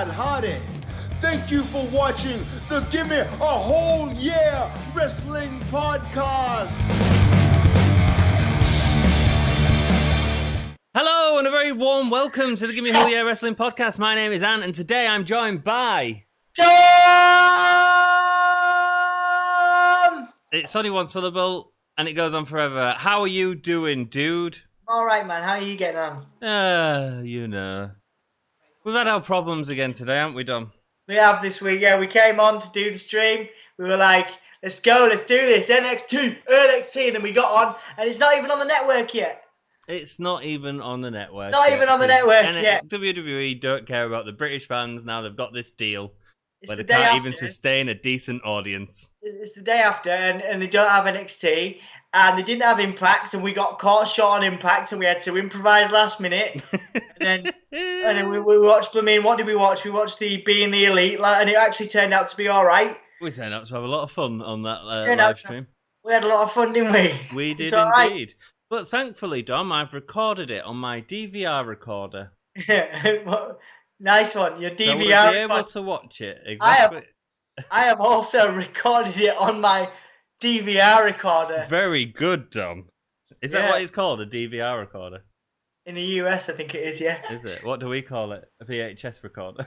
Matt Hardy. Thank you for watching the Gimme a Whole Year Wrestling Podcast. Hello and a very warm welcome to the Gimme a Whole Year Wrestling Podcast. My name is Ant and today I'm joined by... Tom! It's only one syllable and it goes on forever. How are you doing, dude? All right, man. How are you getting on? You know. We've had our problems again today, haven't we, Dom? We have this week. Yeah, we came on to do the stream. We were like, let's go, let's do this. NXT. And then we got on and it's not even on the network yet. It's not even on the network. It's not even on the network yet. WWE don't care about the British fans now. They've got this deal where they the day can't after. even sustain a decent audience. It's the day after and they don't have NXT and they didn't have Impact and we got caught short on Impact and we had to improvise last minute. and then we watched, what did we watch? We watched the Being the Elite and it actually turned out to be all right. We turned out to have a lot of fun on that live stream. We had a lot of fun, didn't we? We did indeed. Right. But thankfully, Dom, I've recorded it on my DVR recorder. Nice one. Your DVR. So we'll be able to watch it. Exactly. I have also recorded it on my DVR recorder. Very good, Dom. Is that what it's called? A DVR recorder? In the US, I think it is, yeah. Is it? What do we call it? A VHS recorder?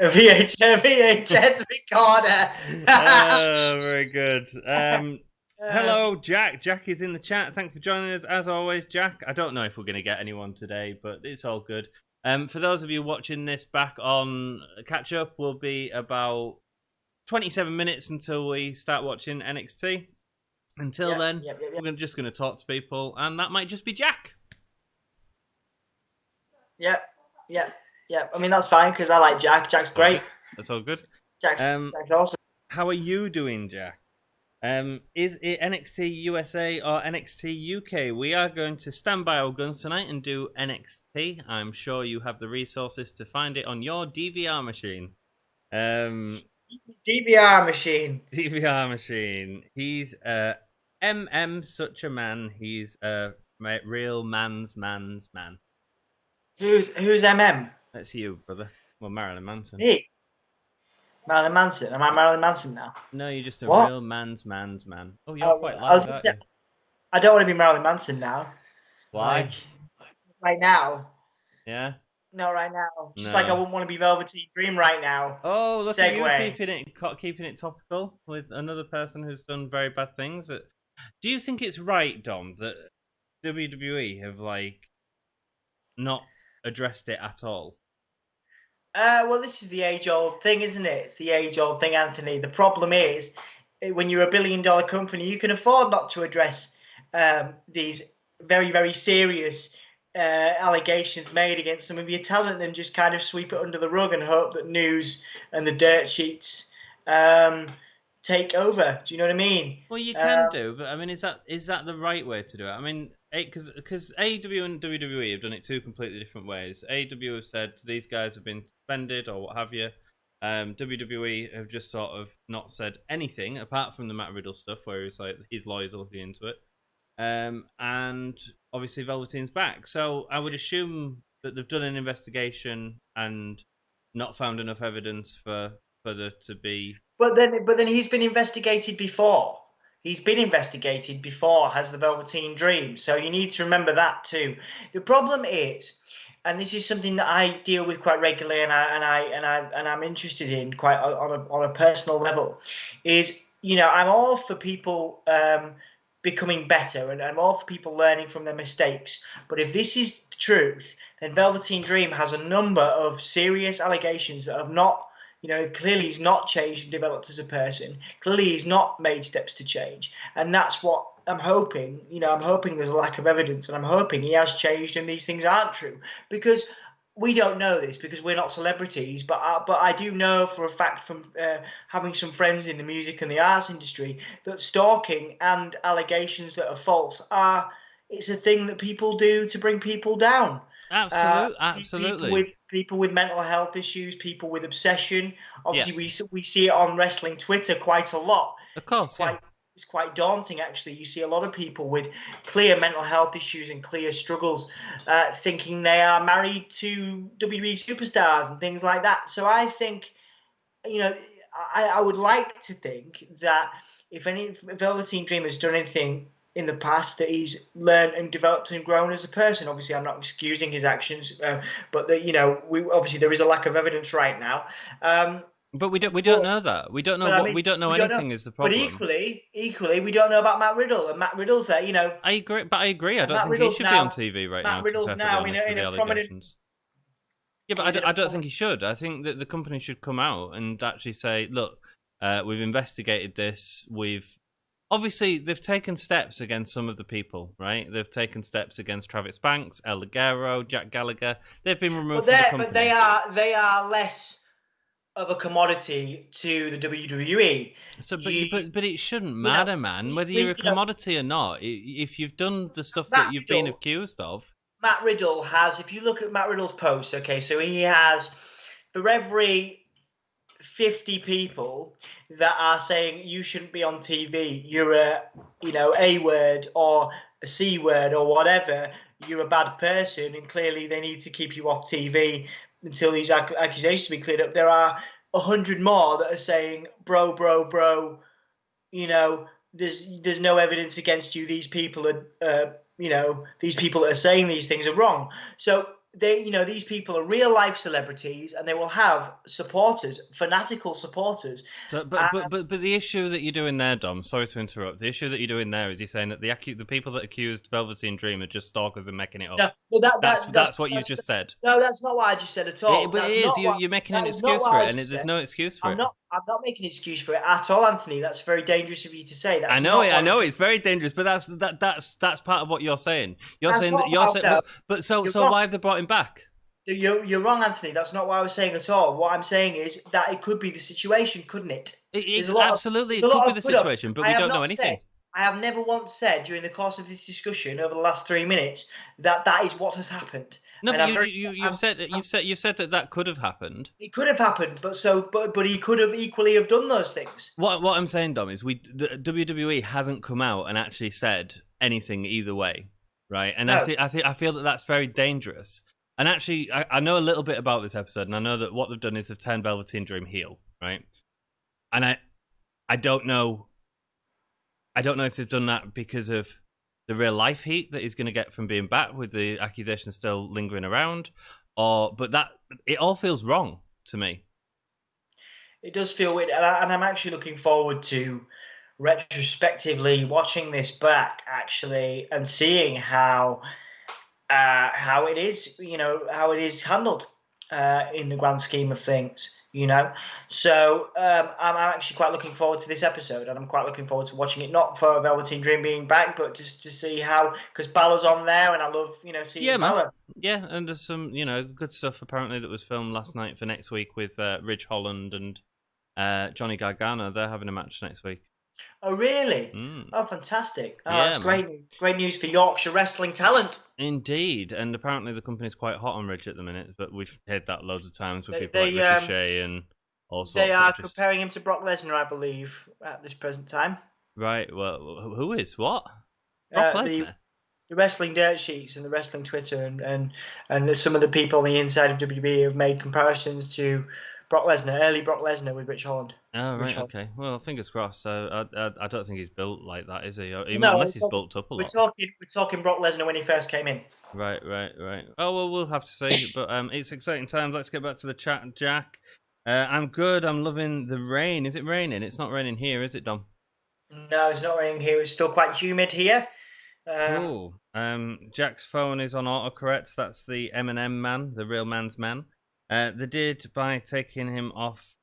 A VHS recorder. Oh, very good. Hello, Jack. Jack is in the chat. Thanks for joining us, as always, Jack. I don't know if we're going to get anyone today, but it's all good. For those of you watching this back on Catch Up, will be about 27 minutes until we start watching NXT. Until then, we're just going to talk to people, and that might just be Jack. Yeah. I mean, that's fine, because I like Jack. Jack's great. That's all good. Jack's awesome. How are you doing, Jack? Is it NXT USA or NXT UK? We are going to stand by our guns tonight and do NXT. I'm sure you have the resources to find it on your DVR machine. DVR machine. DVR machine. He's such a man. He's a real man's man. Who's MM? That's you, brother. Well, Marilyn Manson. Me? Marilyn Manson? Am I Marilyn Manson now? No, you're just a real man's man. Oh, you're quite loud, aren't you? I don't want to be Marilyn Manson now. Why? Like, right now. Yeah? No, right now. Just like I wouldn't want to be Velveteen Dream right now. Oh, look at you keeping it topical with another person who's done very bad things. Do you think it's right, Dom, that WWE have, not addressed it at all? Well, this is the age-old thing, isn't it? It's the age-old thing, Anthony. The problem is, when you're a billion-dollar company, you can afford not to address these very, very serious allegations made against some of your talent and just kind of sweep it under the rug and hope that news and the dirt sheets take over. Do you know what I mean? Well, you can do, but I mean, is that the right way to do it? I mean, because AEW and WWE have done it two completely different ways. AEW have said these guys have been suspended or what have you. WWE have just sort of not said anything apart from the Matt Riddle stuff, where it's like his lawyers are looking into it. And obviously Velveteen's back, so I would assume that they've done an investigation and not found enough evidence for there to be. But then he's been investigated before. He's been investigated before, has the Velveteen Dream. So you need to remember that too. The problem is, and this is something that I deal with quite regularly, and I'm interested in quite on a personal level, is I'm all for people becoming better, and I'm all for people learning from their mistakes. But if this is the truth, then Velveteen Dream has a number of serious allegations that have not. Clearly he's not changed and developed as a person. Clearly he's not made steps to change. And that's what I'm hoping. I'm hoping there's a lack of evidence, and I'm hoping he has changed and these things aren't true. Because we don't know this, because we're not celebrities. But I do know for a fact from having some friends in the music and the arts industry that stalking and allegations that are false it's a thing that people do to bring people down. Absolutely. People with mental health issues, people with obsession. Obviously, we see it on wrestling Twitter quite a lot. Of course, it's quite daunting. Actually, you see a lot of people with clear mental health issues and clear struggles, thinking they are married to WWE superstars and things like that. So I think, I would like to think that if Velveteen Dream has done anything in the past, that he's learned and developed and grown as a person. Obviously, I'm not excusing his actions, but that obviously there is a lack of evidence right now. But we don't know that. We don't know what we don't know anything is the problem. But equally, we don't know about Matt Riddle, and Matt Riddle's there. I agree, but I agree. I don't think Riddle's he should be on TV right now. Matt Riddle's now in a prominent. Yeah, but I don't think he should. I think that the company should come out and actually say, look, we've investigated this. Obviously, they've taken steps against some of the people, right? They've taken steps against Travis Banks, El Ligero, Jack Gallagher. They've been removed from the company. But they are less of a commodity to the WWE. So, but it shouldn't matter, man. Whether you're a commodity or not, if you've done the stuff that you've been accused of. Matt Riddle has, if you look at Matt Riddle's posts, okay, so he has, for every 50 people that are saying you shouldn't be on TV, you're a word or a C word or whatever, you're a bad person, and clearly they need to keep you off TV until these accusations be cleared up. There are 100 more that are saying, bro, there's no evidence against you. These people are, these people that are saying these things are wrong. So these people are real life celebrities, and they will have supporters, fanatical supporters. So, but the issue that you're doing there, Dom. Sorry to interrupt. The issue that you're doing there is you're saying that the people that accused Velveteen Dream are just stalkers and making it up. No, well, that's what you just said. No, that's not what I just said at all. But it is. You're making an excuse for it, and there's no excuse for it. I'm not making an excuse for it at all, Anthony. That's very dangerous of you to say. I know it's very dangerous, but that's part of what you're saying. You're saying that you're saying, but so why have they brought him back? You're wrong, Anthony. That's not what I was saying at all. What I'm saying is that it could be the situation, couldn't it? It absolutely could be the situation, but we don't know anything. I have never once said during the course of this discussion over the last 3 minutes that is what has happened. No, but you've said that could have happened. It could have happened, but he could have equally have done those things. What I'm saying, Dom, is the WWE hasn't come out and actually said anything either way, right? And no. I feel that that's very dangerous. And actually, I know a little bit about this episode, and I know that what they've done is they've turned Velveteen Dream heel, right? And I don't know if they've done that because of the real life heat that he's going to get from being back with the accusations still lingering around, but that it all feels wrong to me. It does feel weird, and I'm actually looking forward to retrospectively watching this back, actually, and seeing how it is, how it is handled in the grand scheme of things. So I'm actually quite looking forward to this episode, and I'm quite looking forward to watching it, not for Velveteen Dream being back, but just to see how, because Balor's on there, and I love seeing Balor. Yeah, and there's some good stuff apparently that was filmed last night for next week with Ridge Holland and Johnny Gargano. They're having a match next week. Oh, really? Oh, fantastic. That's great news for Yorkshire wrestling talent. Indeed. And apparently the company's quite hot on Ridge at the minute, but we've heard that loads of times with people like Ricochet and all sorts. They are comparing him to Brock Lesnar, I believe, at this present time. Right. Well, who is? What? Brock Lesnar? The wrestling dirt sheets and the wrestling Twitter and some of the people on the inside of WWE have made comparisons to Brock Lesnar, early Brock Lesnar with Rich Holland. Oh, right, okay. Well, fingers crossed. I don't think he's built like that, is he? Unless he's bulked up a lot. We're talking Brock Lesnar when he first came in. Right. Oh, well, we'll have to see. But it's exciting times. Let's get back to the chat, Jack. I'm good. I'm loving the rain. Is it raining? It's not raining here, is it, Dom? No, it's not raining here. It's still quite humid here. Cool. Jack's phone is on autocorrect. That's the M&M man, the real man's man. They did by taking him off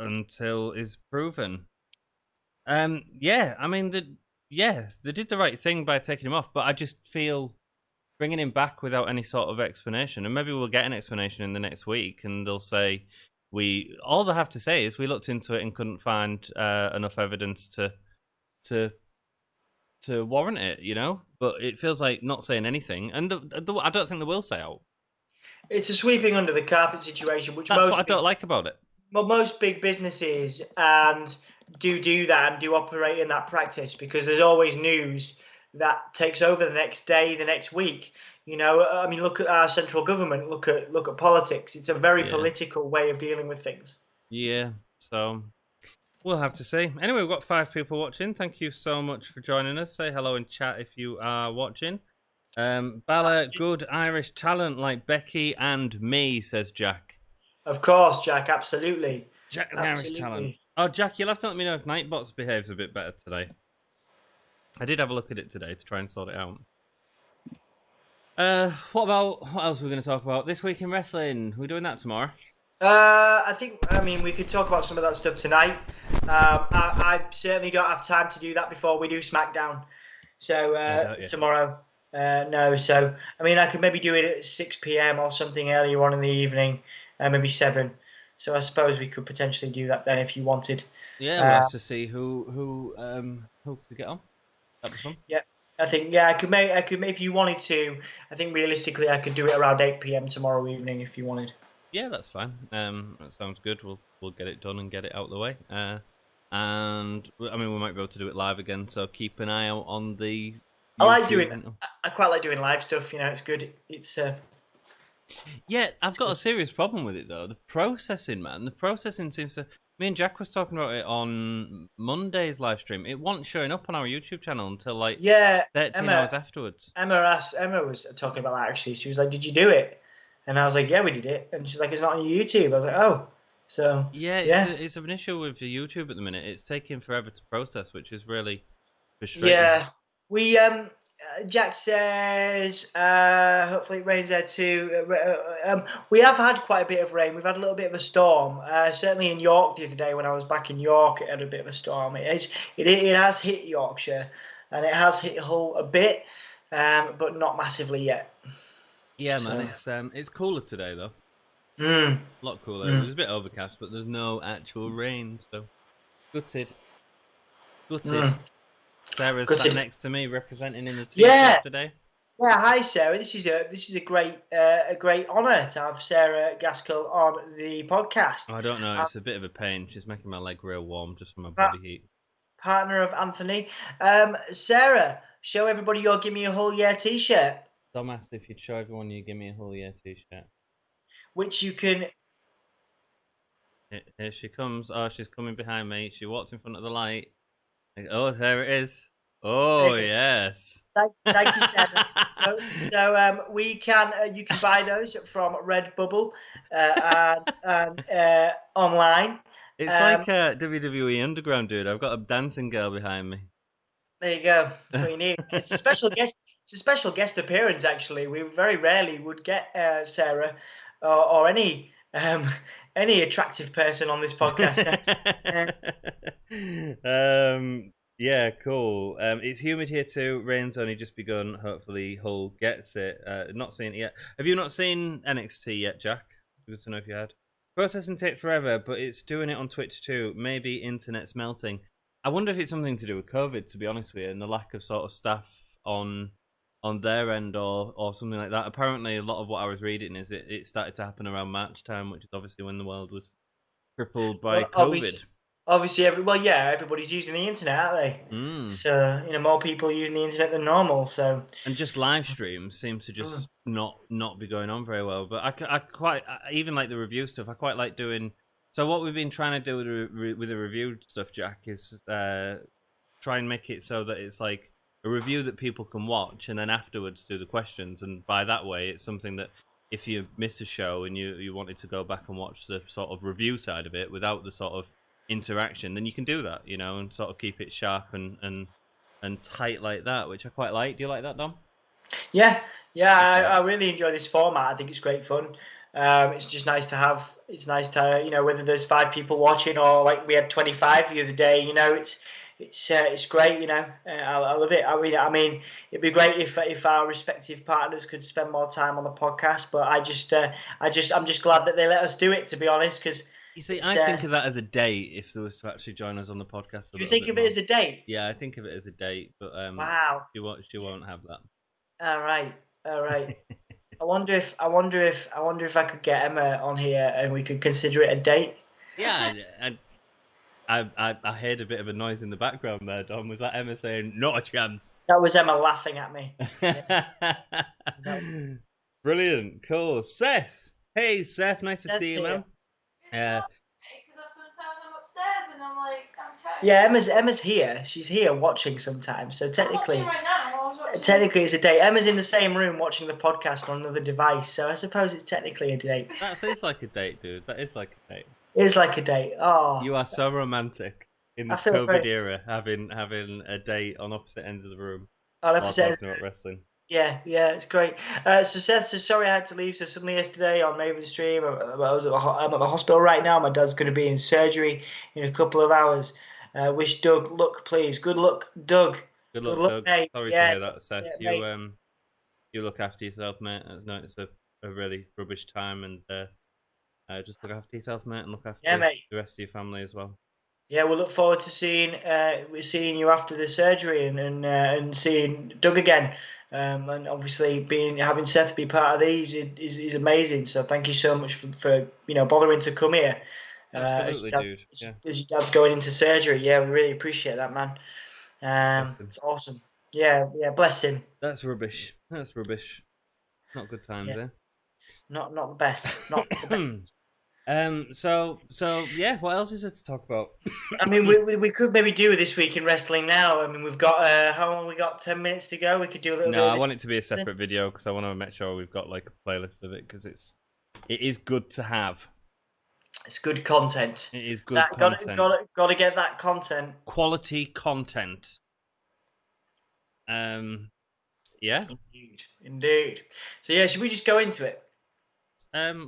until is proven. They did the right thing by taking him off, but I just feel bringing him back without any sort of explanation, and maybe we'll get an explanation in the next week, and they'll say all they have to say is we looked into it and couldn't find enough evidence to warrant it, But it feels like not saying anything, and I don't think they will say out. It's a sweeping under the carpet situation, which that's what I don't like about it. Well, most big businesses and do that and do operate in that practice, because there's always news that takes over the next day, the next week. You know, I mean, look at our central government. Look at politics. It's a very political way of dealing with things. Yeah. So we'll have to see. Anyway, we've got 5 people watching. Thank you so much for joining us. Say hello in chat if you are watching. Bala, good Irish talent like Becky and me, says Jack. Of course, Jack. Absolutely. Jack, the Irish talent. Oh, Jack, you'll have to let me know if Nightbots behaves a bit better today. I did have a look at it today to try and sort it out. What else are we going to talk about? This week in wrestling. We're doing that tomorrow. I mean, we could talk about some of that stuff tonight. I certainly don't have time to do that before we do SmackDown. So tomorrow, no. So I mean, I could maybe do it at 6 p.m. or something earlier on in the evening, maybe 7. So I suppose we could potentially do that then if you wanted. Yeah, we'll have to see who to get on. That'd be fun. Yeah, I think I could make if you wanted to. I think realistically, I could do it around 8 p.m. tomorrow evening if you wanted. Yeah, that's fine. That sounds good. We'll get it done and get it out of the way. And I mean, we might be able to do it live again. So keep an eye out on the. I quite like doing live stuff. You know, it's good. It's. Yeah, I've got a serious problem with it though. The processing, man. The processing seems to. Me and Jack was talking about it on Monday's live stream. It wasn't showing up on our YouTube channel until like 13 hours afterwards. Emma was talking about that actually. She was like, "Did you do it?" And I was like, "Yeah, we did it." And she's like, "It's not on your YouTube." I was like, "Oh." So it's an issue with the YouTube at the minute. It's taking forever to process, which is really frustrating. Yeah, we Jack says, hopefully it rains there too. We have had quite a bit of rain. We've had a little bit of a storm. Certainly in York the other day when I was back in York, it had a bit of a storm. It has hit Yorkshire, and it has hit Hull a bit, but not massively yet. Yeah, man, it's cooler today though. A lot cooler. It was a bit overcast, but there's no actual rain, so gutted. Sarah's sat next to me, representing in the t-shirt today. Yeah, hi Sarah. This is a great honour to have Sarah Gaskell on the podcast. I don't know. It's a bit of a pain. She's making my leg real warm just from my body heat. Partner of Anthony. Sarah, show everybody your Gimme a Hull Yeah t-shirt. Dom asked if you'd show everyone your Gimme a Hull Yeah t-shirt. Which you can. Here she comes. Oh, she's coming behind me. She walks in front of the light. Oh, there it is. Oh, yes. Thank you, Sarah. So we can. You can buy those from Redbubble and online. It's like a WWE Underground, dude. I've got a dancing girl behind me. There you go. That's what you need. It's a special guest. It's a special guest appearance. Actually, we very rarely would get Sarah or any attractive person on this podcast. Yeah, cool. It's humid here too. Rain's only just begun. Hopefully Hull gets it. Not seen it yet. Have you not seen NXT yet, Jack? Good to know if you had. Protesting takes forever, but it's doing it on Twitch too. Maybe internet's melting. I wonder if it's something to do with COVID, to be honest with you, and the lack of sort of staff on their end or something like that. Apparently, a lot of what I was reading is it started to happen around March time, which is obviously when the world was crippled by COVID. Obviously, everybody's using the internet, aren't they? So more people using the internet than normal. So and just live streams seem to just not be going on very well. But I quite even like the review stuff. I quite like doing. So what we've been trying to do with the review stuff, Jack, is try and make it so that it's like a review that people can watch and then afterwards do the questions. And by that way, it's something that if you missed a show and you wanted to go back and watch the sort of review side of it without the sort of interaction, then you can do that, and sort of keep it sharp and tight like that, which I quite like. Do you like that, Dom? Yeah, I really enjoy this format. I think it's great fun. It's just nice to have. It's nice to whether there's 5 people watching or like we had 25 the other day. It's great. I love it. I mean, it'd be great if our respective partners could spend more time on the podcast. But I'm just glad that they let us do it. To be honest, because. You see, I think of that as a date if there was to actually join us on the podcast. You think of it as a date? Yeah, I think of it as a date, but wow, she won't have that. All right. I wonder if I could get Emma on here and we could consider it a date. Yeah, I heard a bit of a noise in the background there, Dom. Was that Emma saying, not a chance? That was Emma laughing at me. Yeah, that was... Brilliant. Cool. Seth. Hey, Seth. Nice to Seth's see you, here. man. Yeah. Because sometimes I'm upstairs and I'm like, I'm chatting. Yeah, Emma's here. She's here watching sometimes. So technically, I'm watching right now. I was watching. technically it's a date. Emma's in the same room watching the podcast on another device. So I suppose it's technically a date. That is like a date, dude. That is like a date. It's like a date. Oh, You are so romantic in I this feel COVID very- era, having a date on opposite ends of the room I'll while have to say, talking about wrestling. yeah, it's great. So Seth, so sorry I had to leave so suddenly yesterday on Maven's stream. I'm at the hospital right now. My dad's going to be in surgery in a couple of hours. Wish Doug luck, please. Good luck, Doug. Good luck, Doug. mate. Sorry Yeah, to hear that, Seth. yeah, You look after yourself, mate. I know it's a really rubbish time, and just look after yourself, mate, and look after Yeah, mate. the rest of your family as well. Yeah, we'll look forward to seeing you after the surgery and seeing Doug again. And obviously having Seth be part of these is amazing. So thank you so much for bothering to come here. Absolutely, dude. Yeah. As your dad's going into surgery. Yeah, we really appreciate that, man. Bless him. It's awesome. Yeah, bless him. That's rubbish. That's rubbish. Not good times, Yeah. eh? Not the best. Not the best. So yeah, what else is there to talk about? I mean, we could maybe do this week in wrestling now. I mean, we've got how long? We got 10 minutes to go. We could do a little bit. No, of I this want it to be a separate video because I want to make sure we've got like a playlist of it because it is good to have. It's good content. It is good content. Got to get that content. Quality content. Yeah. Indeed. So yeah, should we just go into it?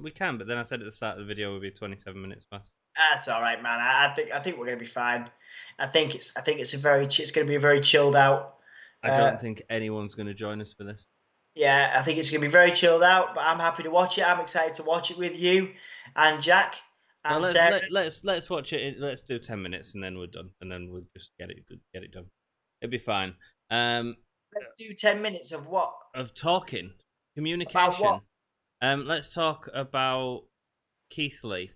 We can, but then I said at the start of the video we'll be 27 minutes past. That's all right, man. I think we're gonna be fine. I think it's going to be a very chilled out. I don't think anyone's going to join us for this. Yeah, I think it's going to be very chilled out. But I'm happy to watch it. I'm excited to watch it with you and Jack and Sarah. Let's watch it. Let's do 10 minutes and then we're done, and then we'll just get it done. It'll be fine. Let's do 10 minutes of what? Of talking, communication. About what? Let's talk about Keith Lee.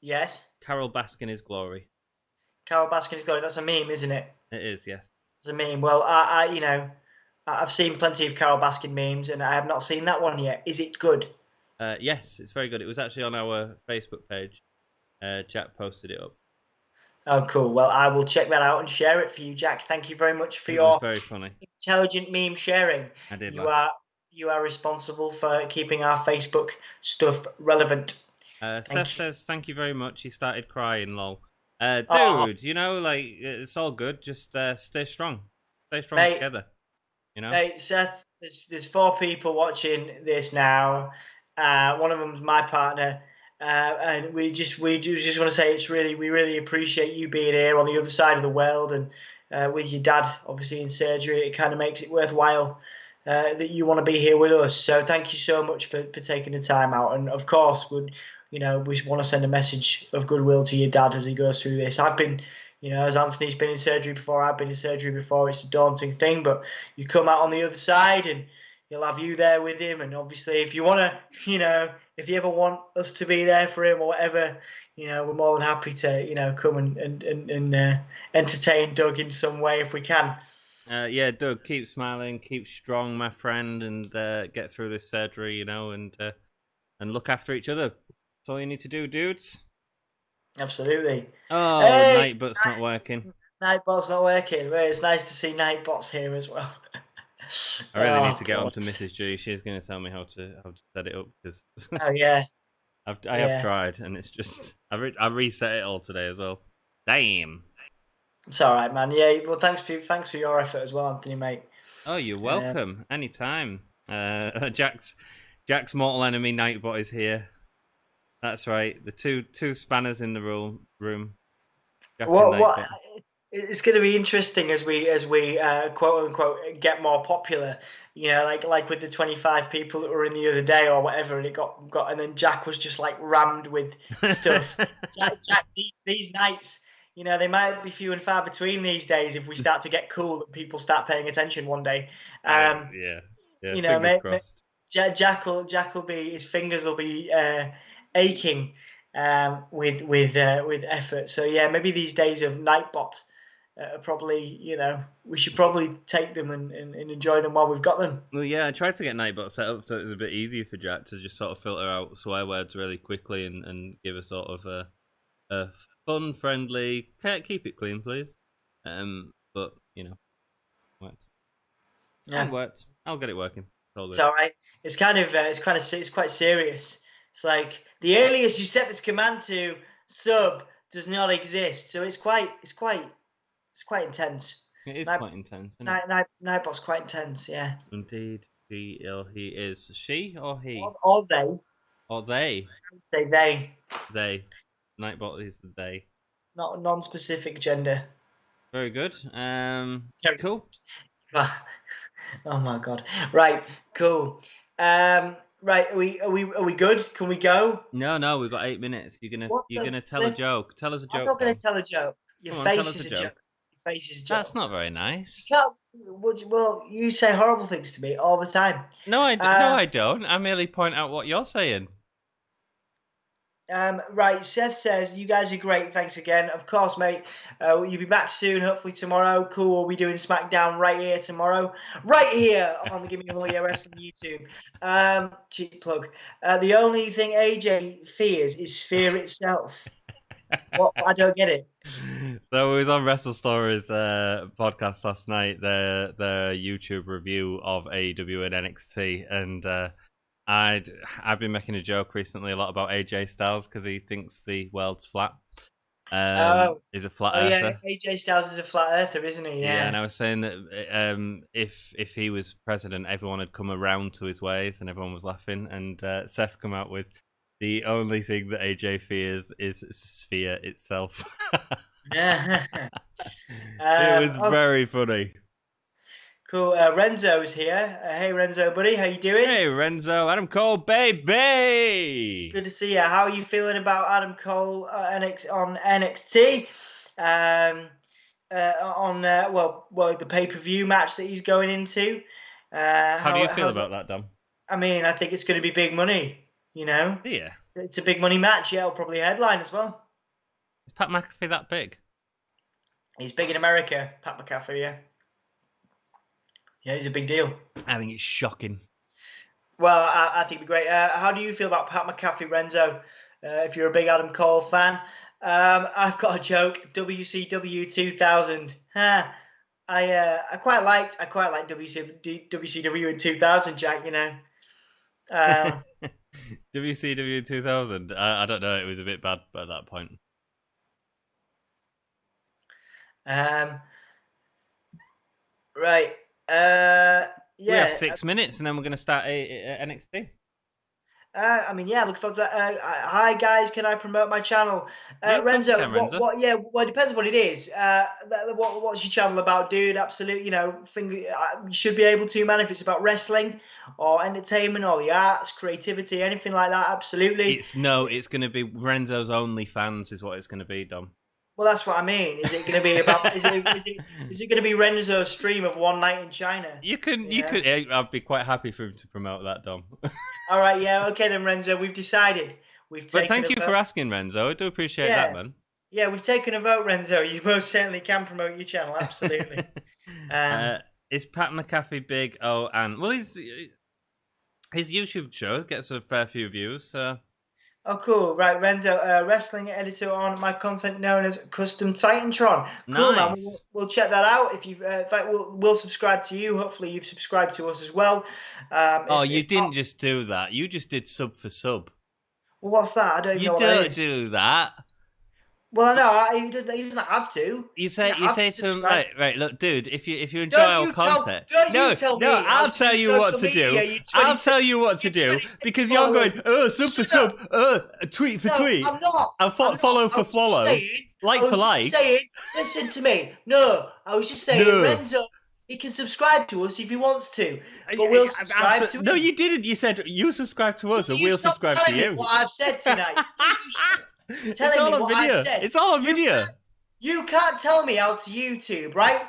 Yes. Carol Baskin is glory. Carol Baskin is glory. That's a meme, isn't it? It is, yes. It's a meme. Well, I've seen plenty of Carol Baskin memes, and I have not seen that one yet. Is it good? Yes, it's very good. It was actually on our Facebook page. Jack posted it up. Oh, cool. Well, I will check that out and share it for you, Jack. Thank you very much for It your was very funny. intelligent meme sharing. I did. You are responsible for keeping our Facebook stuff relevant. Seth says thank you very much. He started crying, lol. Dude, it's all good. Just stay strong. Stay strong together. Hey, Seth, there's 4 people watching this now. One of them's my partner. And we just want to say we really appreciate you being here on the other side of the world, and with your dad obviously in surgery, it kind of makes it worthwhile that you want to be here with us. So thank you so much for taking the time out, and of course we want to send a message of goodwill to your dad as he goes through this. I've been, as Anthony's been in surgery before, I've been in surgery before. It's a daunting thing, but you come out on the other side and he'll have you there with him. And obviously, if you want to, if you ever want us to be there for him or whatever, we're more than happy to, come and entertain Doug in some way if we can. Yeah, Doug, keep smiling, keep strong, my friend, and get through this surgery, and look after each other. That's all you need to do, dudes. Absolutely. Oh, hey, Nightbot's not working. Nightbot's not working. Well, it's nice to see Nightbot's here as well. I really need to get on to Mrs. G. She's going to tell me how to set it up because oh yeah, I have tried and it's just I reset it all today as well. Damn. It's all right, man. Yeah, well, thanks for your effort as well, Anthony, mate. Oh, you're welcome. Anytime. Jack's mortal enemy Nightbot is here. That's right. The two spanners in the room. What? It's going to be interesting as we quote unquote get more popular. Like with the 25 people that were in the other day or whatever, and it got and then Jack was just like rammed with stuff. Jack, these nights, they might be few and far between these days if we start to get cool and people start paying attention one day. Yeah. Jack will be, his fingers will be aching with effort. So yeah, maybe these days of Nightbot probably, we should probably take them and enjoy them while we've got them. Well, yeah, I tried to get Nightbot set up so it was a bit easier for Jack to just sort of filter out swear words really quickly and give a sort of a fun, friendly, keep it clean, please. But worked. Yeah, It worked. I'll get it working. it's all right. It's quite serious. It's like the alias you set this command to sub does not exist, so it's quite intense. It is quite intense, isn't it? Nightbot's quite intense, yeah. Indeed, he is. She or he? Or they. Or they? I would say they. They. Nightbot is the they. Not a non-specific gender. Very good. Cool. Oh my god. Right. Cool. Right. Are we good? Can we go? No. We've got 8 minutes. You're gonna tell a joke. Tell us a joke. I'm not gonna tell a joke. Your face is a joke. Your face is a joke. That's not very nice. Well, you say horrible things to me all the time. No, I don't. I merely point out what you're saying. Right, Seth says, you guys are great. Thanks again. Of course, mate. You'll be back soon, hopefully tomorrow. Cool. We'll be doing SmackDown right here tomorrow. Right here on the Gimme All Year Wrestling YouTube. Cheap plug. The only thing AJ fears is Sphere itself. What? I don't get it. So it was on Wrestle Stories podcast last night, the YouTube review of AEW and NXT, and I've been making a joke recently a lot about AJ Styles because he thinks the world's flat. He's a flat earther. Yeah, AJ Styles is a flat earther, isn't he? Yeah. And I was saying that if he was president, everyone had come around to his ways, and everyone was laughing. And Seth come out with the only thing that AJ fears is Sphere itself. Yeah. It was very funny. Cool. Renzo's here. Hey, Renzo, buddy. How you doing? Hey, Renzo. Adam Cole, baby. Good to see you. How are you feeling about Adam Cole on NXT? The pay-per-view match that he's going into. How do you feel about that, Dom? I mean, I think it's going to be big money, Yeah. It's a big money match. Yeah, it'll probably headline as well. Is Pat McAfee that big? He's big in America, Pat McAfee, yeah. Yeah, he's a big deal. I think it's shocking. Well, I think it'd be great. How do you feel about Pat McAfee, Renzo? If you're a big Adam Cole fan, I've got a joke. WCW 2000. I quite liked WCW in 2000, Jack. WCW 2000. I don't know. It was a bit bad at that point. Right. Yeah. We have 6 minutes, and then we're going to start NXT. Look forward to that. Hi guys, can I promote my channel? Renzo, Renzo. Well, it depends what it is. What's your channel about, dude? Absolutely, you should be able to, man. If it's about wrestling or entertainment or the arts, creativity, anything like that, absolutely. It's going to be Renzo's OnlyFans is what it's going to be, Dom. Well, that's what I mean. Is it going to be about? is it going to be Renzo's stream of one night in China? You could. I'd be quite happy for him to promote that, Dom. All right, yeah, okay then, Renzo. We've decided. But thank you for asking, Renzo. I do appreciate that, man. Yeah, we've taken a vote, Renzo. You most certainly can promote your channel, absolutely. Is Pat McAfee big? Oh, and well, his YouTube show gets a fair few views. So. Oh, cool. Right, Renzo, wrestling editor on my content known as Custom Titantron. Cool, nice. Man. We'll check that out. If you've, in fact, we'll subscribe to you. Hopefully, you've subscribed to us as well. You didn't just do that. You just did sub for sub. Well, what's that? I don't even know what that is. You don't do that. Well, no, he doesn't have to. You say to him, right, look, dude, if you enjoy our content, I'll tell you what to do. I'll tell you what to do because you're going, sub for sub, tweet for tweet, I'm not. And follow for follow, like for like. Listen to me. No, I was just saying, Renzo, he can subscribe to us if he wants to, but we'll subscribe to him. No, you didn't. You said you subscribe to us, and we'll subscribe to you. What I've said tonight. It's all on video. It's all on video. You can't tell me how to YouTube, right?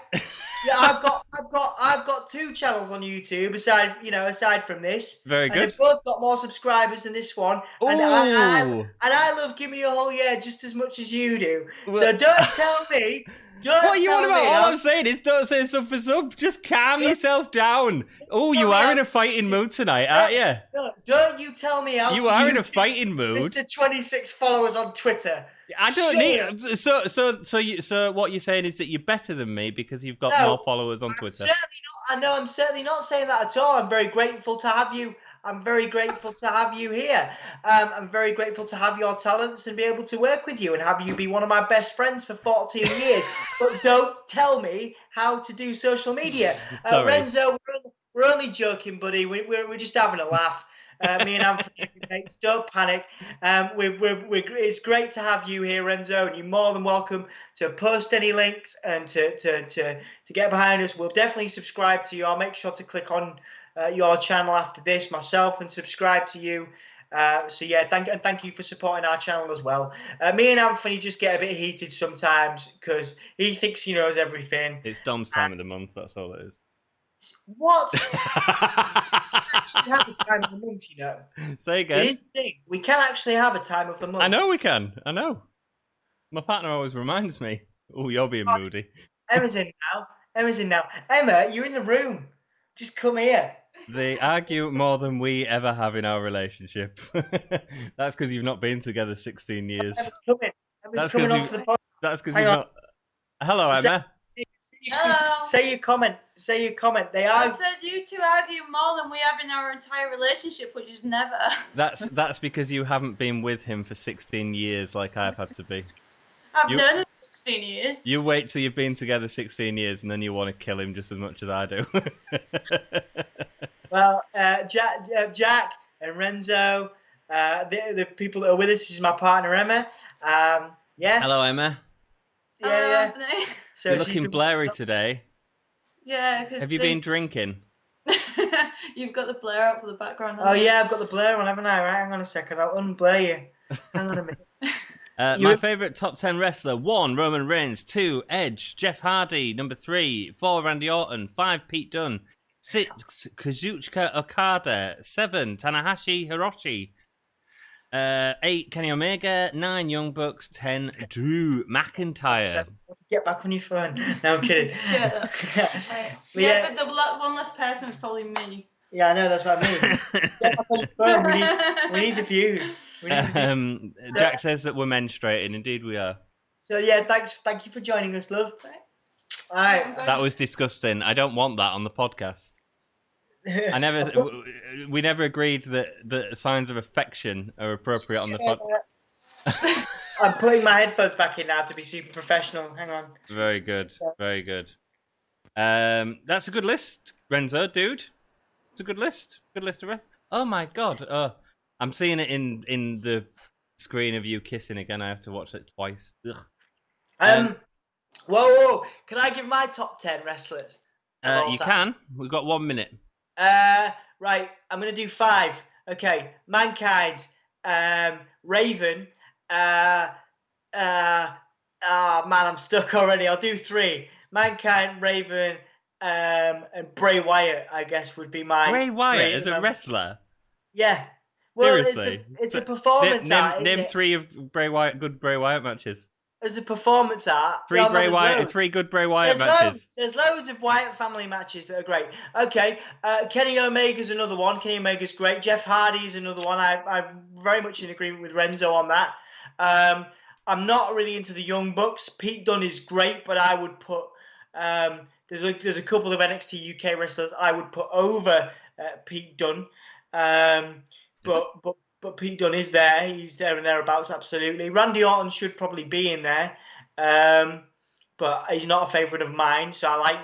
Yeah, I've got 2 channels on YouTube aside from this. Very And good. they've both got more subscribers than this one. And Ooh. I love Gimme a Whole Year just as much as you do. Well- So don't tell me. What are you on about? All how- I'm saying is don't say sub for sub. Just calm yourself down. Oh, you Tell me are how- in a fighting mood tonight, aren't you? Don't you tell me how You to are in a YouTube fighting mood. Mr. 26 followers on Twitter. I don't Shut need. So what you're saying is that you're better than me because you've got No, more followers on Twitter. I'm certainly not saying that at all. I'm very grateful to have you. I'm very grateful to have you here. I'm very grateful to have your talents and be able to work with you and have you be one of my best friends for 14 years. But don't tell me how to do social media. Sorry. Renzo, we're only joking, buddy. We're just having a laugh. Me and Anthony, mates, don't panic. It's great to have you here, Renzo, and you're more than welcome to post any links and to get behind us. We'll definitely subscribe to you. I'll make sure to click on your channel after this myself and subscribe to you. So yeah, thank you for supporting our channel as well. Me and Anthony just get a bit heated sometimes because he thinks he knows everything. It's Dom's time of the month. That's all it is. What? Actually have a time of the month, you know. Say It again. is a thing. We can actually have a time of the month. I know we can. I know. My partner always reminds me. Oh, you're being moody. Emma's in now. Emma, you're in the room. Just come here. They argue more than we ever have in our relationship. That's because you've not been together 16 years. Emma's coming. That's coming 'cause onto the podcast. That's because Hang you've on. not. Hello, Emma. Hello. Say your comment. They I are. said you two argue more than we have in our entire relationship, which is never. That's because you haven't been with him for 16 years like I've had to be. I've You- known him for 16 years. You wait till you've been together 16 years and then you want to kill him just as much as I do. Well, Jack and Renzo, the people that are with us. This is my partner Emma. Yeah. Hello, Emma. Yeah. Anthony. So You're she's looking been- blurry today. Yeah, because Have you been drinking? You've got the blare out for the background. Oh yeah, I've got the blur on, haven't I? Right, hang on a second. I'll unblur you. Hang on a minute. My favourite top 10 wrestler: 1. Roman Reigns, 2. Edge, Jeff Hardy, number 3. 4. Randy Orton, 5. Pete Dunne, 6. Kazuchika Okada, 7. Tanahashi Hiroshi, 8. Kenny Omega, 9. Young Bucks, 10. Drew McIntyre. Get back on your phone. No, I'm kidding. Shut up. Right. But Yeah, but the one less person was probably me. Yeah, I know, that's what I mean. Get back on your phone. We need the views. We need the views. Jack says that we're menstruating. Indeed, we are. So yeah, thank you for joining us, love. All right. That was disgusting. I don't want that on the podcast. We never agreed that the signs of affection are appropriate on the podcast. I'm putting my headphones back in now to be super professional. Hang on. Very good. Very good. That's a good list, Renzo, dude. It's a good list. Good list of rest. Oh my god. I'm seeing it in the screen of you kissing again. I have to watch it twice. Ugh. Whoa. Can I give my top 10 wrestlers? You can. We've got 1 minute. Right. I'm gonna do 5. Okay. Mankind. Raven. Man, I'm stuck already. I'll do 3. Mankind, Raven, and Bray Wyatt, I guess, would be my Bray 3 Wyatt at as the a moment. wrestler. Yeah. Well, Seriously. it's a performance art. Name isn't it? 3 of Bray Wyatt good Bray Wyatt matches. As a performance art. 3 yeah, man, Bray there's Wyatt, loads. 3 good Bray Wyatt There's matches. loads. There's loads of Wyatt family matches that are great. Okay, Kenny Omega's another one. Kenny Omega's great. Jeff Hardy's another one. I'm very much in agreement with Renzo on that. I'm not really into the Young Bucks. Pete Dunne is great, but I would put there's a couple of NXT UK wrestlers I would put over Pete Dunne. But Pete Dunne is there. He's there and thereabouts, absolutely. Randy Orton should probably be in there. But he's not a favourite of mine, so I like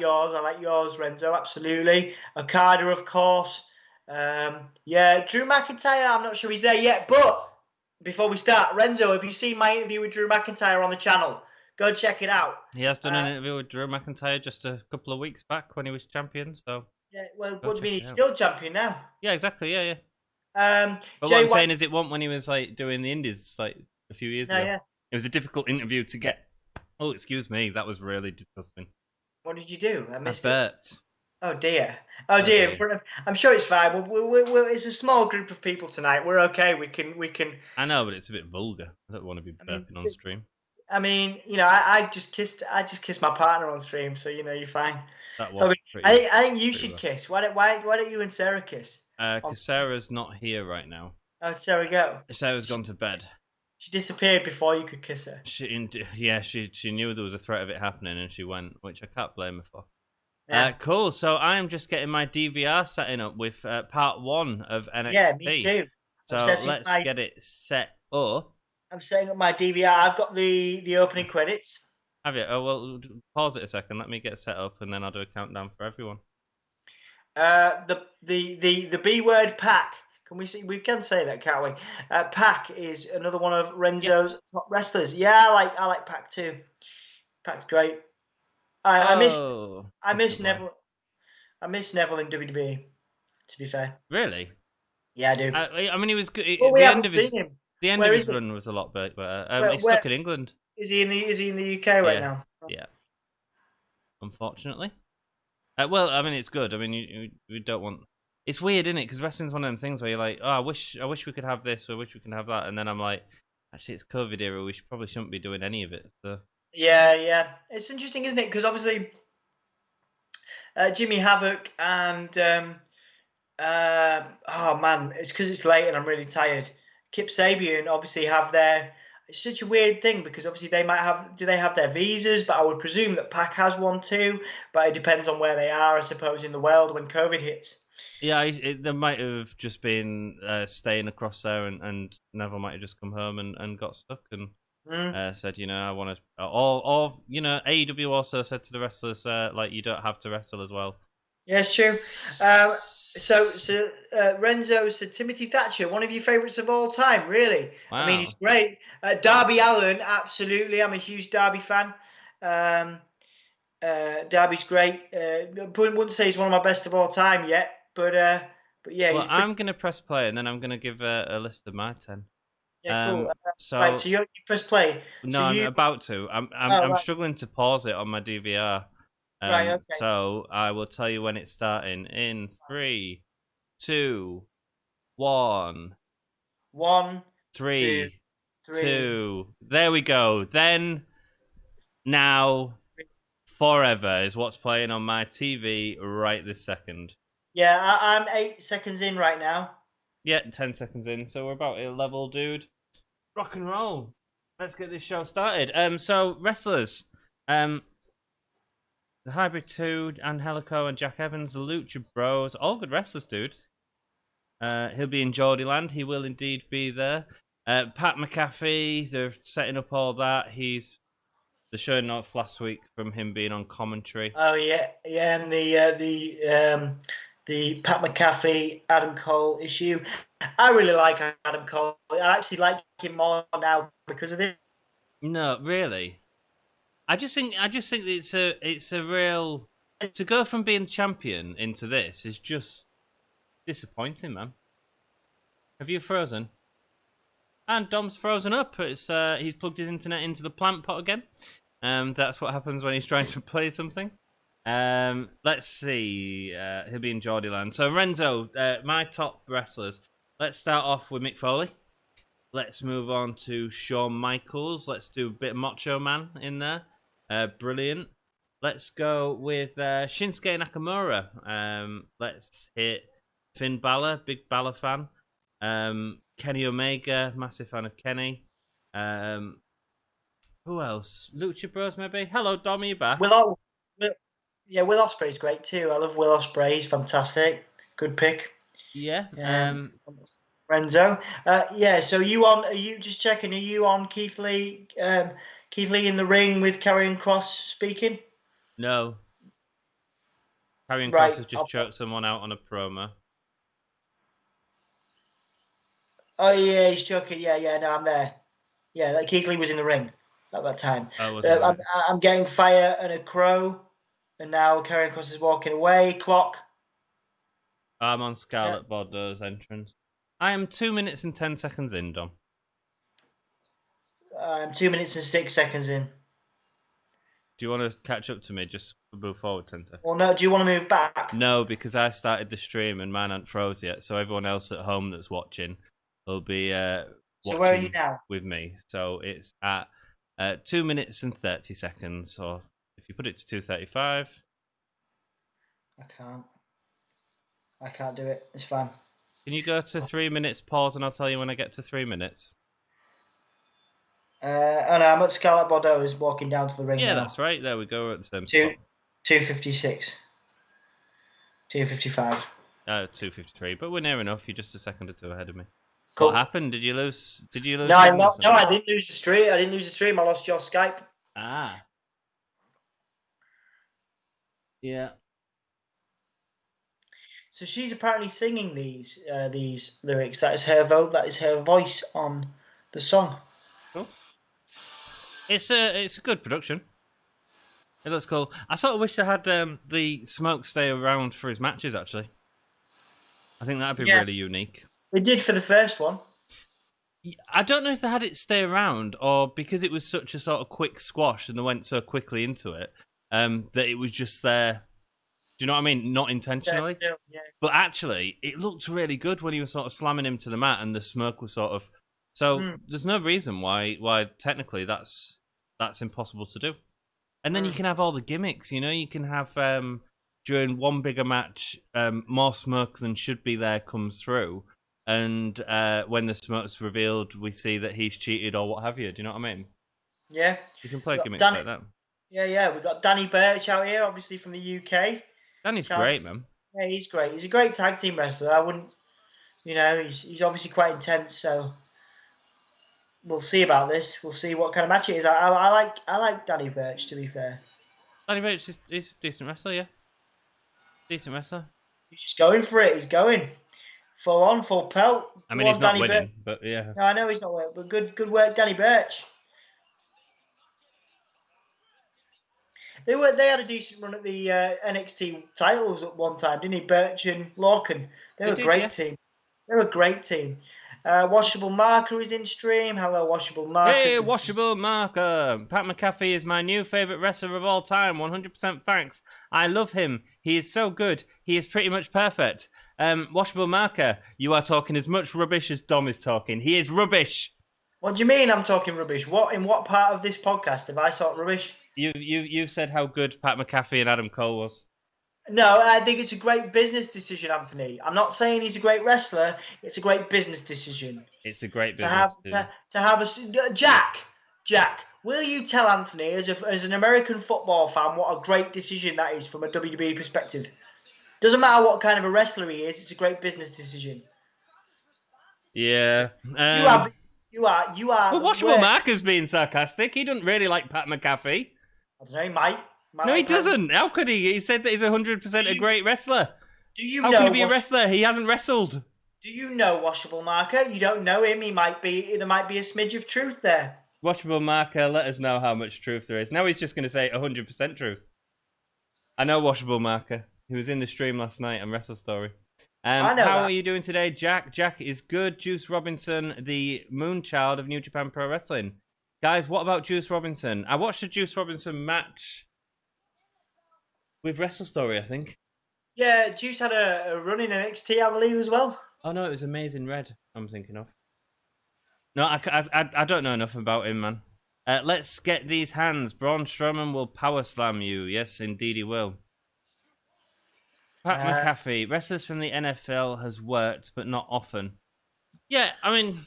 yours, Renzo, absolutely. Okada, of course. Yeah, Drew McIntyre, I'm not sure he's there yet. But before we start, Renzo, have you seen my interview with Drew McIntyre on the channel? Go check it out. He has done an interview with Drew McIntyre just a couple of weeks back when he was champion. So Yeah, well, Go what do you mean? check He's it out. still champion now. yeah, exactly. Yeah. But But what I'm saying is, it wasn't when he was like doing the Indies like a few years ago. yeah. It was a difficult interview to get. Oh, excuse me, that was really disgusting. What did you do? I I missed it. burped. Oh dear. Oh dear. In dear. front of. I'm sure it's fine. It's a small group of people tonight. We're okay. We can. I know, but it's a bit vulgar. I don't want to be I mean, burping on stream. I just kissed my partner on stream, so you're fine. That So was pretty. I think you pretty should rough. kiss. Why don't you and Sarah kiss? Because Sarah's not here right now. Oh, Sarah, go. Sarah's gone to bed. She disappeared before you could kiss her. She knew there was a threat of it happening, and she went, which I can't blame her for. Yeah. Cool. So I am just getting my DVR setting up with part 1 of NXT. Yeah, me too. So let's get it set up. I'm setting up my DVR. I've got the opening credits. Have you? Oh well, pause it a second. Let me get set up, and then I'll do a countdown for everyone. The B word Pac. Can we see? We can say that, can't we? Pac is another one of Renzo's top wrestlers. Yeah, I like Pac too. Pac's great. I miss Neville. I miss Neville in WWE. To be fair. Really? Yeah, I do. I mean, he was good. Well, we haven't seen him. The end of his run was a lot better. He's stuck in England. Is he in the UK right now? Yeah. Unfortunately. Well, I mean, it's good. I mean, you don't want. It's weird, isn't it? Because wrestling's one of them things where you're like, oh, I wish we could have this, or I wish we could have that, and then I'm like, actually, it's COVID era. We probably shouldn't be doing any of it. So. Yeah. It's interesting, isn't it? Because obviously, Jimmy Havoc and oh man, it's because it's late and I'm really tired. Kip Sabian obviously have their. It's such a weird thing because obviously they might have. Do they have their visas? But I would presume that Pac has one too. But it depends on where they are, I suppose, in the world when COVID hits. Yeah, there might have just been staying across there, and Neville might have just come home and got stuck and said, I want to. Or AEW also said to the wrestlers, like, you don't have to wrestle as well. Yeah, it's true. So Renzo said Timothy Thatcher, one of your favourites of all time, really. Wow. I mean, he's great. Darby Allin, absolutely. I'm a huge Darby fan. Darby's great. Wouldn't say he's one of my best of all time yet, but yeah. Well, I'm gonna press play and then I'm gonna give a list of my 10. Yeah, cool. So right, so you press play. No, I'm about to. I'm struggling to pause it on my DVR. Right, okay. So I will tell you when it's starting in 3, 2, 1. 1, 3, 2. There we go. Then, now, forever is what's playing on my TV right this second. Yeah, I'm 8 seconds in right now. Yeah, 10 seconds in. So we're about a level, dude. Rock and roll. Let's get this show started. So wrestlers. The Hybrid 2, Angelico and Jack Evans, the Lucha Bros, all good wrestlers, dude. He'll be in Geordie Land. He will indeed be there. Pat McAfee, they're setting up all that. They're showing off last week from him being on commentary. Oh yeah, and the Pat McAfee Adam Cole issue. I really like Adam Cole. I actually like him more now because of this. No, really. I just think it's a real, to go from being champion into this is just disappointing, man. Have you frozen? And Dom's frozen up. He's plugged his internet into the plant pot again. That's what happens when he's trying to play something. Let's see. He'll be in Geordie Land. So Renzo, my top wrestlers. Let's start off with Mick Foley. Let's move on to Shawn Michaels. Let's do a bit of Macho Man in there. Brilliant. Let's go with Shinsuke Nakamura. Let's hit Finn Balor, big Balor fan. Kenny Omega, massive fan of Kenny. Who else? Lucha Bros, maybe? Hello, Dom, are you back? Will Ospreay's great too. I love Will Ospreay. He's fantastic. Good pick. Yeah. Renzo. Yeah. So are you just checking? Are you on Keith Lee? Keith Lee in the ring with Karrion Kross speaking? No. Karrion Kross has just choked someone out on a promo. Oh yeah, he's choking. Yeah. No, I'm there. Yeah, like Keith Lee was in the ring at that time. I'm getting fire and a crow, and now Karrion Kross is walking away. Clock. I'm on Scarlett Bordeaux's entrance. I am 2 minutes and 10 seconds in, Dom. I'm 2 minutes and 6 seconds in. Do you want to catch up to me? Just move forward, Tenta. Well, no. Do you want to move back? No, because I started the stream and mine aren't froze yet, so everyone else at home that's watching will be So where are you watching now? with me. So it's at 2 minutes and 30 seconds, or if you put it to 2:35. I can't do it. It's fine. Can you go to 3 minutes, pause, and I'll tell you when I get to 3 minutes? Oh no, I'm at Scarlett Bordeaux is walking down to the ring Yeah, now. that's right. There we go. We're at the same Two- spot. 2:56. 2:55. 2:53, but we're near enough. You're just a second or two ahead of me. Cool. What happened? Did you lose? Did you lose? No, signal or no, I something? didn't lose the stream. I lost your Skype. Ah. Yeah. So she's apparently singing these lyrics. That is her vote. That is her voice on the song. Cool. It's a good production. It looks cool. I sort of wish I had the Smoke stay around for his matches. Actually, I think that'd be really unique. They did for the first one. I don't know if they had it stay around or because it was such a sort of quick squash and they went so quickly into it that it was just there. Do you know what I mean? Not intentionally. Still, yeah. But actually, it looked really good when he was sort of slamming him to the mat and the Smoke was sort of... So there's no reason why technically that's impossible to do. And then you can have all the gimmicks, you know? You can have, during one bigger match, more Smoke than should be there comes through. And when the Smoke's revealed, we see that he's cheated or what have you. Do you know what I mean? Yeah. You can play gimmicks like that. Yeah. We've got Danny Burch out here, obviously from the UK. Danny's great, man. Yeah, he's great. He's a great tag team wrestler. I wouldn't, he's obviously quite intense. So we'll see about this. We'll see what kind of match it is. I like Danny Burch, to be fair. Danny Birch is a decent wrestler, yeah. Decent wrestler. He's just going for it. He's going full on, full pelt. I mean, he's not winning, but yeah. No, I know he's not winning, but good work, Danny Burch. They had a decent run at the NXT titles at one time, didn't he? Birch and Lorcan. They were a great team. They were a great team. Washable Marker is in stream. Hello, Washable Marker. Hey, Washable Marker. Pat McAfee is my new favourite wrestler of all time. 100% thanks. I love him. He is so good. He is pretty much perfect. Washable Marker, you are talking as much rubbish as Dom is talking. He is rubbish. What do you mean I'm talking rubbish? In what part of this podcast have I talked rubbish? You've said how good Pat McAfee and Adam Cole was. No, I think it's a great business decision, Anthony. I'm not saying he's a great wrestler. It's a great business decision. It's a great business decision. To have a Jack. Will you tell Anthony, as an American football fan, what a great decision that is from a WWE perspective? Doesn't matter what kind of a wrestler he is. It's a great business decision. Yeah. You are. Well, Washable Marker's being sarcastic. He doesn't really like Pat McAfee. I don't know. He might no, he doesn't. How could he? He said that he's 100% a great wrestler. How can he be a wrestler? He hasn't wrestled. Do you know Washable Marker? You don't know him. There might be a smidge of truth there. Washable Marker, let us know how much truth there is. Now he's just going to say 100% truth. I know Washable Marker. He was in the stream last night on Wrestle Story. I know how that. are you doing today, Jack? Jack is good. Juice Robinson, the Moonchild of New Japan Pro Wrestling. Guys, what about Juice Robinson? I watched a Juice Robinson match with Wrestle Story, I think. Yeah, Juice had a run in NXT, I believe, as well. Oh, no, it was Amazing Red I'm thinking of. No, I don't know enough about him, man. Let's get these hands. Braun Strowman will power slam you. Yes, indeed he will. Pat McAfee, wrestlers from the NFL has worked, but not often. Yeah, I mean,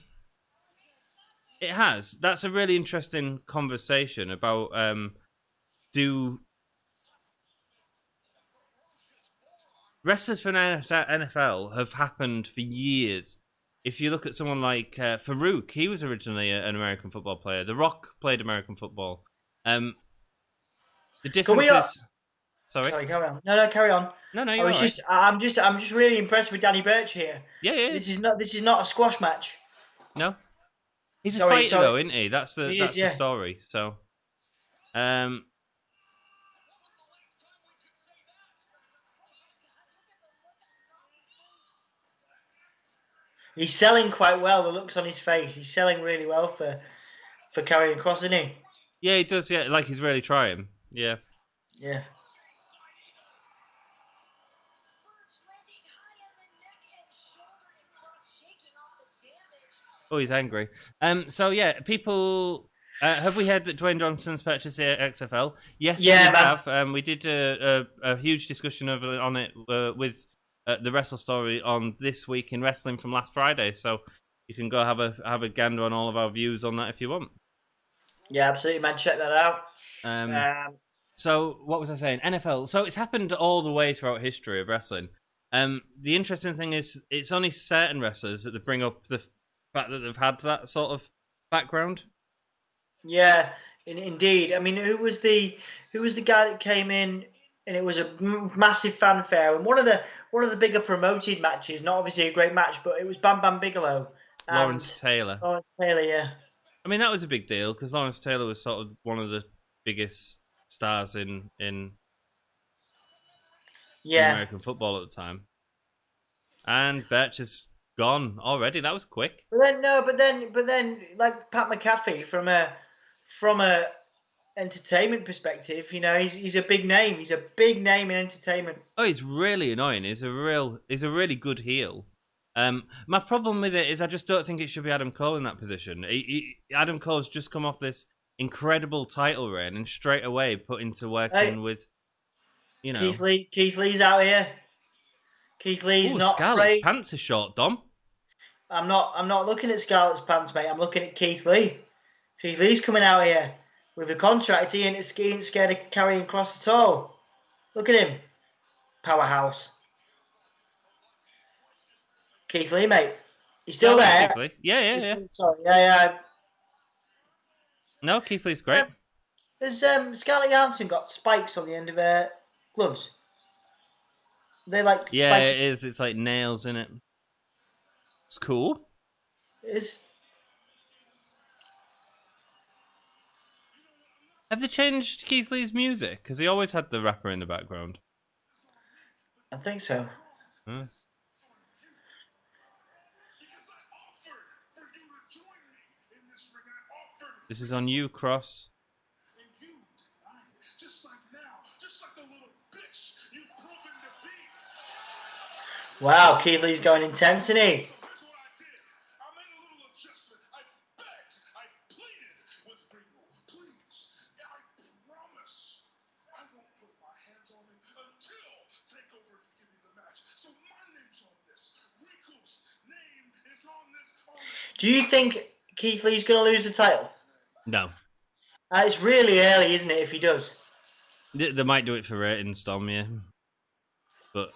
it has. That's a really interesting conversation about do wrestlers from the NFL have happened for years. If you look at someone like Farouk, he was originally an American football player. The Rock played American football. The difference is... Sorry, carry on. No, carry on. No, I'm just really impressed with Danny Burch here. Yeah. This is not a squash match. No. He's a fighter though, isn't he? That's the story. So he's selling quite well, the looks on his face. He's selling really well for carrying across, isn't he? Yeah, he does, yeah, like he's really trying. Yeah. Yeah. Oh, he's angry. So yeah, people. Have we heard that Dwayne Johnson's purchased the XFL? Yes, Yeah, we man. have. We did a huge discussion on it with the Wrestle Story on This Week in Wrestling from last Friday. So you can go have a gander on all of our views on that if you want. Yeah, absolutely, man. Check that out. So what was I saying? NFL. So it's happened all the way throughout history of wrestling. The interesting thing is, it's only certain wrestlers that they bring up the fact that they've had that sort of background. Yeah, indeed. I mean, who was the guy that came in and it was a massive fanfare and one of the bigger promoted matches, not obviously a great match, but it was Bam Bam Bigelow and Lawrence Taylor. Lawrence Taylor, yeah. I mean, that was a big deal because Lawrence Taylor was sort of one of the biggest stars in American football at the time. And Birch is gone already. That was quick. But then, like Pat McAfee from a entertainment perspective, you know, he's a big name. He's a big name in entertainment. Oh, he's really annoying. He's a really good heel. My problem with it is I just don't think it should be Adam Cole in that position. Adam Cole's just come off this incredible title reign and straight away put into working with, you know, Keith Lee's out here. Keith Lee's not Scarlett's afraid. pants are short, Dom. I'm not looking at Scarlett's pants, mate. I'm looking at Keith Lee. Keith Lee's coming out here with a contract. He ain't scared of carrying cross at all. Look at him. Powerhouse. Keith Lee, mate. He's still there. Keith Lee. Yeah. Sorry, yeah. No, Keith Lee's great. Has Scarlett Johansson got spikes on the end of her gloves? They like yeah, it is. It's like nails in it. It's cool. It is. Have they changed Keith Lee's music? Because he always had the rapper in the background. I think so. Huh. This is on you, Cross. Wow, Keith Lee's going intense, isn't he? Do you think Keith Lee's going to lose the title? No. It's really early, isn't it, if he does? They might do it for ratings, Dom, yeah. But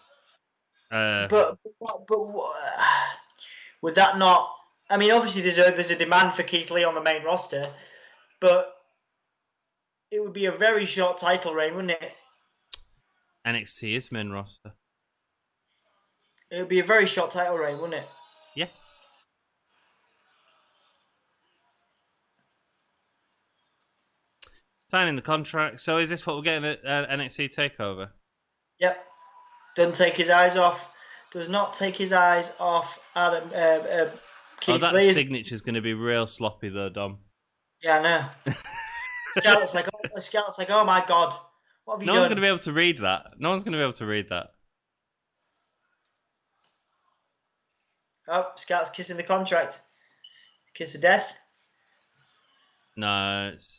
would that not... I mean, obviously there's a demand for Keith Lee on the main roster, but it would be a very short title reign, wouldn't it? NXT is main roster. It would be a very short title reign, wouldn't it? Yeah. Signing the contract. So is this what we're getting at NXT TakeOver? Yep. Doesn't take his eyes off. Does not take his eyes off Adam. Keith that Lee. Signature's going to be real sloppy though, Dom. Yeah, I know. Scarlett's like, oh my god, what have you done? No one's going to be able to read that. Oh, Scarlett's kissing the contract. Kiss of death. No, it's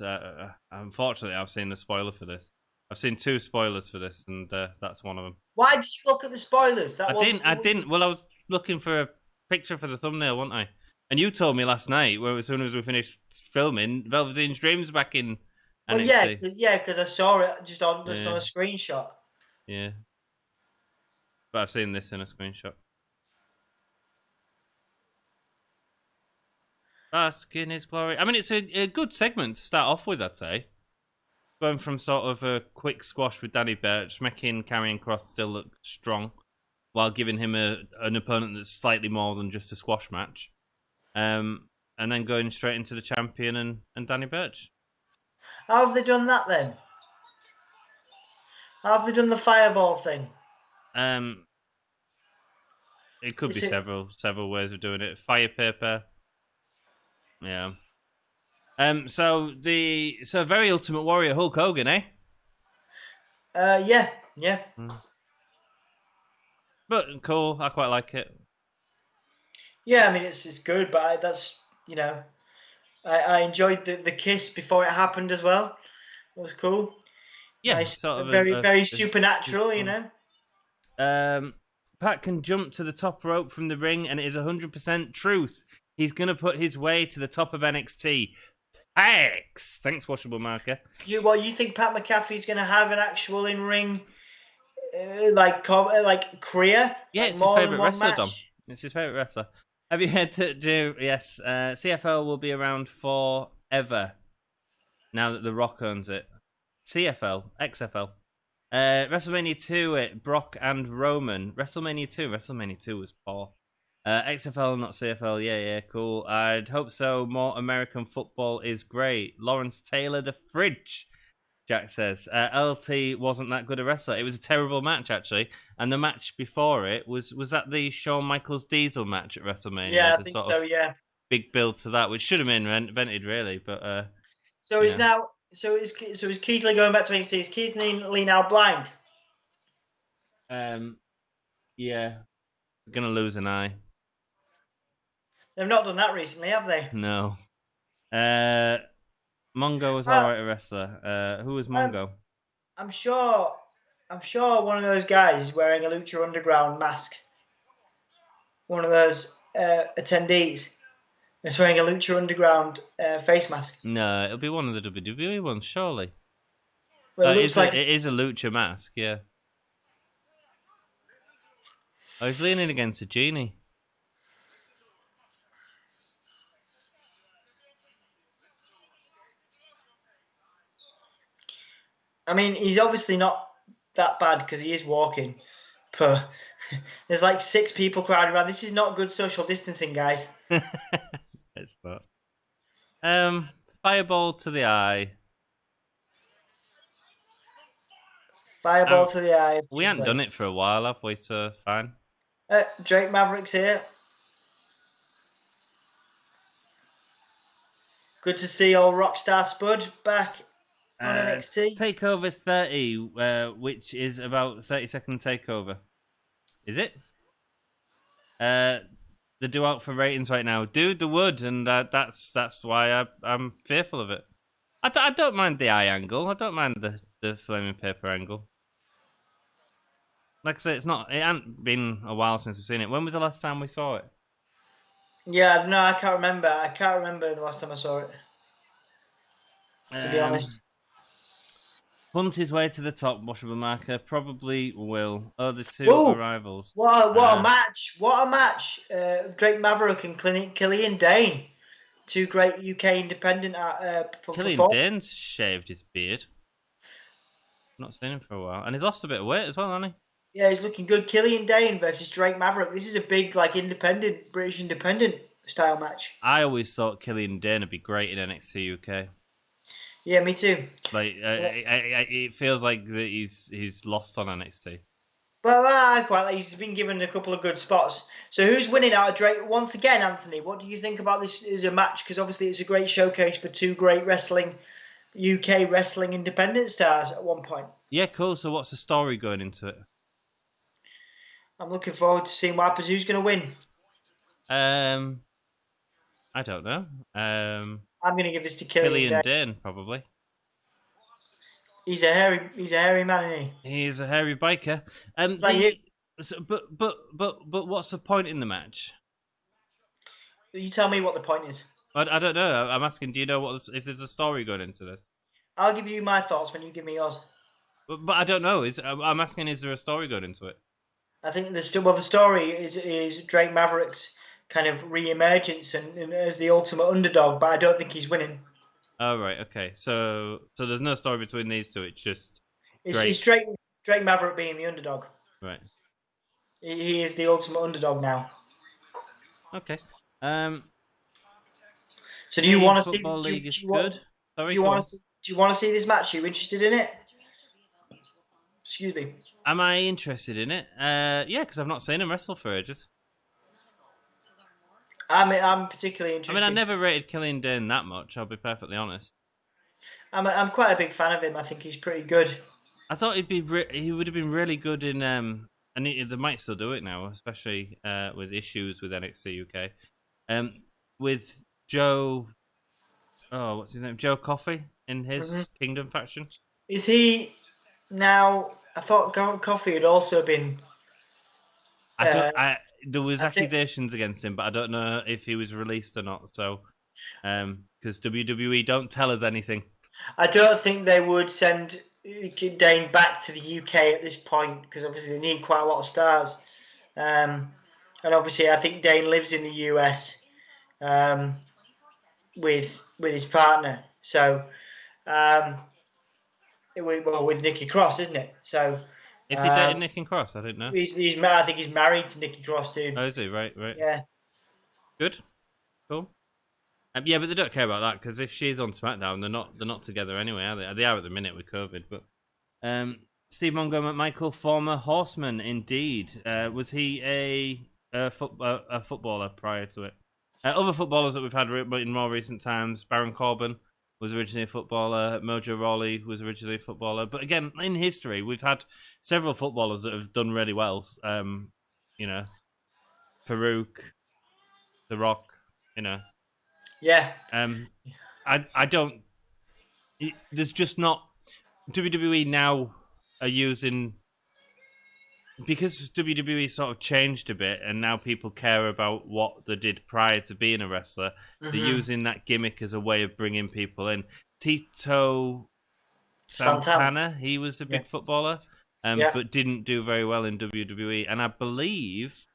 unfortunately I've seen the spoiler for this. I've seen 2 spoilers for this, and that's one of them. Why did you look at the spoilers? I didn't. Well, I was looking for a picture for the thumbnail, wasn't I? And you told me last night, as soon as we finished filming, Velveteen's Dream's back in NXT. Well, yeah, because I saw it just on a screenshot. Yeah, but I've seen this in a screenshot. Bask in his glory. I mean, it's a good segment to start off with, I'd say. Going from sort of a quick squash with Danny Burch, making Karrion Kross still look strong, while giving him an opponent that's slightly more than just a squash match. And then going straight into the champion and Danny Burch. How have they done that then? How have they done the fireball thing? It could be several ways of doing it. Fire paper. Yeah. So very Ultimate Warrior Hulk Hogan, eh? Yeah. But cool, I quite like it. Yeah, I mean, it's good, but that's, I enjoyed the kiss before it happened as well. It was cool. Yeah, Nice. sort of Very, very a supernatural, you know? Pat can jump to the top rope from the ring, and it is 100% truth. He's going to put his way to the top of NXT. Thanks, Washable Marker. You think Pat McAfee's going to have an actual in-ring, career? Yeah, Like it's his more than favourite one wrestler, match? Dom. It's his favourite wrestler. Have you heard to do? Yes, CFL will be around forever now that The Rock owns it. CFL, XFL. WrestleMania 2, Brock and Roman. WrestleMania 2 was poor. XFL, not CFL. Yeah, cool. I'd hope so. More American football is great. Lawrence Taylor, the fridge. Jack says LT wasn't that good a wrestler. It was a terrible match actually, and the match before it was that the Shawn Michaels Diesel match at WrestleMania. Yeah, I The think sort so. of Yeah. big build to that, which should have been invented really, but So you is know. now is Keith Lee going back to NXT? Is Keith Lee now blind? Yeah, gonna lose an eye. They've not done that recently, have they? No. Mongo was Uh, alright a wrestler. Who was Mongo? I'm sure one of those guys is wearing a Lucha Underground mask. One of those attendees is wearing a Lucha Underground face mask. No, it'll be one of the WWE ones, surely. Well, it looks like it is a lucha mask, yeah. Oh, he's leaning against a genie. I mean, he's obviously not that bad because he is walking. But there's like 6 people crowded around. This is not good social distancing, guys. It's not. Fireball to the eye. Fireball to the eye. We haven't done it for a while, have we? So fine. Drake Maverick's here. Good to see old Rockstar Spud back on NXT. Takeover 30, which is about 30-second takeover. Is it? They do out for ratings right now. Dude, the wood, and that's why I'm fearful of it. I don't mind the eye angle. I don't mind the flaming paper angle. Like I say, it hasn't been a while since we've seen it. When was the last time we saw it? Yeah, no, I can't remember. I can't remember the last time I saw it. To be honest. Hunt his way to the top, washable marker. Probably will. Oh, the two Whoa! arrivals. What a match! What a match! Drake Maverick and Killian Dane, 2 great UK independent Killian Dane's shaved his beard. Not seen him for a while, and he's lost a bit of weight as well, hasn't he? Yeah, he's looking good. Killian Dane versus Drake Maverick. This is a big, independent British independent style match. I always thought Killian Dane would be great in NXT UK. Yeah, me too. It feels like that he's lost on NXT. But I quite like. He's been given a couple of good spots. So who's winning out of Drake once again, Anthony? What do you think about this as a match? Because obviously it's a great showcase for 2 great UK wrestling independent stars at one point. Yeah, cool. So what's the story going into it? I'm looking forward to seeing what happens. Who's going to win? I don't know. I'm going to give this to Killian Dane, probably. He's a hairy man, isn't he? He is a hairy biker. But what's the point in the match? You tell me what the point is. I don't know. I'm asking. Do you know if there's a story going into this? I'll give you my thoughts when you give me yours. But I don't know. I'm asking. Is there a story going into it? I think the story is Drake Maverick's kind of re-emergence and as the ultimate underdog, but I don't think he's winning. Oh right, okay. So there's no story between these two. It's just it's Drake Maverick being the underdog. Right. He is the ultimate underdog now. Okay. So do you want to see? Football League is do good. you want to see this match? Are you interested in it? Excuse me. Am I interested in it? Yeah, because I've not seen him wrestle for ages. I'm particularly interested. I never rated Killian Dane that much. I'll be perfectly honest. I'm quite a big fan of him. I think he's pretty good. I thought he would have been really good in and they might still do it now, especially with issues with NXT UK. With Joe, what's his name? Joe Coffey in Hmm. his Kingdom faction. Is he now? I thought Coffee had also been. I don't. There was I think accusations against him, but I don't know if he was released or not. So, because WWE don't tell us anything. I don't think they would send Dane back to the UK at this point because obviously they need quite a lot of stars. And obviously, I think Dane lives in the US with his partner. So, with Nikki Cross, isn't it? So, Is he dating Nick and Cross? I didn't know. I think he's married to Nikki Cross too. Oh, is he? Right. Yeah. Good. Cool. Yeah, but they don't care about that because if she's on SmackDown, they're not together anyway, are they? They are at the minute with COVID. But Steve Mongo McMichael, former Horseman, indeed. Was he a footballer prior to it? Other footballers that we've had in more recent times, Baron Corbin was originally a footballer. Mojo Rawley was originally a footballer. But again, in history, we've had several footballers that have done really well. You know, Farouk, The Rock. You know. Yeah. I don't. There's just not WWE now are using because WWE sort of changed a bit, and now people care about what they did prior to being a wrestler. They're using that gimmick as a way of bringing people in. Tito Santana, he was a big footballer, but didn't do very well in WWE, and I believe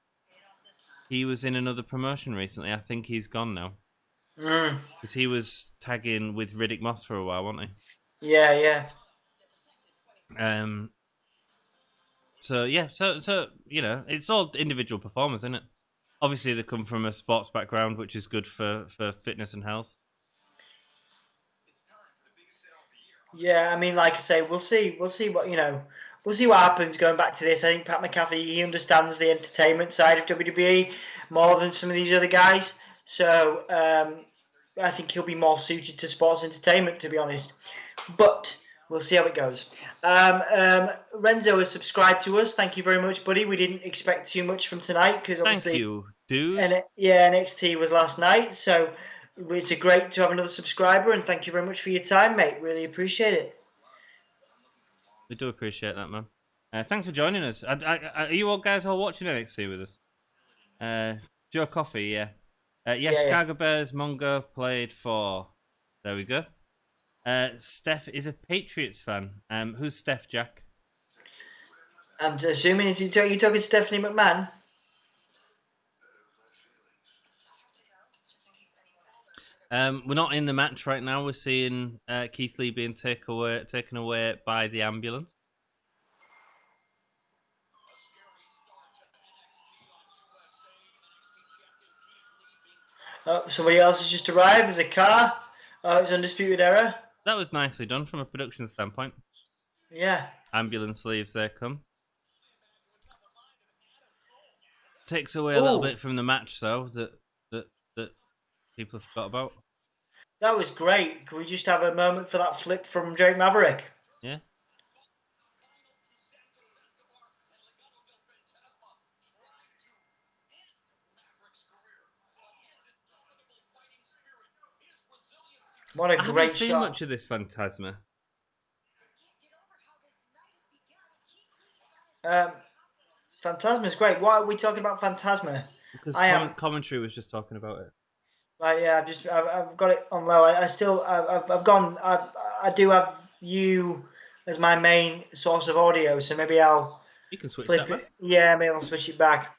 he was in another promotion recently. I think he's gone now. Because he was tagging with Riddick Moss for a while, wasn't he? Yeah. So you know, it's all individual performers, isn't it? Obviously, they come from a sports background, which is good for fitness and health. Yeah, I mean, like I say, we'll see what we'll see what happens going back to this. I think Pat McAfee, he understands the entertainment side of WWE more than some of these other guys. So I think he'll be more suited to sports entertainment, to be honest. But we'll see how it goes. Renzo has subscribed to us. Thank you very much, buddy. We didn't expect too much from tonight because obviously, thank you, dude. NXT was last night, so it's great to have another subscriber, and thank you very much for your time, mate. Really appreciate it. We do appreciate that, man. Thanks for joining us. Are you all guys all watching NXT with us? Joe Coffey, yeah. Chicago Bears, Mongo played for. There we go. Steph is a Patriots fan. Who's Steph, Jack? I'm assuming you're talking Stephanie McMahon. We're not in the match right now. We're seeing Keith Lee being taken away by the ambulance. Oh, somebody else has just arrived. There's a car. Oh, it's Undisputed Era. That was nicely done from a production standpoint. Yeah. Ambulance leaves, there come. Takes away a little bit from the match, though, that people have forgot about. That was great. Can we just have a moment for that flip from Drake Maverick? Yeah. What a great shot. I haven't seen much of this Phantasma. Phantasma's great. Why are we talking about Phantasma? Because commentary was just talking about it. Right, yeah, I've got it on low. I've gone. I do have you as my main source of audio, so maybe You can switch flip that it. Yeah, maybe I'll switch it back.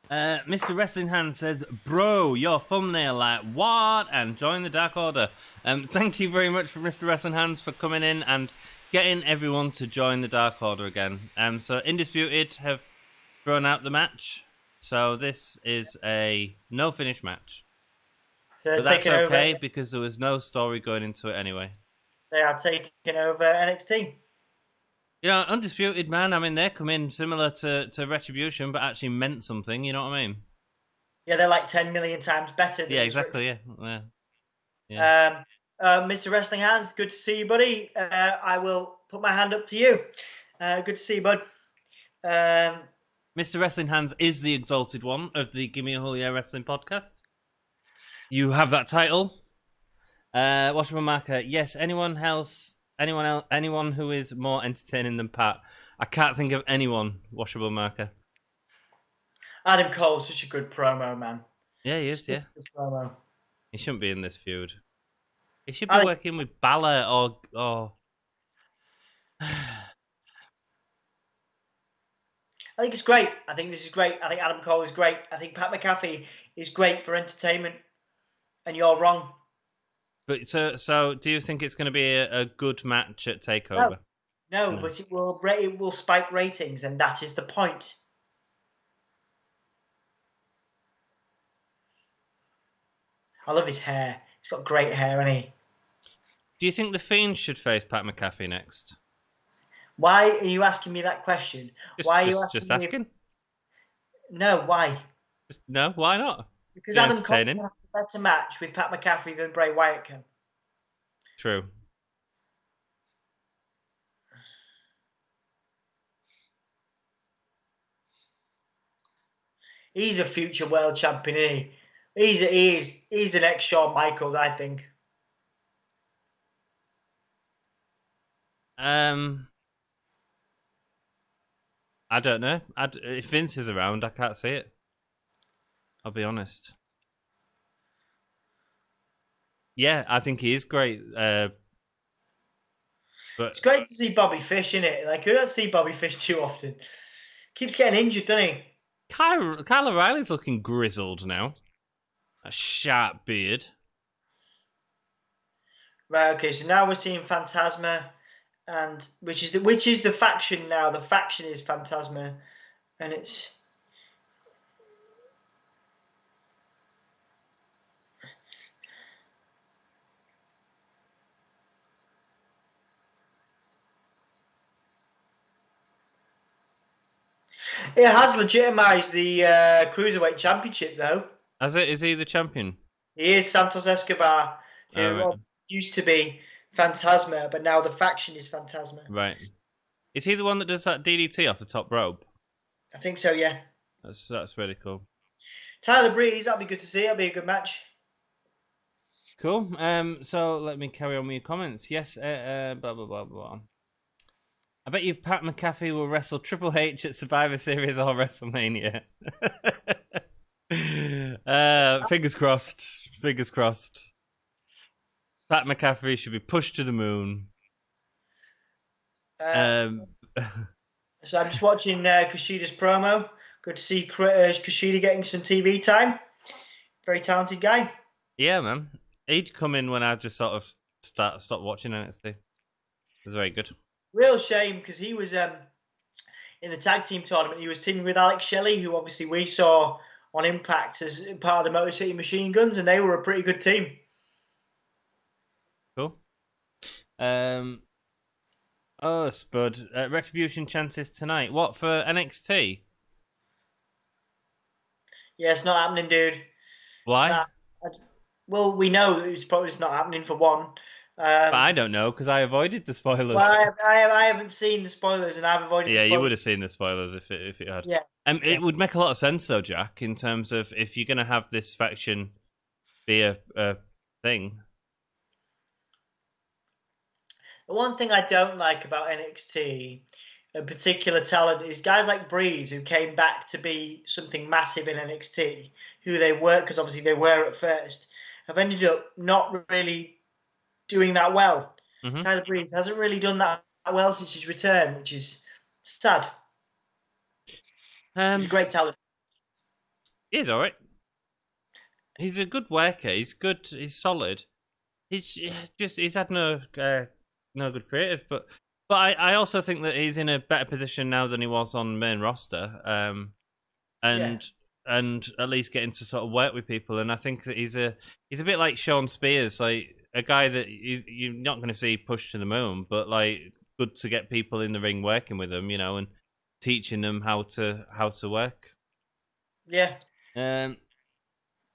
Mr. Wrestling Hand says, "Bro, your thumbnail, like what?" And join the Dark Order. Thank you very much for Mr. Wrestling Hands for coming in and getting everyone to join the Dark Order again. So Undisputed have thrown out the match, so this is a no finish match. But that's okay because there was no story going into it anyway. They are taking over NXT. You know, Undisputed, man, I mean, they come in similar to Retribution, but actually meant something, you know what I mean? Yeah, they're like 10 million times better than exactly, yeah. Mr. Wrestling Hands, good to see you, buddy. I will put my hand up to you. Good to see you, bud. Mr. Wrestling Hands is the exalted one of the Gimme a Whole Year Wrestling podcast. You have that title. Washable marker. Yes. Anyone who is more entertaining than Pat? I can't think of anyone. Washable marker. Adam Cole's such a good promo, man. Yeah, he is. Such Yeah, a good promo. he shouldn't be in this feud. He should be working with Balor or. I think it's great. I think this is great. I think Adam Cole is great. I think Pat McAfee is great for entertainment. And you're wrong. But so do you think it's going to be a good match at Takeover? No, but it will spike ratings, and that is the point. I love his hair. He's got great hair, hasn't he? Do you think the Fiend should face Pat McAfee next? Why are you asking me that question? Why are you asking? No, why? No, why not? Because Adam Cole can have a better match with Pat McAfee than Bray Wyatt can. True. He's a future world champion, isn't he? He's an ex-Shawn Michaels, I think. I don't know. If Vince is around, I can't see it. I'll be honest. Yeah, I think he is great. But it's great to see Bobby Fish in it. Like, we don't see Bobby Fish too often. Keeps getting injured, doesn't he? Kyle O'Reilly's looking grizzled now. A sharp beard. Right. Okay. So now we're seeing Phantasma, and which is the faction now. The faction is Phantasma, and it's. It has legitimized the Cruiserweight Championship, though. Has it? Is he the champion? He is Santos Escobar, who used to be Phantasma, but now the faction is Phantasma. Right. Is he the one that does that DDT off the top rope? I think so, yeah. That's really cool. Tyler Breeze, that'd be good to see. That'd be a good match. Cool. So let me carry on with your comments. Yes. Blah blah blah blah. I bet you Pat McAfee will wrestle Triple H at Survivor Series or WrestleMania. Fingers crossed. Fingers crossed. Pat McAfee should be pushed to the moon. So I'm just watching Kushida's promo. Good to see Kushida getting some TV time. Very talented guy. Yeah, man. He'd come in when I just sort of stopped watching NXT. It was very good. Real shame, because he was in the tag team tournament. He was teaming with Alex Shelley, who obviously we saw on Impact as part of the Motor City Machine Guns, and they were a pretty good team. Cool. Spud. Retribution chances tonight. What, for NXT? Yeah, it's not happening, dude. Why? Well, we know that it's probably not happening for one. But I don't know, because I avoided the spoilers. Well, I haven't seen the spoilers, and I've avoided. Yeah, the spoilers. you would have seen the spoilers if it had. Yeah. It would make a lot of sense, though, Jack, in terms of if you're going to have this faction be a thing. The one thing I don't like about NXT, in particular talent, is guys like Breeze, who came back to be something massive in NXT, who they were, because obviously they were at first, have ended up not really doing that well. Mm-hmm. Tyler Breeze hasn't really done that well since his return, which is sad. He's a great talent. He's all right. He's a good worker. He's good. He's solid. He's had no good creative, but I also think that he's in a better position now than he was on main roster, and at least getting to sort of work with people. And I think that he's a bit like Sean Spears, like a guy that you're not going to see pushed to the moon, but like good to get people in the ring working with them, and teaching them how to work. Yeah.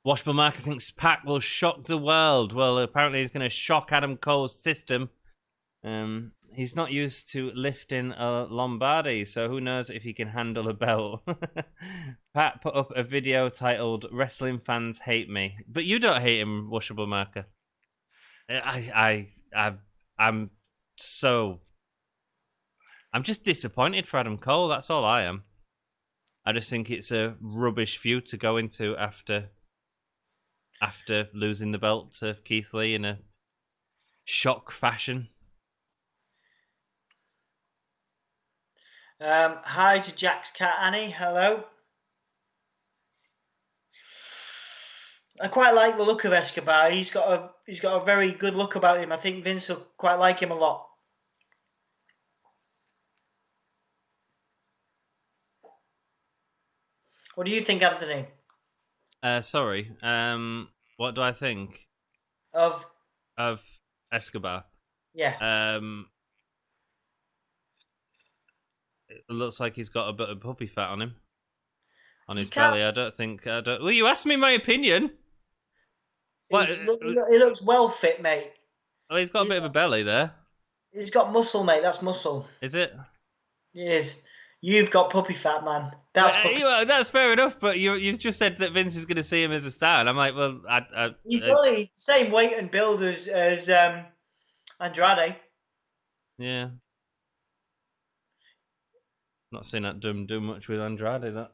Washable Marker thinks Pac will shock the world. Well, apparently he's going to shock Adam Cole's system. He's not used to lifting a Lombardi, so who knows if he can handle a belt. Pat put up a video titled "Wrestling Fans Hate Me," but you don't hate him, Washable Marker. I'm so. I'm just disappointed for Adam Cole. That's all I am. I just think it's a rubbish feud to go into after losing the belt to Keith Lee in a shock fashion. Hi to Jack's cat Annie. Hello. I quite like the look of Escobar. He's got a very good look about him. I think Vince will quite like him a lot. What do you think, Anthony? Sorry. What do I think Of Escobar? yeah. It looks like he's got a bit of puppy fat on him, on his can't- belly. I don't. Well, you asked me my opinion. What? He looks well fit, mate. Oh, he's got a bit of a belly there. He's got muscle, mate. That's muscle. Is it? It is. You've got puppy fat, man. That's that's fair enough. But you just said that Vince is going to see him as a star, and I'm like, well, he's only the same weight and build as Andrade. Yeah. Not seen that do much with Andrade. That.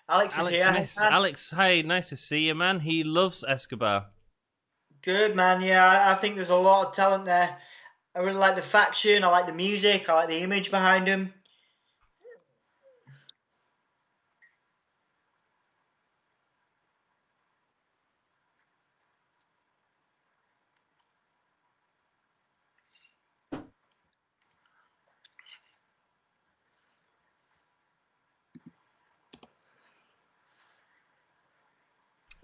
Alex is here. Smith. Alex, hi, nice to see you, man. He loves Escobar. Good, man. Yeah, I think there's a lot of talent there. I really like the faction. I like the music. I like the image behind him.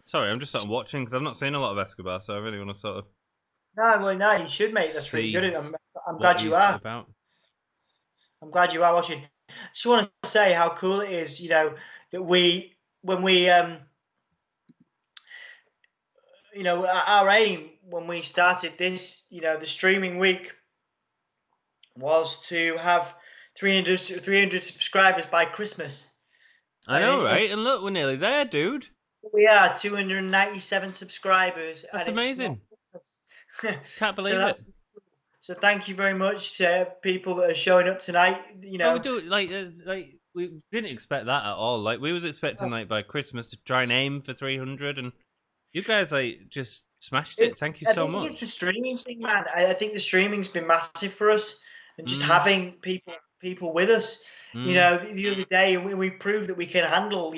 Sorry, I'm just sort of watching because I've not seen a lot of Escobar, so I really want to sort of. No, you should, mate. That's really good. I'm glad you are. About. I'm glad you are watching. I just want to say how cool it is, that when we, our aim when we started this, the streaming week was to have 300 subscribers by Christmas. I know, right? And look, we're nearly there, dude. We are 297 subscribers. That's and amazing. Can't believe it. So thank you very much to people that are showing up tonight. Well, we do like we didn't expect that at all. Like we was expecting like by Christmas to try and aim for 300, and you guys just smashed it. Thank you so much. It's the streaming thing, man. I think the streaming's been massive for us, and just having people with us. The other day we proved that we can handle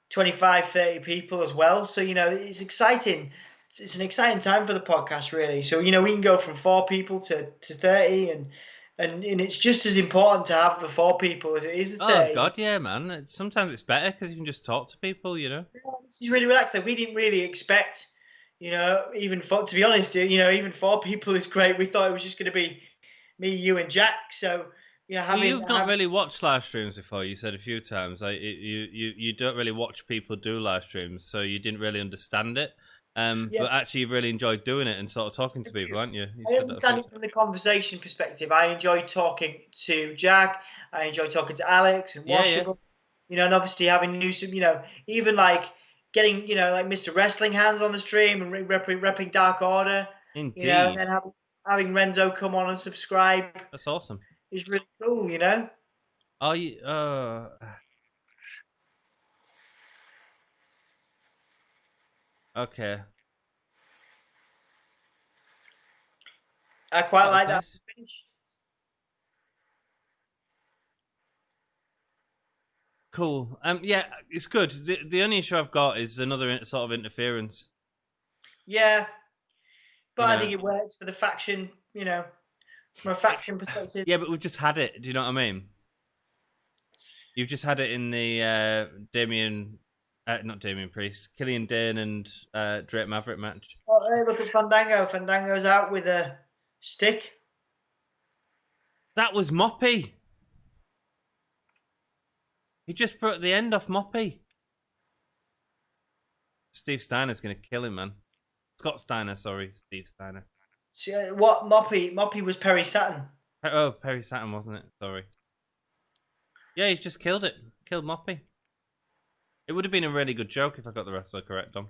25, 30 people as well. So, it's exciting. It's an exciting time for the podcast, really. So, we can go from 4 people to 30 and it's just as important to have the 4 people as it is the 30. Oh, God, yeah, man. Sometimes it's better because you can just talk to people, This is really relaxed. Like, we didn't really expect, even to be honest, even 4 people is great. We thought it was just going to be me, you and Jack. So, you've not really watched live streams before. You said a few times like you don't really watch people do live streams, so you didn't really understand it. But actually, you've really enjoyed doing it and sort of talking to people, aren't you? I understand it from the conversation perspective. I enjoy talking to Jack. I enjoy talking to Alex and Washable. And obviously having new, even like getting, like Mr. Wrestling Hands on the stream and repping Dark Order. Indeed. And then having Renzo come on and subscribe. That's awesome. Is really cool, Are you? Okay. I quite like that. Cool. Yeah, it's good. The only issue I've got is another sort of interference. Yeah, but I think it works for the faction. From a faction perspective. Yeah, but we've just had it. Do you know what I mean? You've just had it in the Damien Not Damian Priest. Killian Dane and Drake Maverick match. Oh, hey, look at Fandango. Fandango's out with a stick. That was Moppy. He just broke the end off Moppy. Steve Steiner's going to kill him, man. Scott Steiner, sorry. Steve Steiner. What Moppy? Moppy was Perry Saturn. Oh, Perry Saturn, wasn't it? Sorry. Yeah, he just killed it. Killed Moppy. It would have been a really good joke if I got the wrestler correct, Dom.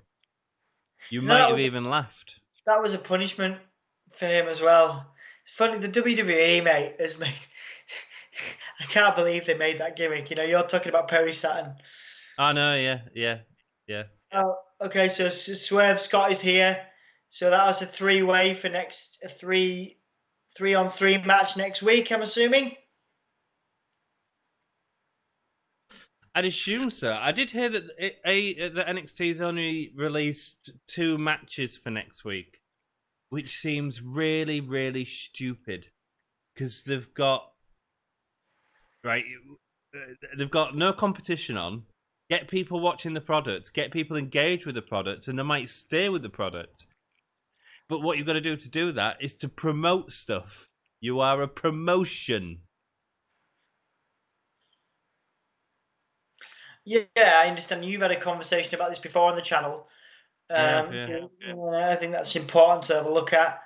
You might have even laughed. That was a punishment for him as well. It's funny, the WWE, mate, has made... I can't believe they made that gimmick. You know, you're talking about Perry Saturn. Oh, no, yeah. Oh, okay, so Swerve Scott is here. So that was a three-way for a three-on-three match next week, I'm assuming. I'd assume so. I did hear that that NXT's only released 2 matches for next week, which seems really, really stupid because they've got no competition on. Get people watching the product, get people engaged with the product, and they might stay with the product. But what you've got to do that is to promote stuff. You are a promotion. Yeah, I understand. You've had a conversation about this before on the channel. Yeah. I think that's important to have a look at.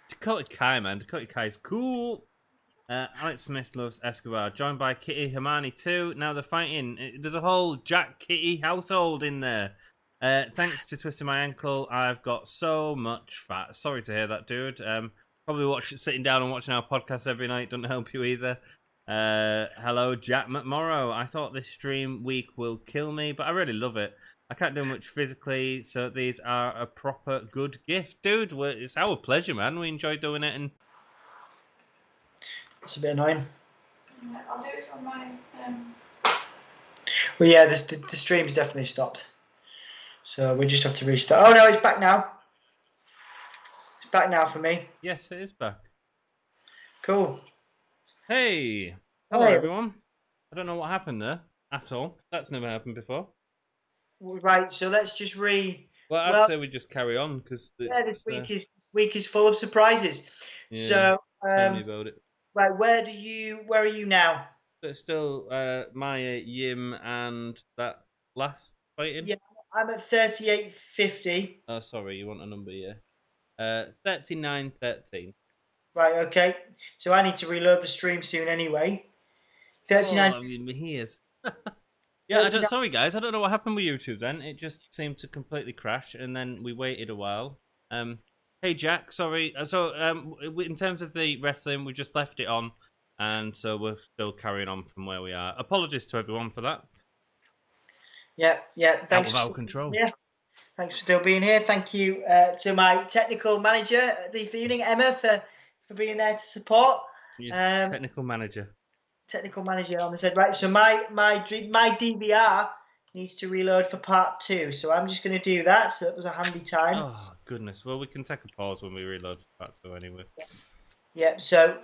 Dakota Kai, man. Dakota Kai is cool. Alex Smith loves Escobar. Joined by Kitty Hermione too. Now they're fighting. There's a whole Jack Kitty household in there. Thanks to twisting my ankle, I've got so much fat. Sorry to hear that, dude. Probably sitting down and watching our podcast every night doesn't help you either. Hello, Jack McMorrow. I thought this stream week will kill me, but I really love it. I can't do much physically, so these are a proper good gift. Dude, it's our pleasure, man. We enjoy doing it. And it's a bit annoying. Yeah, I'll do it from my... Well, yeah, the stream's definitely stopped. So we just have to restart. Oh, no, it's back now. It's back now for me. Yes, it is back. Cool. Hey. Hello, everyone. I don't know what happened there at all. That's never happened before. Right, so let's just Well, I'd say we just carry on because this week is full of surprises. Yeah, so tell me about it. Right, where are you now? So it's still Maya, Yim, and that last fighting. Yeah, I'm at 38.50. Oh, sorry, you want a number, yeah. 39.13. Right, okay. So I need to reload the stream soon anyway. 39. Oh, I mean, my ears. Yeah, sorry guys, I don't know what happened with YouTube then. It just seemed to completely crash, and then we waited a while. Hey Jack, sorry. So in terms of the wrestling, we just left it on, and so we're still carrying on from where we are. Apologies to everyone for that. Yeah. Thanks. Out of our control. Yeah. Thanks for still being here. Thank you to my technical manager this evening, Emma, for being there to support. Technical manager. Technical manager on the said right. So my DVR needs to reload for part 2. So I'm just going to do that. So that was a handy time. Oh goodness. Well, we can take a pause when we reload for part 2 anyway. Yeah. So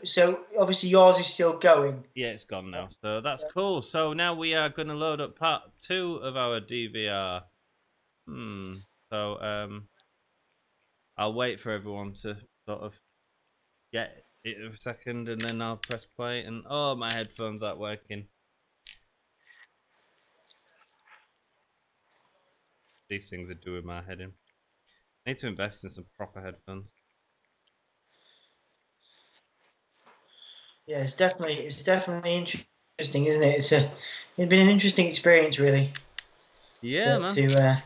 obviously yours is still going. Yeah, it's gone now. So that's cool. So now we are going to load up part 2 of our DVR. So I'll wait for everyone to sort of get it a second, and then I'll press play. And oh, my headphones aren't working. These things are doing my head in. I need to invest in some proper headphones. Yeah, it's definitely interesting, isn't it? It's been an interesting experience, really. Yeah, man.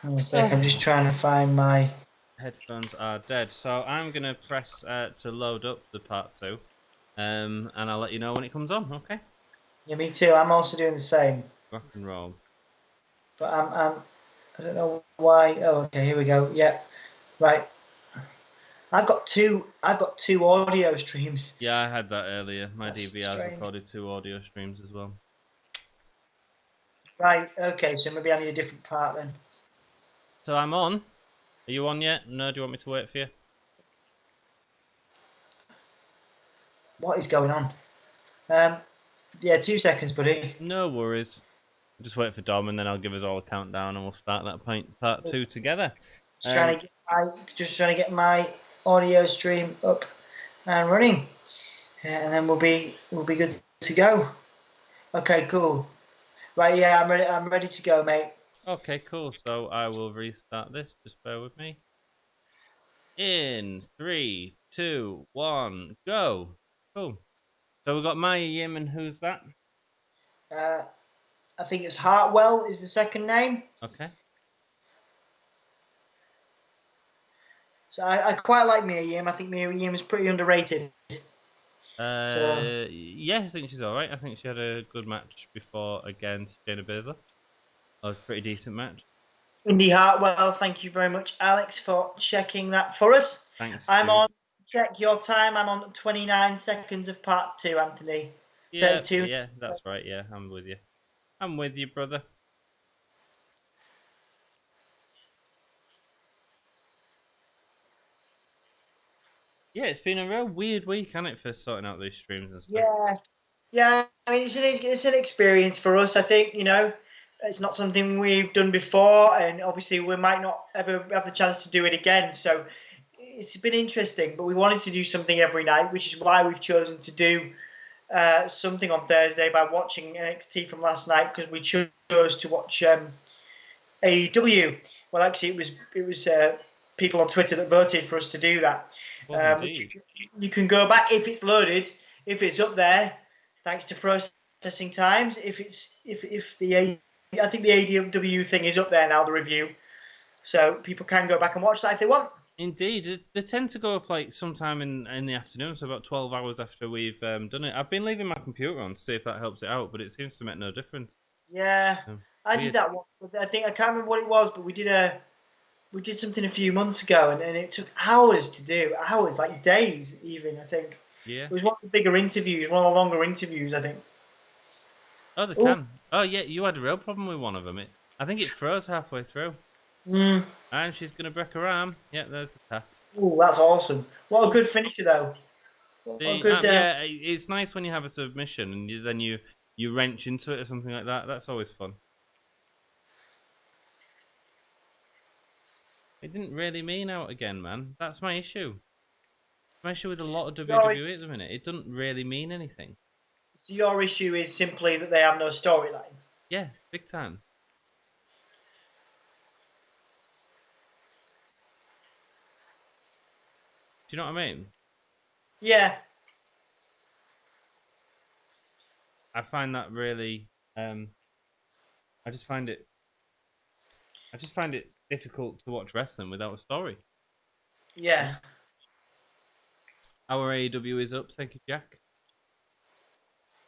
Hang on a sec, I'm just trying to find my headphones are dead. So I'm gonna press to load up the part 2, and I'll let you know when it comes on. Okay? Yeah, me too. I'm also doing the same. Rock and roll. But I don't know why. Oh, okay, here we go. Yeah, right. I've got two audio streams. Yeah, I had that earlier. My That's DVR's strange. recorded 2 audio streams as well. Right. Okay. So maybe I need a different part then. So I'm on. Are you on yet? No, do you want me to wait for you? What is going on? Yeah, 2 seconds, buddy. No worries. Just wait for Dom, and then I'll give us all a countdown, and we'll start that part 2 together. Just trying to get my audio stream up and running, and then we'll be good to go. Okay, cool. Right, yeah, I'm ready. I'm ready to go, mate. Okay, cool. So I will restart this. Just bear with me. In 3, 2, 1, go. Cool. So we've got Maya Yim, and who's that? I think it's Hartwell is the second name. Okay. So I quite like Mia Yim. I think Mia Yim is pretty underrated. Yeah, I think she's all right. I think she had a good match before against Shayna Baszler. A pretty decent match. Indy Hartwell, thank you very much, Alex, for checking that for us. Thanks. I'm on. Check your time. I'm on 29 seconds of part 2, Anthony. Yeah, 32. yeah, that's right. Yeah, I'm with you. I'm with you, brother. Yeah, it's been a real weird week, hasn't it, for sorting out these streams and stuff. Yeah. I mean, it's an experience for us. I think it's not something we've done before, and obviously we might not ever have the chance to do it again. So it's been interesting, but we wanted to do something every night, which is why we've chosen to do something on Thursday by watching NXT from last night, because we chose to watch AEW. Well, actually, it was people on Twitter that voted for us to do that. You can go back if it's loaded, if it's up there, thanks to processing times. I think the AEW thing is up there now, the review, so people can go back and watch that if they want. Indeed, they tend to go up like sometime in the afternoon, so about 12 hours after we've done it. I've been leaving my computer on to see if that helps it out, but it seems to make no difference. Yeah, I did that once. I can't remember what it was, but we did something a few months ago, and it took hours to do, like days even. I think. Yeah. It was one of the bigger interviews, one of the longer interviews, I think. Oh, they can. Oh, yeah, you had a real problem with one of them. I think it froze halfway through. And she's going to break her arm. Yeah, there's the tap. Oh, that's awesome. What a good finisher, though. Yeah, it's nice when you have a submission and then you wrench into it or something like that. That's always fun. It didn't really mean out again, man. That's my issue. My issue with a lot of WWE at the minute. It doesn't really mean anything. So your issue is simply that they have no storyline? Yeah, big time. Do you know what I mean? Yeah. I find that really. I just find it difficult to watch wrestling without a story. Yeah. Our AEW is up. Thank you, Jack.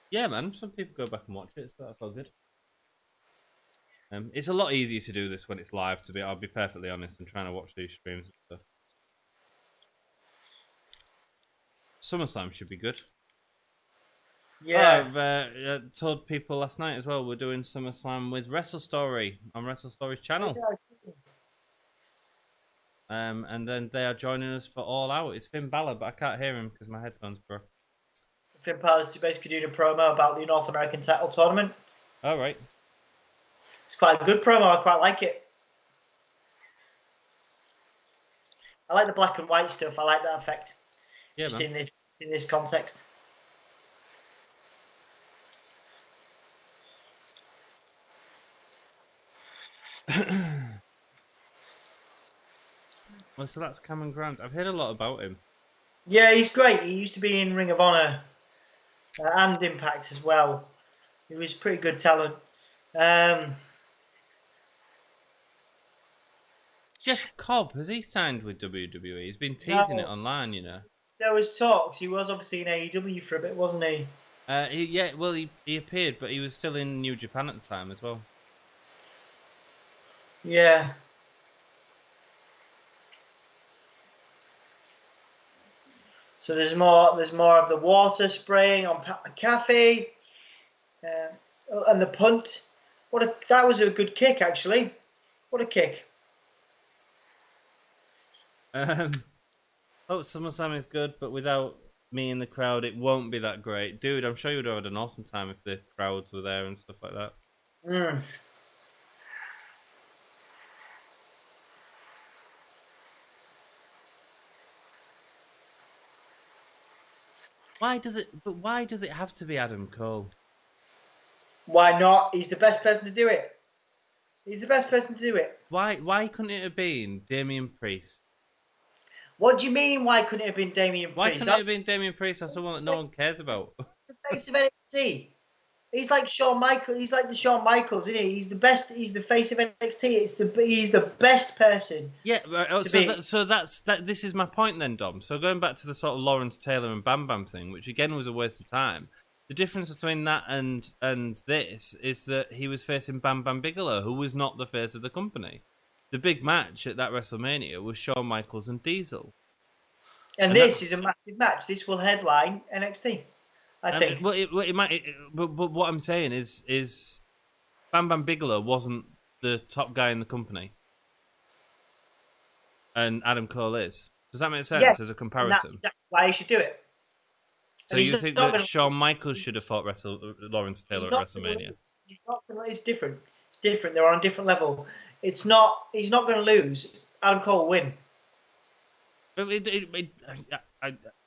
Yeah, man. Some people go back and watch it, so that's all good. It's a lot easier to do this when it's live. I'll be perfectly honest, and trying to watch these streams and stuff. SummerSlam should be good. Yeah. I've told people last night as well. We're doing SummerSlam with WrestleStory on WrestleStory's channel. And then they are joining us for All Out. It's Finn Balor, but I can't hear him because my headphones broke. Finn Balor's basically doing a promo about the North American title tournament. All right. It's quite a good promo. I quite like it. I like the black and white stuff. I like that effect. Yeah, just man. in this context. Well, so that's Cameron Grimes. I've heard a lot about him. Yeah, he's great. He used to be in Ring of Honor and Impact as well. He was pretty good talent. Jeff Cobb, has he signed with WWE? He's been teasing it online, you know. There was talks. He was obviously in AEW for a bit, wasn't he? He appeared, but he was still in New Japan at the time as well. Yeah. So there's more of the water spraying on Pat McAfee, and the punt. That was a good kick, actually. What a kick! SummerSlam is good, but without me in the crowd, it won't be that great. Dude, I'm sure you would have had an awesome time if the crowds were there and stuff like that. Mm. Why does it have to be Adam Cole? Why not? He's the best person to do it. He's the best person to do it. Why couldn't it have been Damian Priest? What do you mean? Why couldn't it have been Damian Why Priest? couldn't it have been Damian Priest? That's someone that no one cares about. The face of NXT. He's like Shawn Michaels. He's like the Shawn Michaels, isn't he? He's the best. He's the face of NXT. He's the best person. Yeah, to so be. that's this is my point then, Dom. So going back to the sort of Lawrence Taylor and Bam Bam thing, which again was a waste of time. The difference between that and this is that he was facing Bam Bam Bigelow, who was not the face of the company. The big match at that WrestleMania was Shawn Michaels and Diesel. And this is a massive match. This will headline NXT. I think. Well, it might. But what I'm saying is, Bam Bam Bigelow wasn't the top guy in the company, and Adam Cole is. Does that make sense as a comparison? And that's exactly why you should do it. So you think that Shawn Michaels should have fought Lawrence Taylor at WrestleMania? It's different. It's different. They're on a different level. It's not. He's not going to lose. Adam Cole will win.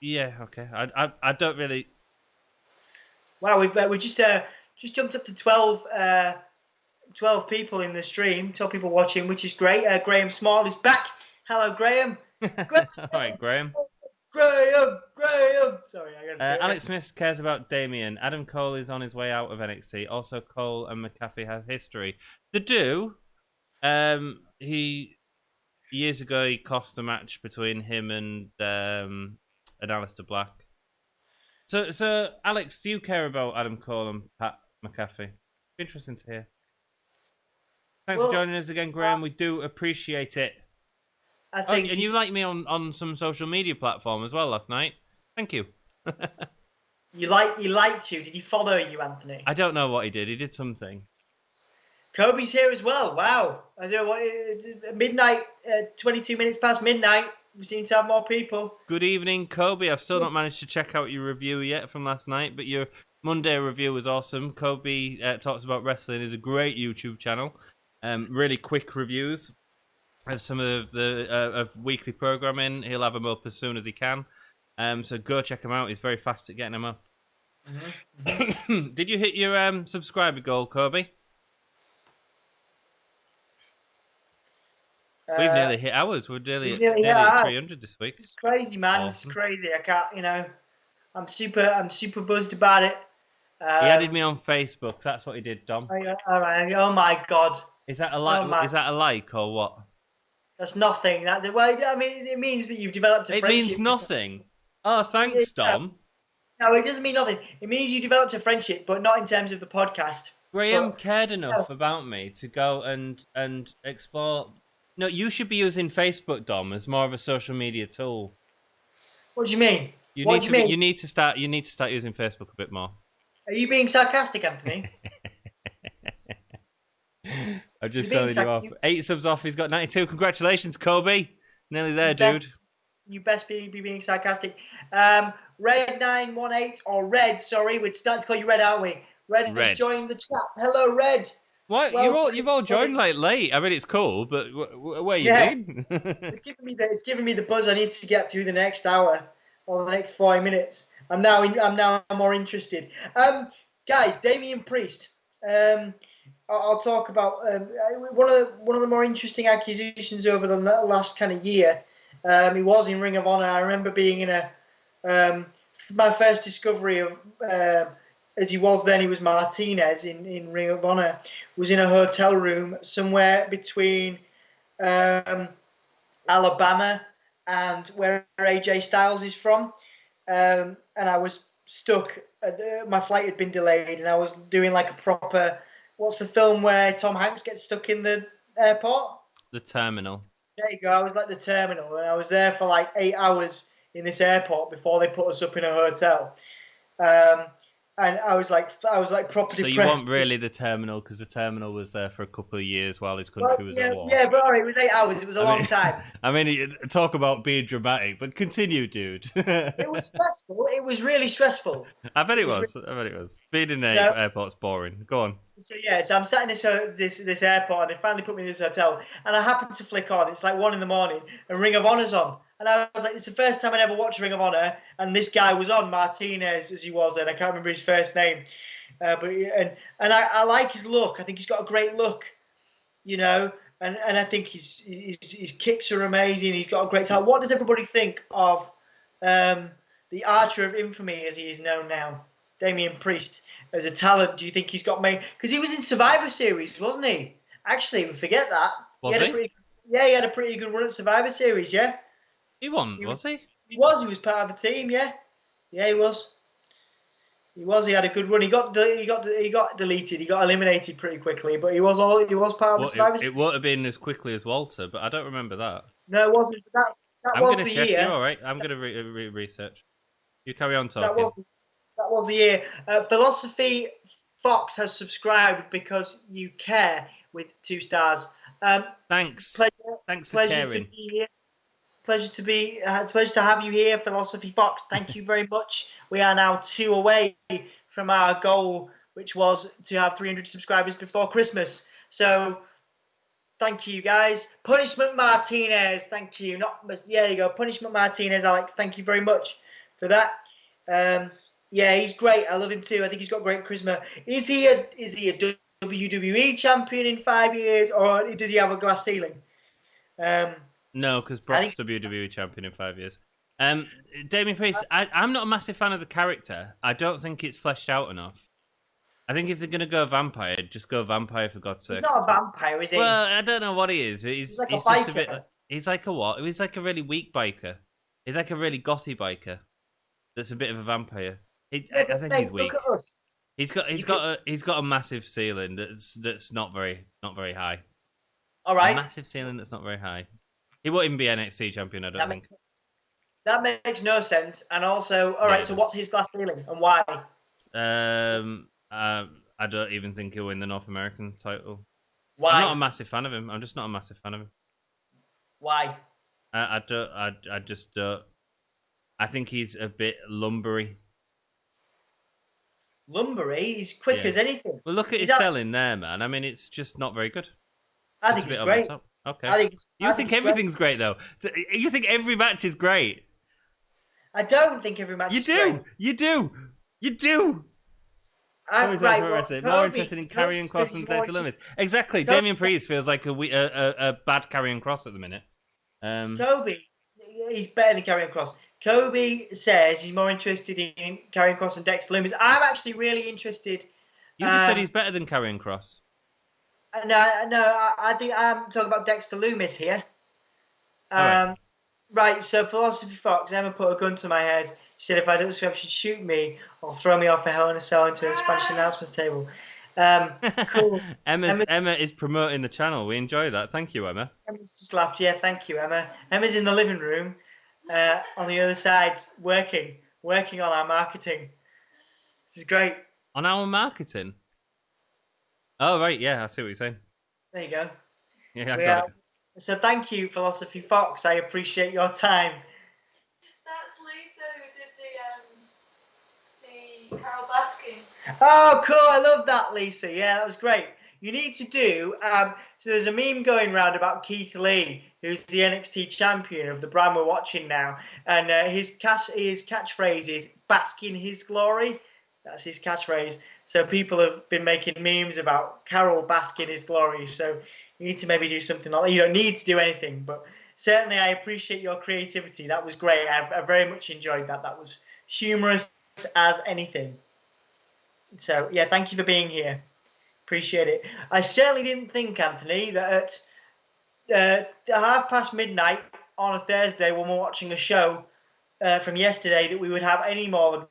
Yeah. Okay. I don't really. Wow, we just jumped up to 12 people in the stream, 12 people watching, which is great. Graham Small is back. Hello, Graham. All right, Graham. Graham. Sorry, I got to do it. Alex Smith cares about Damien. Adam Cole is on his way out of NXT. Also, Cole and McAfee have history. They do. Years ago he cost a match between him and Aleister Black. So, Alex, do you care about Adam Cole and Pat McAfee? Interesting to hear. Thanks for joining us again, Graham. We do appreciate it. I think. And you liked me on some social media platform as well last night. Thank you. He liked you. Did he follow you, Anthony? I don't know what he did. He did something. Kobe's here as well. Wow. I don't know what. Midnight, 22 minutes past midnight. We seem to have more people. Good evening, Kobe. I've still not managed to check out your review yet from last night, but your Monday review was awesome. Kobe Talks About Wrestling is a great YouTube channel. Really quick reviews of some of the of weekly programming. He'll have them up as soon as he can. So go check him out. He's very fast at getting them up. Mm-hmm. Did you hit your subscriber goal, Kobe? We've nearly hit ours. We're nearly at 300 this week. This is crazy, man. Awesome. This is crazy. I can't, I'm super buzzed about it. He added me on Facebook. That's what he did, Dom. All right. Oh my God. Is that a like? Is that a like or what? That's nothing. It means that you've developed a friendship. It means nothing. Oh, thanks, Dom. No, it doesn't mean nothing. It means you developed a friendship, but not in terms of the podcast. Graham cared enough about me to go and explore. No, you should be using Facebook, Dom, as more of a social media tool. What do you mean? You need to start using Facebook a bit more. Are you being sarcastic, Anthony? I'm just telling you off. 8 subs off. He's got 92. Congratulations, Kobe. Nearly there, dude. You best be being sarcastic. Red918 or Red, sorry, we're starting to call you Red, aren't we? Red has joined the chat. Hello, Red. What? Well, you've all joined like late. I mean, it's cool, but where you been? It's giving me the buzz I need to get through the next hour or the next 40 minutes. I'm now more interested. Guys, Damian Priest. I'll talk about one of the more interesting acquisitions over the last kind of year. He was in Ring of Honor. I remember being in my first discovery of. As he was then, he was Martinez in Ring of Honor, was in a hotel room somewhere between Alabama and where AJ Styles is from. And I was stuck. My flight had been delayed, and I was doing like a proper, what's the film where Tom Hanks gets stuck in the airport? The Terminal. There you go. I was like the Terminal, and I was there for like 8 hours in this airport before they put us up in a hotel. and I was like proper So depressed. you want really the terminal, because the terminal was there for a couple of years while his country was at war. Yeah, but all right, it was 8 hours. It was a long time. I mean, talk about being dramatic, but continue, dude. It was stressful. It was really stressful. I bet it was. Being in an airport's boring. Go on. So I'm sat in this airport, and they finally put me in this hotel, and I happened to flick on. It's like 1 a.m, and Ring of Honor's on, and I was like, it's the first time I ever watched Ring of Honor, and this guy was on, Martinez as he was, and I can't remember his first name, but I like his look. I think he's got a great look, you know, and I think his kicks are amazing. He's got a great talent. What does everybody think of the Archer of Infamy, as he is known now? Damian Priest as a talent. Do you think he's got made? Because he was in Survivor Series, wasn't he? Actually, forget that. Was he? He had a pretty good run at Survivor Series. Yeah. He won, was he? He was. He was part of a team. Yeah. Yeah, he was. He was. He had a good run. He got deleted. He got eliminated pretty quickly. But he was part of the Survivor Series. It won't have been as quickly as Walter, but I don't remember that. No, it wasn't. That I'm was going the to check year. you. All right. I'm going to research. You carry on talking. That was the year. Philosophy Fox has subscribed because you care with 2 stars. Thanks. Thanks for caring. It's a pleasure to have you here, Philosophy Fox. Thank you very much. We are now 2 away from our goal, which was to have 300 subscribers before Christmas. So thank you, guys. Punishment Martinez, thank you. There you go. Punishment Martinez, Alex. Thank you very much for that. Yeah, he's great. I love him too. I think he's got great charisma. Is he a WWE champion in 5 years, or does he have a glass ceiling? No, because Brock's WWE champion in 5 years. Damian Priest, I'm not a massive fan of the character. I don't think it's fleshed out enough. I think if they're going to go vampire, just go vampire, for God's sake. He's not a vampire, is he? Well, I don't know what he is. He's like a just biker. a bit. He's like a what? He's like a really weak biker. He's like a really gothy biker. That's a bit of a vampire. I think he's weak. Look at us. He's got a massive ceiling that's not very high. All right. A massive ceiling that's not very high. He won't even be NXT champion, I don't think. That makes no sense. And also, all right. So what's his glass ceiling and why? I don't even think he'll win the North American title. Why? I'm not a massive fan of him. I'm just not a massive fan of him. Why? I just don't. I think he's a bit lumbery. Lumbery? He's quick as anything. Well, look at his selling there, man. I mean, it's just not very good. I think it's great. Okay. You think everything's great, though? You think every match is great? I don't think every match is great. You do. More interested in carrying cross than Dexter Lumis. Exactly. Damian Priest feels like a bad carrying cross at the minute. Kobe, he's better than carrying cross. Kobe says he's more interested in carrying cross than Dexter Lumis. I'm actually really interested. You just said he's better than carrying cross. No, I think I'm talking about Dexter Lumis here. Right, so Philosophy Fox, Emma put a gun to my head. She said if I don't subscribe, she'd shoot me or throw me off a Hell in a Cell into a Spanish announcements table. Cool. Emma is promoting the channel. We enjoy that. Thank you, Emma. Emma's just laughed. Yeah, thank you, Emma. Emma's in the living room on the other side working on our marketing. This is great. On our marketing? Oh, right. Yeah, I see what you're saying. There you go. Yeah, I got it. So thank you, Philosophy Fox. I appreciate your time. That's Lisa who did the Carol Baskin. Oh, cool. I love that, Lisa. Yeah, that was great. You need to do... so there's a meme going around about Keith Lee, who's the NXT champion of the brand we're watching now. And his catchphrase is, bask in his glory. That's his catchphrase. So people have been making memes about Carol bask in his glory. So you need to maybe do something like that. You don't need to do anything, but certainly I appreciate your creativity. That was great. I very much enjoyed that. That was humorous as anything. So, yeah, thank you for being here. Appreciate it. I certainly didn't think, Anthony, that at midnight on a Thursday when we're watching a show from yesterday that we would have any more than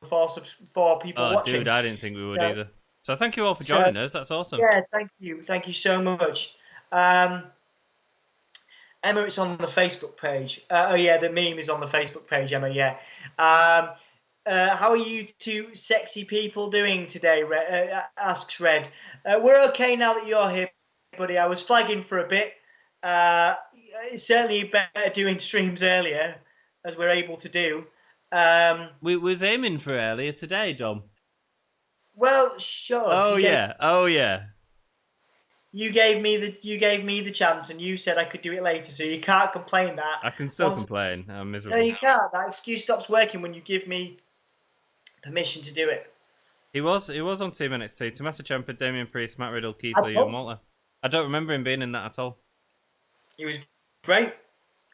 four people watching. Dude, I didn't think we would either. So thank you all for joining us. That's awesome. Yeah, thank you. Thank you so much. Emma, it's on the Facebook page. The meme is on the Facebook page, Emma, yeah. how are you two sexy people doing today? Asks Red. We're okay now that you're here, buddy. I was flagging for a bit. It's certainly better doing streams earlier, as we're able to do. We was aiming for earlier today, Dom. Well, shut up. Oh yeah, oh yeah. You gave me the chance, and you said I could do it later, so you can't complain that. I can still complain. I'm No, miserable. you can't. That excuse stops working when you give me permission to do it. He was on Team NXT. Tommaso Ciampa, Damian Priest, Matt Riddle, Keith I Lee, thought- and Walter. I don't remember him being in that at all. He was great.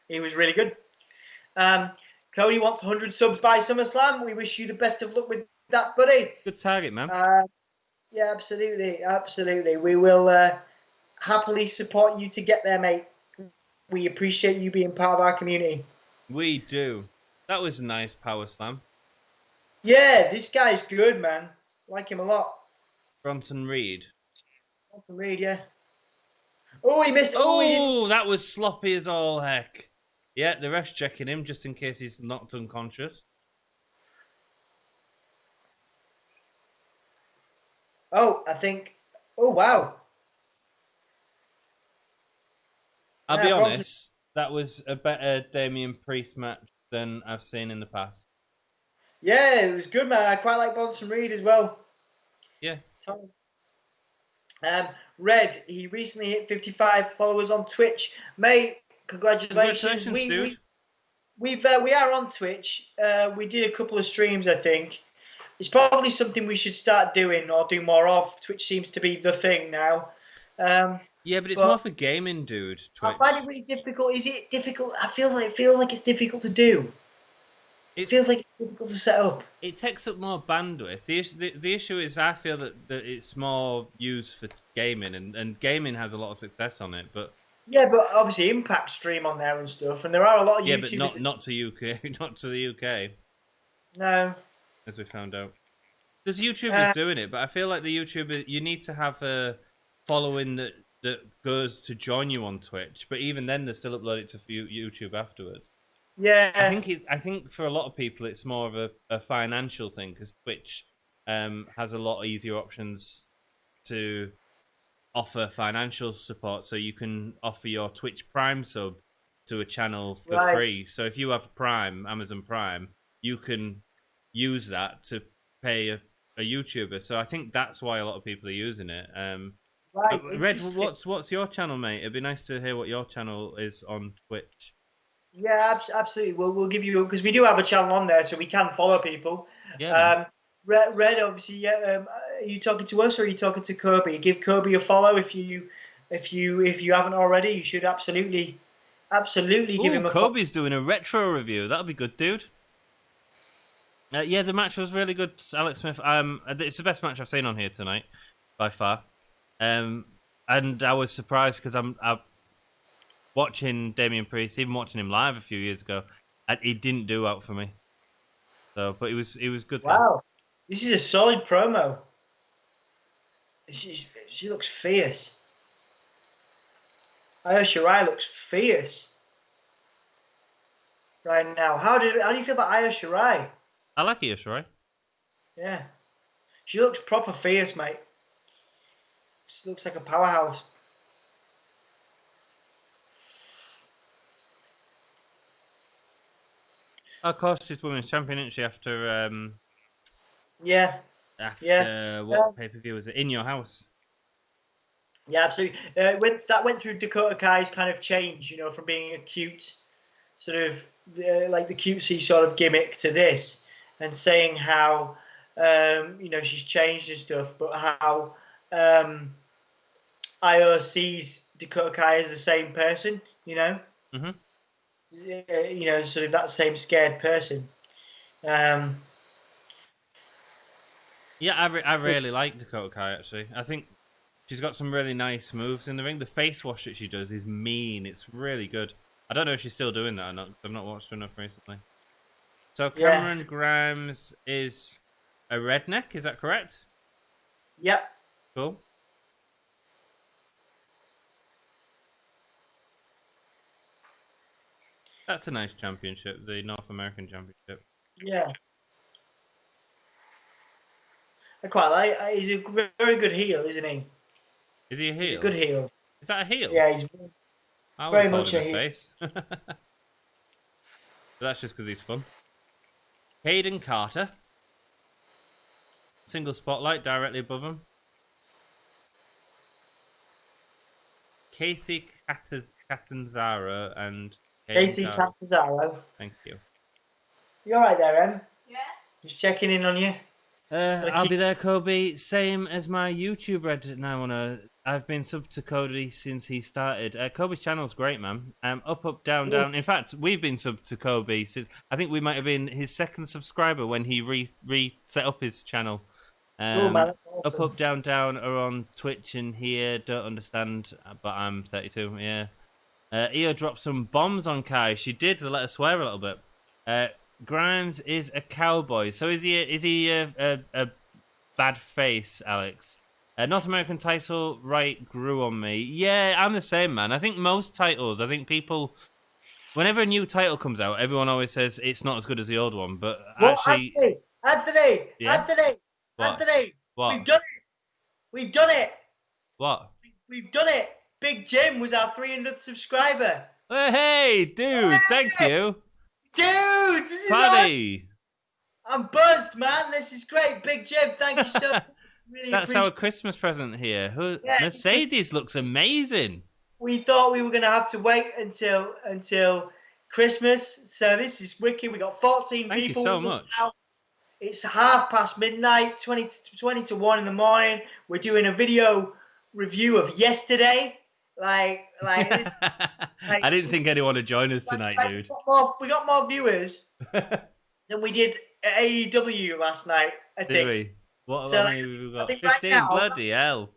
He was really good. Cody wants 100 subs by SummerSlam. We wish you the best of luck with that, buddy. Good target, man. Yeah, absolutely, absolutely. We will happily support you to get there, mate. We appreciate you being part of our community. We do. That was a nice power slam. Yeah, this guy's good, man. Like him a lot. Bronson Reed. From Reed, yeah. Oh, he missed. Oh, that was sloppy as all heck. Yeah, the ref's checking him just in case he's knocked unconscious. Oh, I think. Oh, wow. I'll Yeah, be Bronson- honest, that was a better Damian Priest match than I've seen in the past. Yeah, it was good, man. I quite like Bronson Reed as well. Yeah. Red, he recently hit 55 followers on Twitch. Mate, congratulations. Dude. We are on Twitch. We did a couple of streams, I think. It's probably something we should start doing or do more of. Twitch seems to be the thing now. Yeah, but it's more for gaming, dude. Twitch. I find it really difficult. Is it difficult? It feels like it's difficult to do. It feels like it's difficult to set up. It takes up more bandwidth. The issue is I feel that it's more used for gaming, and gaming has a lot of success on it. But yeah, but obviously Impact stream on there and stuff, and there are a lot of YouTubers. Yeah, but not to UK, not to the UK. No. As we found out, there's YouTubers doing it, but I feel like the YouTuber you need to have a following that goes to join you on Twitch. But even then, they still upload it to YouTube afterwards. Yeah, I think for a lot of people it's more of a financial thing because Twitch has a lot easier options to offer financial support, so you can offer your Twitch Prime sub to a channel for free. So if you have Prime, Amazon Prime, you can use that to pay a YouTuber. So I think that's why a lot of people are using it. Red, what's your channel, mate? It'd be nice to hear what your channel is on Twitch. Yeah, absolutely. We'll give you, because we do have a channel on there, so we can follow people. Yeah. Red, obviously. Yeah. Are you talking to us or are you talking to Kirby? Give Kirby a follow if you haven't already. You should absolutely give him a follow. Kobe's doing a retro review. That'll be good, dude. Yeah, the match was really good, Alex Smith. It's the best match I've seen on here tonight, by far. And I was surprised because I'm watching Damian Priest, even watching him live a few years ago, and he didn't do out for me. So, but he was good. Wow, this is a solid promo. She looks fierce. Io Shirai looks fierce right now. How do you feel about Io Shirai? I like Io Shirai. Yeah, she looks proper fierce, mate. She looks like a powerhouse. Of course, she's women's champion, isn't she? After what pay-per-view was it? In Your House. Yeah, absolutely. That went through Dakota Kai's kind of change, from being a cute, sort of like the cutesy sort of gimmick to this, and saying how she's changed and stuff, but how Io sees Dakota Kai as the same person, Mm-hmm. Sort of that same scared person. Yeah, I really like Dakota Kai, actually. I think she's got some really nice moves in the ring. The face wash that she does is mean. It's really good. I don't know if she's still doing that or not, because I've not watched her enough recently. So Cameron Grimes is a redneck, is that correct? Yep. Cool. That's a nice championship, the North American Championship. Yeah. I quite like. He's a very good heel, isn't he? Is he a He's a heel? good heel. Is that a heel? Yeah, he's I would very have called much him a a heel. face. But that's just because he's fun. Hayden Carter. Single spotlight directly above him. Casey Catanzaro and Hayden Casey Carter. Catanzaro. Thank you. You all right there, Em? Yeah. Just checking in on you. I'll be there, Kobe. Same as my YouTube Reddit now. I've been subbed to Cody since he started. Kobe's channel's great, man. Up, down, down. In fact, we've been subbed to Kobe since I think we might have been his second subscriber when he reset up his channel. Oh, man, that's awesome. Up, down, down are on Twitch and here. Don't understand, but I'm 32. Yeah. Io dropped some bombs on Kai. She did to let her swear a little bit. Grimes is a cowboy. So is he a bad face, Alex? North American title right grew on me. Yeah, I'm the same, man. I think most titles, people, whenever a new title comes out, everyone always says it's not as good as the old one. But Well, actually, Anthony, Yeah? What? What? we've done it. We've done it. What? We've done it. Big Jim was our 300th subscriber. Hey, dude, thank you. Dude, this is awesome. Paddy. I'm buzzed, man. This is great. Big Jim, thank you so much. Really That's appreciate our Christmas present here. Yeah, Mercedes looks amazing. We thought we were going to have to wait until Christmas. So this is wicked. We got 14 Thank you people. so with us much. now. It's midnight, 20 to 1 in the morning. We're doing a video review of yesterday. Like this. I didn't think anyone would join us tonight, dude. We got more viewers than we did at AEW last night, I think. Did we? What So, many have we got? I think 15, right now- bloody hell.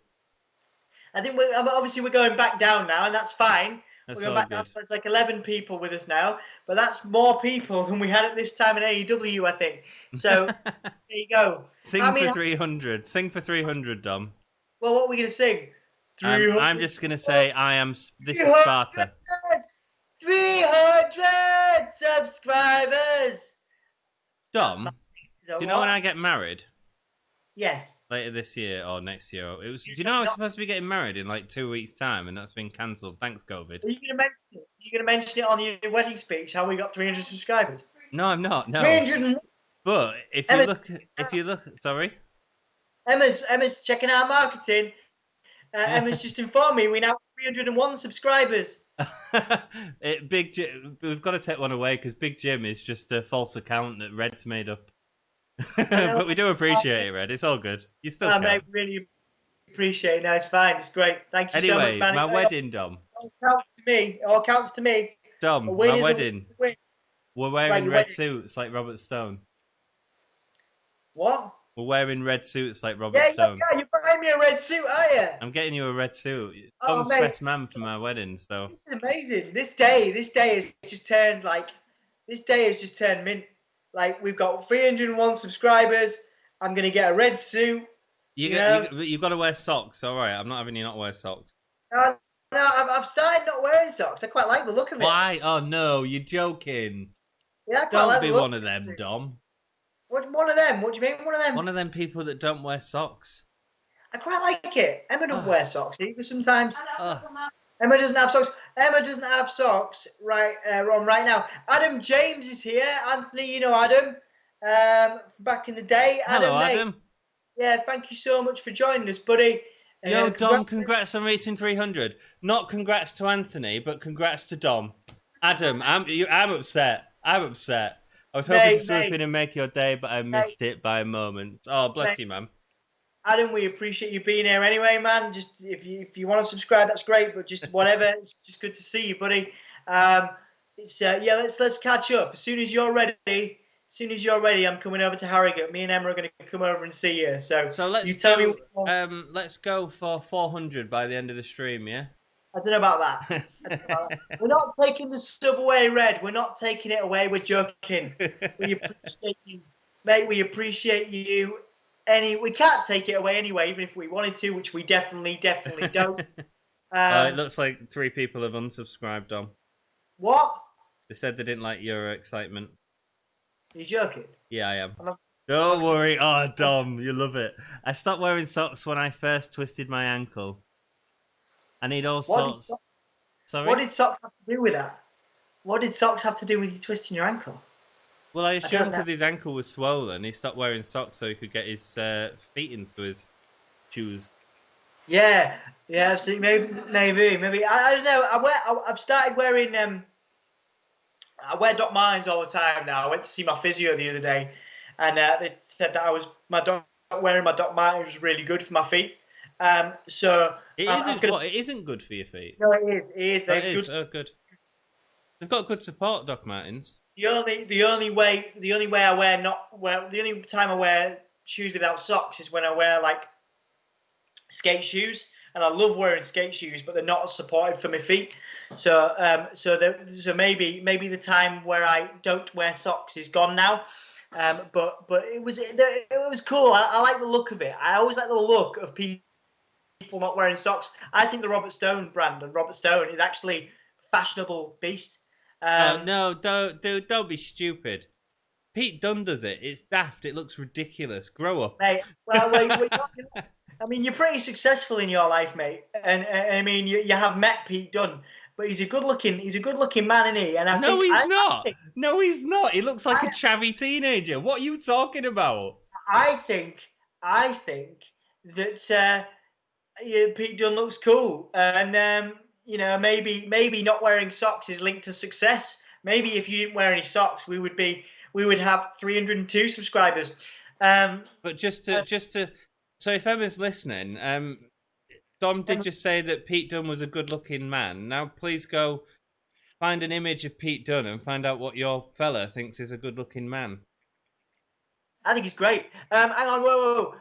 I think we're going back down now, and that's fine. That's We're going all back down. good. There's like 11 people with us now, but that's more people than we had at this time in AEW, I think. So there you go. Sing I mean, for 300. Sing for 300, Dom. Well, what are we going to sing? I'm just going to say this is 300, Sparta. 300 subscribers. Dom, do you know when I get married? Yes. Later this year or next year. Do you know I was supposed to be getting married in like 2 weeks' time and that's been cancelled? Thanks, COVID. Are you going to mention it? Are you going to mention it on your wedding speech, how we got 300 subscribers? No, I'm not. No. 300. But if you look, sorry. Emma's checking our marketing. Emma's just informed me we now have 301 subscribers. We've got to take one away because Big Jim is just a false account that Red's made up. But we do appreciate it, Red. It's all good. You still can. Mate, really appreciate it. No, it's fine. It's great. Thank you so much, Anyway, man. my wedding, Dom. All counts to me. All counts to me. Dom, A win my is a wedding. win. We're wearing Right, your red wedding. suits like Robert Stone. What? We're wearing red suits like Robert Yeah, Stone. you're buying me a red suit, aren't you? I'm getting you a red suit. Oh, Dom's mate, best man for my wedding, so. This is amazing. This day has just turned mint. Like we've got 301 subscribers. I'm gonna get a red suit. You've got to wear socks. All right, I'm not having you not wear socks. No, I've started not wearing socks. I quite like the look of it. Why? Oh no, you're joking. Yeah, I quite Don't like be the look one of of them, it. Dom. What? One of them? What do you mean? One of them? One of them people that don't wear socks. I quite like it. Emma don't Oh. wear socks either sometimes. Oh. Emma doesn't have socks. Emma doesn't have socks right on right now. Adam James is here. Anthony, you know Adam. Back in the day. Hello, mate, Adam. Yeah, thank you so much for joining us, buddy. Yo, Dom, congrats on reaching 300. Not congrats to Anthony, but congrats to Dom. Adam, I'm upset. I'm upset. I was hoping to swoop in and make your day, but I missed it by moments. Oh, bless you, man. Adam, we appreciate you being here anyway, man. Just if you want to subscribe, that's great. But just whatever, it's just good to see you, buddy. Let's catch up as soon as you're ready. As soon as you're ready, I'm coming over to Harrogate. Me and Emma are going to come over and see you. So let's you tell me. Let's go for 400 by the end of the stream, yeah? I don't know about that. We're not taking the subway, Red. We're not taking it away. We're joking. We appreciate you, mate. We appreciate you. We can't take it away anyway, even if we wanted to, which we definitely don't. It looks like 3 people have unsubscribed, Dom. What? They said they didn't like your excitement. Are you joking? Yeah, I am. Don't worry. Oh, Dom, you love it. I stopped wearing socks when I first twisted my ankle. I need all sorts. Sorry? What did socks have to do with that? What did socks have to do with you twisting your ankle? Well, I don't assume know. because his ankle was swollen, he stopped wearing socks so he could get his feet into his shoes. Yeah, see, maybe. I don't know. I've started wearing I wear Doc Martens all the time now. I went to see my physio the other day, and they said that wearing my Doc Martens was really good for my feet. So It I'm isn't. gonna. What? It isn't good for your feet. No, it is. It is. Oh, They're it good. is. Oh, good. They've got good support, Doc Martens. The only time I wear shoes without socks is when I wear like skate shoes, and I love wearing skate shoes, but they're not supported for my feet. So maybe the time where I don't wear socks is gone now. But it was cool. I like the look of it. I always like the look of people not wearing socks. I think the Robert Stone brand and Robert Stone is actually a fashionable beast. No, don't be stupid. Pete Dunne does it. It's daft. It looks ridiculous. Grow up. Mate, well, I mean, you're pretty successful in your life, mate, and I mean, you have met Pete Dunne, but he's a good looking man, isn't he? And No, he's not. No, he's not. He looks like a chavvy teenager. What are you talking about? I think that Pete Dunne looks cool, and maybe not wearing socks is linked to success. Maybe if you didn't wear any socks, we would have 302 subscribers. But just to, so if Emma's listening, Dom did just say that Pete Dunne was a good-looking man. Now, please go find an image of Pete Dunne and find out what your fella thinks is a good-looking man. I think he's great. Hang on, whoa.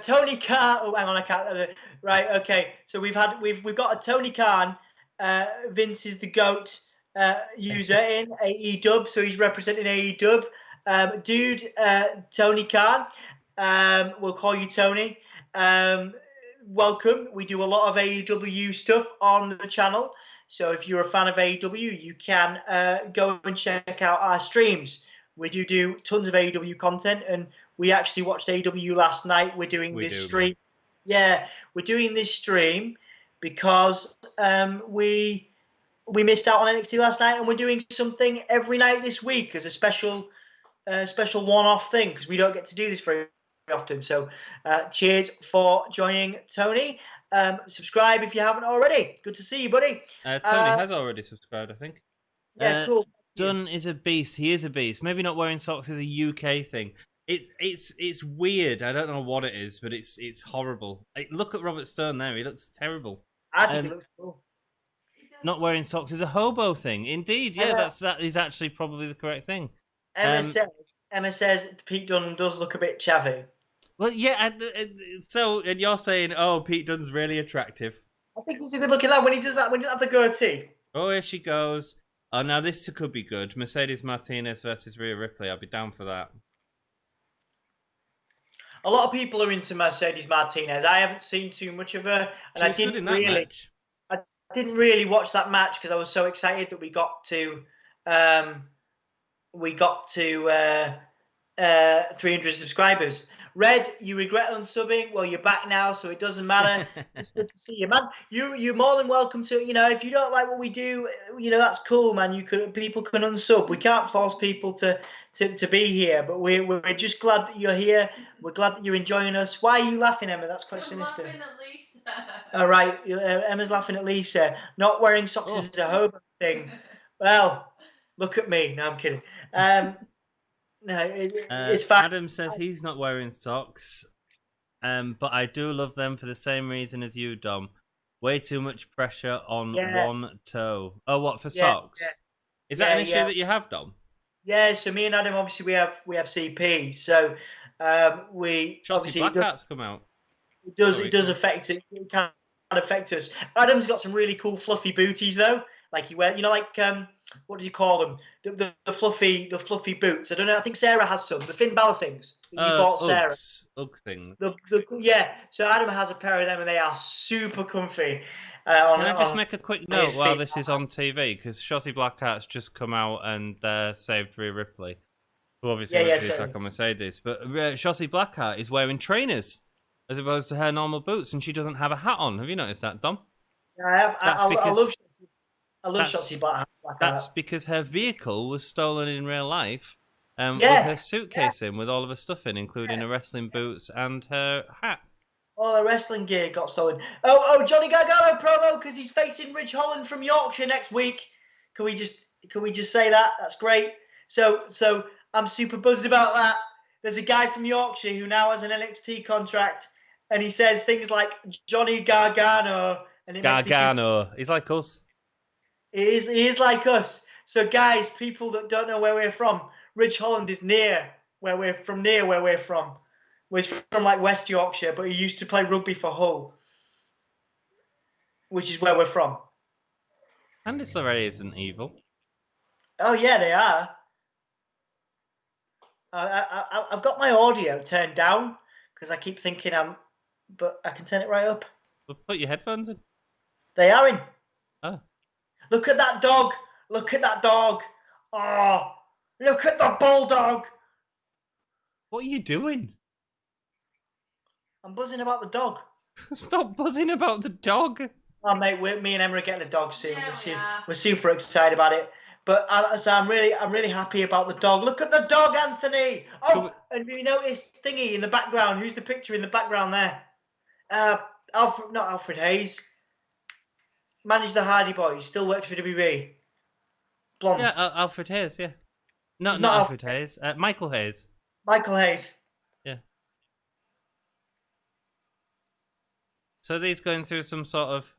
Tony Khan. Oh, hang on, I can't. Right, okay. So we've got a Tony Khan. Vince is the GOAT user in AEW, so he's representing AEW. Tony Khan. We'll call you Tony. Welcome. We do a lot of AEW stuff on the channel. So if you're a fan of AEW, you can go and check out our streams. We do tons of AEW content, and we actually watched AEW last night. We're doing this stream. Yeah, we're doing this stream because we missed out on NXT last night, and we're doing something every night this week as a special one-off thing because we don't get to do this very often. So cheers for joining, Tony. Subscribe if you haven't already. Good to see you, buddy. Tony has already subscribed, I think. Yeah, cool. Dunn is a beast. He is a beast. Maybe not wearing socks is a UK thing. It's weird. I don't know what it is, but it's horrible. Look at Robert Stone there. He looks terrible. I think he looks cool. Not wearing socks is a hobo thing. Indeed, yeah, that is actually probably the correct thing. Emma says Pete Dunne does look a bit chavvy. Well, yeah, and you're saying, oh, Pete Dunne's really attractive. I think he's a good looking lad when he does that, when he doesn't have the goatee. Oh, here she goes. Oh, now this could be good. Mercedes Martinez versus Rhea Ripley. I'll be down for that. A lot of people are into Mercedes Martinez. I haven't seen too much of her, and I didn't really watch that match because I was so excited that we got to 300 subscribers. Red, you regret unsubbing. Well, you're back now, so it doesn't matter. It's good to see you, man. You're more than welcome to. If you don't like what we do, that's cool, man. People can unsub. We can't force people to be here, but we're just glad that you're here. We're glad that you're enjoying us. Why are you laughing, Emma? That's quite sinister. I'm laughing at Lisa. All right, Emma's laughing at Lisa. Not wearing socks is a hobo thing. Well, look at me. No, I'm kidding. No, it's fine. Adam says he's not wearing socks, but I do love them for the same reason as you, Dom. Way too much pressure on one toe. Oh, what, for socks? Yeah. Is that an issue that you have, Dom? Yeah, so me and Adam, obviously, we have CP. So we obviously Blackheart's come out. It does affect it. It can affect us. Adam's got some really cool fluffy booties though. Like he wears, what do you call them? The fluffy boots. I don't know. I think Sarah has some. The Finn Balor things. You bought Sarah. Ugg things. Yeah. So Adam has a pair of them, and they are super comfy. Can I just make a quick note while this is on TV? Because Shotzi Blackheart's just come out and saved Rhea Ripley. Well, obviously, Yeah, went yeah, for the totally. attack on Mercedes. But Shotzi Blackheart is wearing trainers as opposed to her normal boots, and she doesn't have a hat on. Have you noticed that, Dom? Yeah, I have. That's I love that's Shotzi Blackheart. because her vehicle was stolen in real life, with Yeah, her suitcase in, with all of her stuff in, including her wrestling boots and her hat. all the wrestling gear got stolen. Oh, Johnny Gargano promo because he's facing Ridge Holland from Yorkshire next week. Can we just say that? That's great. So I'm super buzzed about that. There's a guy from Yorkshire who now has an NXT contract, and he says things like Johnny Gargano, and it makes me super. Gargano, he's like us. He is like us. So guys, people that don't know where we're from, Ridge Holland is near where we're from. Well, he's from like West Yorkshire, but he used to play rugby for Hull, which is where we're from. Candice LeRae isn't evil. Oh yeah, they are. I've got my audio turned down because I keep thinking but I can turn it right up. Well, put your headphones in. They are in. Oh. Look at that dog. Look at that dog. Oh, look at the bulldog. What are you doing? I'm buzzing about the dog. Stop buzzing about the dog. Oh, mate, me and Emma are getting a dog soon. Yeah, We're super excited about it. But so I'm really happy about the dog. Look at the dog, Anthony. Oh, and you notice thingy in the background. Who's the picture in the background there? Not Alfred Hayes. Managed the Hardy Boys. Still works for WB. Blonde. Yeah, Alfred Hayes. Yeah. No, It's not not Alfred Hayes. Michael Hayes. Michael Hayes. Yeah. So these going through some sort of.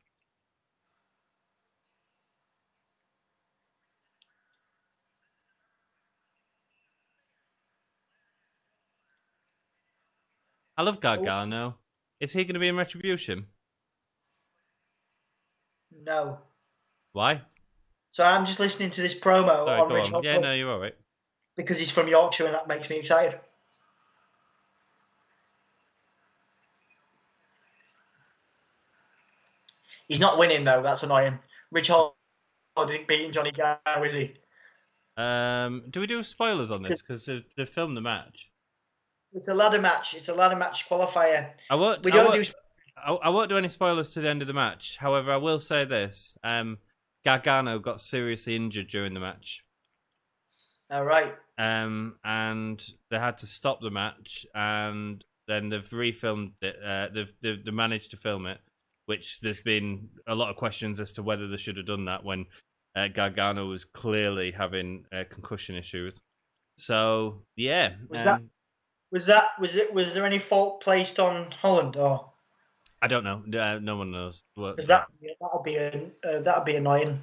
I love Gargano. Is he going to be in Retribution? No. Why? So I'm just listening to this promo Sorry, on go Rich on. Yeah, Holland no, you're all right. because he's from Yorkshire and that makes me excited. He's not winning though. That's annoying. Rich Holland isn't beating Johnny Gargano, is he? Do we do spoilers on this? Because they filmed the match. It's a ladder match. It's a ladder match qualifier. I won't do any spoilers to the end of the match. However, I will say this: Gargano got seriously injured during the match. All right. And they had to stop the match, and then they've refilmed it. They've managed to film it, which there's been a lot of questions as to whether they should have done that when Gargano was clearly having concussion issues. So yeah, Was there any fault placed on Holland or? I don't know. No one knows. That'll be annoying.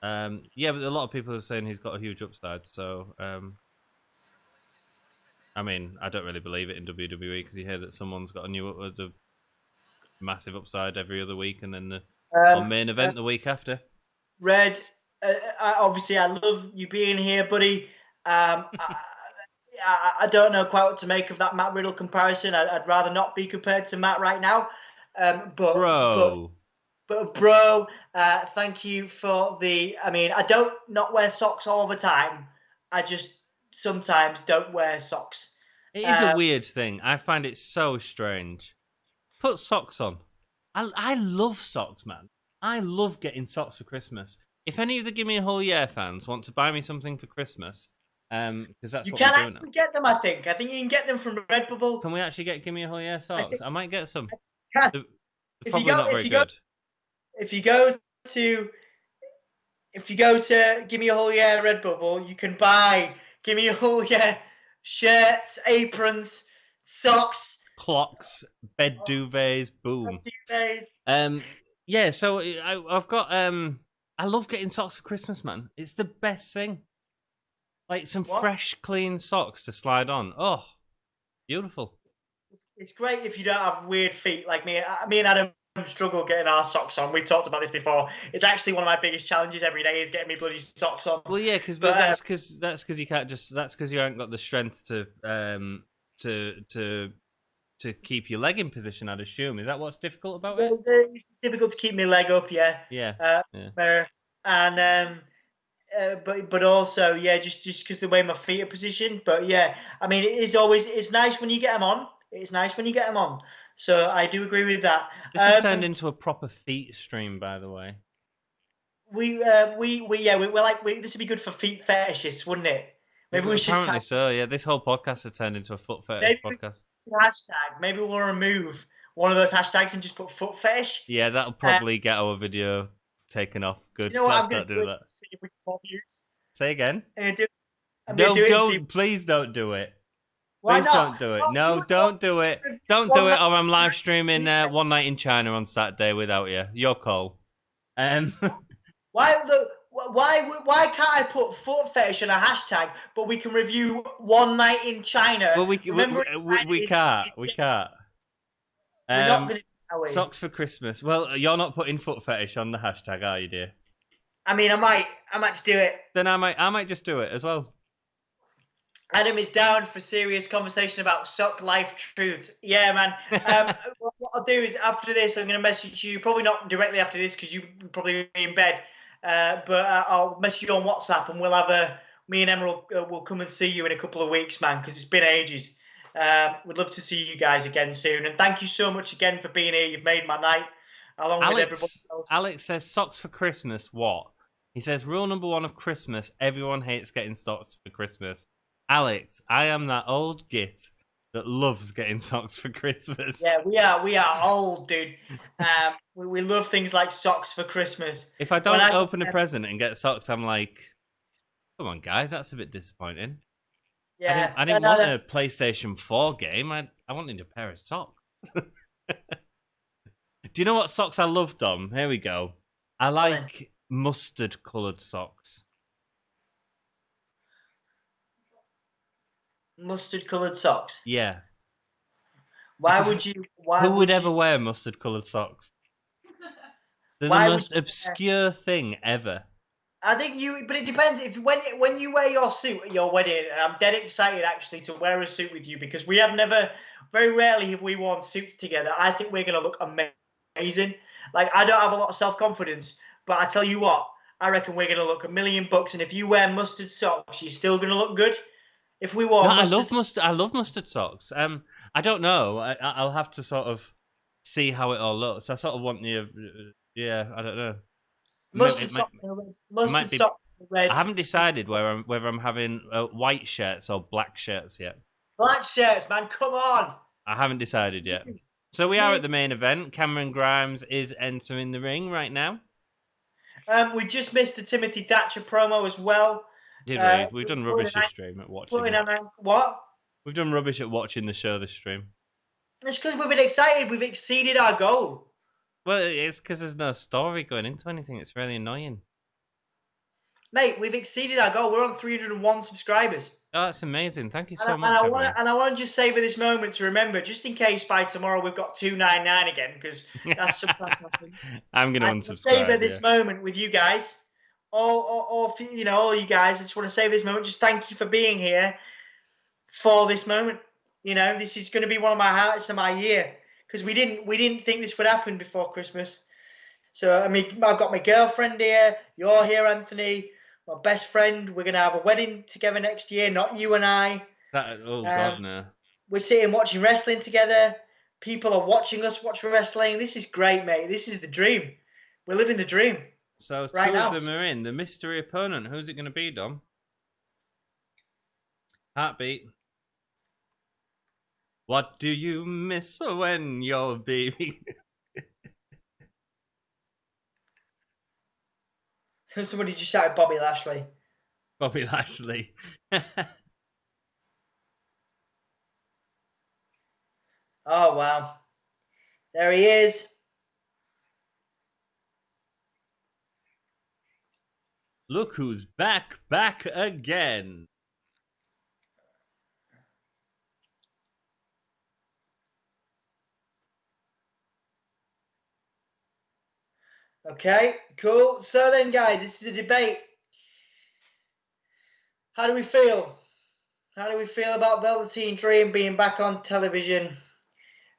Yeah, but a lot of people are saying he's got a huge upside. So, I mean, I don't really believe it in WWE because you hear that someone's got a massive upside every other week, and then on main event the week after. Red, obviously, I love you being here, buddy. I don't know quite what to make of that Matt Riddle comparison. I'd rather not be compared to Matt right now. Bro, thank you for the. I mean, I don't not wear socks all the time. I just sometimes don't wear socks. It is a weird thing. I find it so strange. Put socks on. I love socks, man. I love getting socks for Christmas. If any of the Gimme a Whole Year fans want to buy me something for Christmas, because that's you what can we're doing actually now. get them. I think you can get them from Redbubble. Can we actually get Gimme a Whole Year socks? I might get some. Can. They're probably not very good. If you go to Gimme a Whole Year Redbubble, you can buy Gimme a Whole Year shirts, aprons, socks, clocks, bed duvets, boom. Yeah, so I've got I love getting socks for Christmas, man. It's the best thing. Like some fresh, clean socks to slide on. Oh, beautiful. It's great if you don't have weird feet like me. Me and Adam struggle getting our socks on. We've talked about this before. It's actually one of my biggest challenges every day is getting me bloody socks on. Well, yeah, that's because you can't just. That's because you haven't got the strength to keep your leg in position. I'd assume. Is that what's difficult about it? It's difficult to keep my leg up. Yeah. Yeah. And but also, yeah, just because the way my feet are positioned. But yeah, I mean, it's nice when you get them on. It's nice when you get them on. So I do agree with that. This has turned into a proper feet stream, by the way. We're like, this would be good for feet fetishists, wouldn't it? Maybe we should apparently so. Yeah, this whole podcast has turned into a foot fetish podcast. Hashtag. Maybe we'll remove one of those hashtags and just put foot fetish. Yeah, that'll probably get our video taken off. Good. You know what? Let's I'm going not to do do that. it to see if we can more views. Say again. I'm gonna No, do it and see- don't. Please don't do it. Why Please not? don't do it. Well, No, look, don't do it. Don't one do it, night- or I'm live streaming One Night in China on Saturday without you. Your call. Why can't I put foot fetish on a hashtag, but we can review One Night in China? Well, we Remember, can't. We can't. We're not going to. Socks for Christmas. Well, you're not putting foot fetish on the hashtag, are you, dear? I mean, I might just do it. Then I might just do it as well. Adam is down for serious conversation about sock life truths. Yeah, man. What I'll do is after this, I'm going to message you. Probably not directly after this because you probably be in bed. But I'll message you on WhatsApp, and we'll have me and Emma will come and see you in a couple of weeks, man, because it's been ages. We'd love to see you guys again soon, and thank you so much again for being here. You've made my night, along with everybody else. Alex says socks for Christmas. What? He says rule number 1 of Christmas: everyone hates getting socks for Christmas. Alex, I am that old git that loves getting socks for Christmas. Yeah, we are old, dude. We love things like socks for Christmas. If I don't open a present and get socks, I'm like, come on, guys, that's a bit disappointing. Yeah, I didn't want a PlayStation 4 game. I wanted a pair of socks. Do you know what socks I love, Dom? Here we go. I like mustard-coloured socks. Mustard-coloured socks? Yeah. Why would you? Who would ever wear mustard-coloured socks? They're the most obscure thing ever. I think but it depends. If when you wear your suit at your wedding, and I'm dead excited actually to wear a suit with you because very rarely have we worn suits together. I think we're gonna look amazing. Like, I don't have a lot of self-confidence, but I tell you what, I reckon we're gonna look $1,000,000. And if you wear mustard socks, you're still gonna look good. If we wore I love mustard socks. I don't know. I'll have to sort of see how it all looks. I sort of want you. Yeah, I don't know. Mustard socks are red. Mustard socks are red. I haven't decided whether I'm having white shirts or black shirts yet. Black shirts, man. Come on. I haven't decided yet. So we are at the main event. Cameron Grimes is entering the ring right now. We just missed the Timothy Thatcher promo as well. Did we? We've done rubbish this stream at watching. What? We've done rubbish at watching the show this stream. It's because we've been excited. We've exceeded our goal. Well, it's because there's no story going into anything. It's really annoying. Mate, we've exceeded our goal. We're on 301 subscribers. Oh, that's amazing. Thank you so much. And I want to just savor this moment to remember, just in case by tomorrow we've got 299 again, because that sometimes happens. I'm going to unsubscribe. Savor this moment with you guys. All you guys. I just want to savor this moment. Just thank you for being here for this moment. This is going to be one of my highlights of my year because we didn't think this would happen before Christmas. So I mean, I've got my girlfriend here. You're here, Anthony. My best friend. We're going to have a wedding together next year. Not you and I. God, no. We're sitting watching wrestling together. People are watching us watch wrestling. This is great, mate. This is the dream. We're living the dream. So right two now. of them are in. The mystery opponent. Who's it going to be, Dom? Heartbeat. What do you miss when you're baby? Somebody just shouted Bobby Lashley. Bobby Lashley. Oh, wow. There he is. Look who's back again. Okay, cool. So then, guys, this is a debate. How do we feel? How do we feel about Velveteen Dream being back on television?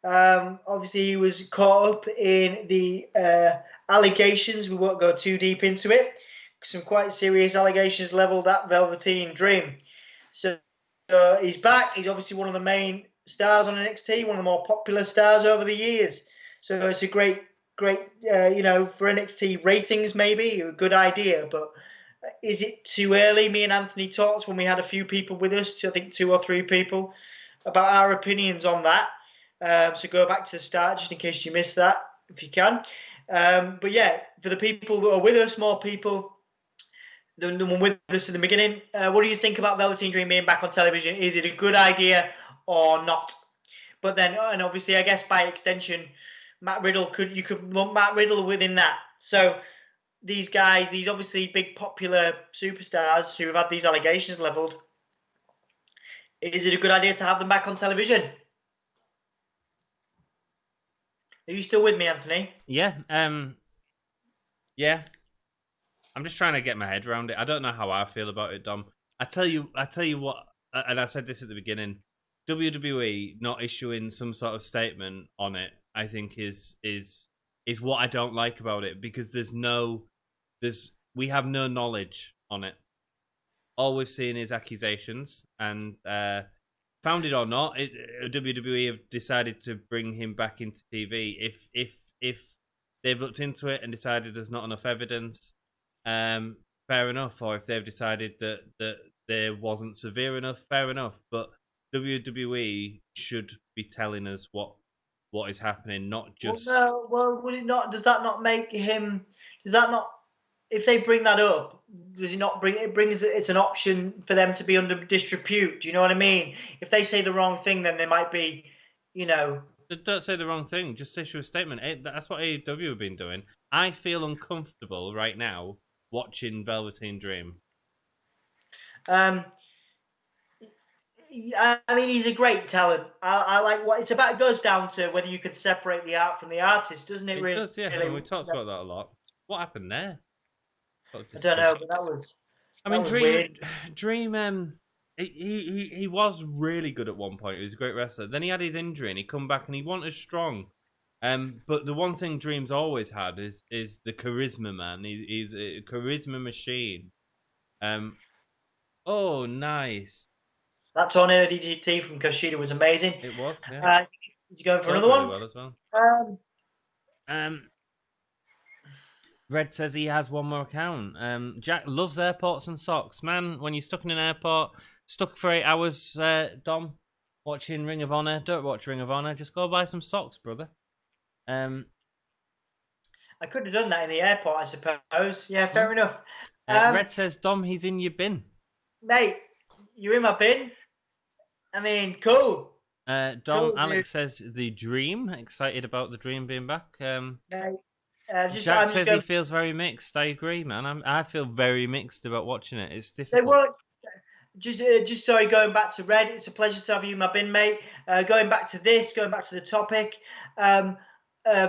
Obviously, he was caught up in the allegations. We won't go too deep into it. some quite serious allegations levelled at Velveteen Dream. So he's back. He's obviously one of the main stars on NXT, one of the more popular stars over the years. So it's a great, for NXT ratings, maybe a good idea. But is it too early? Me and Anthony talked when we had a few people with us, I think 2 or 3 people, about our opinions on that. So go back to the start just in case you missed that, if you can. But yeah, for the people that are with us, more people than the one with us in the beginning, what do you think about Velveteen Dream being back on television? Is it a good idea or not? But then, and obviously, I guess by extension, Matt Riddle you could lump Matt Riddle within that. So these guys, these obviously big popular superstars who have had these allegations levelled, is it a good idea to have them back on television? Are you still with me, Anthony? Yeah. Yeah. I'm just trying to get my head around it. I don't know how I feel about it, Dom. I tell you what, and I said this at the beginning. WWE not issuing some sort of statement on it, I think is what I don't like about it, because we have no knowledge on it. All we've seen is accusations, and founded or not, WWE have decided to bring him back into TV. If they've looked into it and decided there's not enough evidence, fair enough. Or if they've decided that there wasn't severe enough, fair enough. But WWE should be telling us what is happening, not just. Well, would it not? Does that not make him? Does that not? If they bring that up, does it not bring? It brings. It's an option for them to be under disrepute. Do you know what I mean? If they say the wrong thing, then they might be, Don't say the wrong thing. Just issue a statement. That's what AEW have been doing. I feel uncomfortable right now watching Velveteen Dream. I mean, he's a great talent. I like what it's about. It goes down to whether you can separate the art from the artist, doesn't it? It Really, does, yeah. really? And we talked about that a lot. What happened there? I don't know, but that was. I mean, weird. Dream. He was really good at one point. He was a great wrestler. Then he had his injury, and he come back, and he wasn't as strong. But the one thing Dream's always had is the charisma, man. He's a charisma machine. Oh, nice. That tornado DDT from Kushida was amazing. It was. Yeah. He's going for Sold another really one. well as well. Red says he has one more account. Jack loves airports and socks. Man, when you're stuck in an airport, stuck for 8 hours, Dom, watching Ring of Honor, don't watch Ring of Honor, just go buy some socks, brother. I could have done that in the airport, I suppose. Yeah, fair enough. Red says, Dom, he's in your bin. Mate, you're in my bin? I mean, cool. Dom, cool, Alex says, the Dream. Excited about the Dream being back. Jack says he feels very mixed. I agree, man. I feel very mixed about watching it. It's difficult. They were just sorry. Going back to Red, it's a pleasure to have you in my bin, mate. Going back to the topic.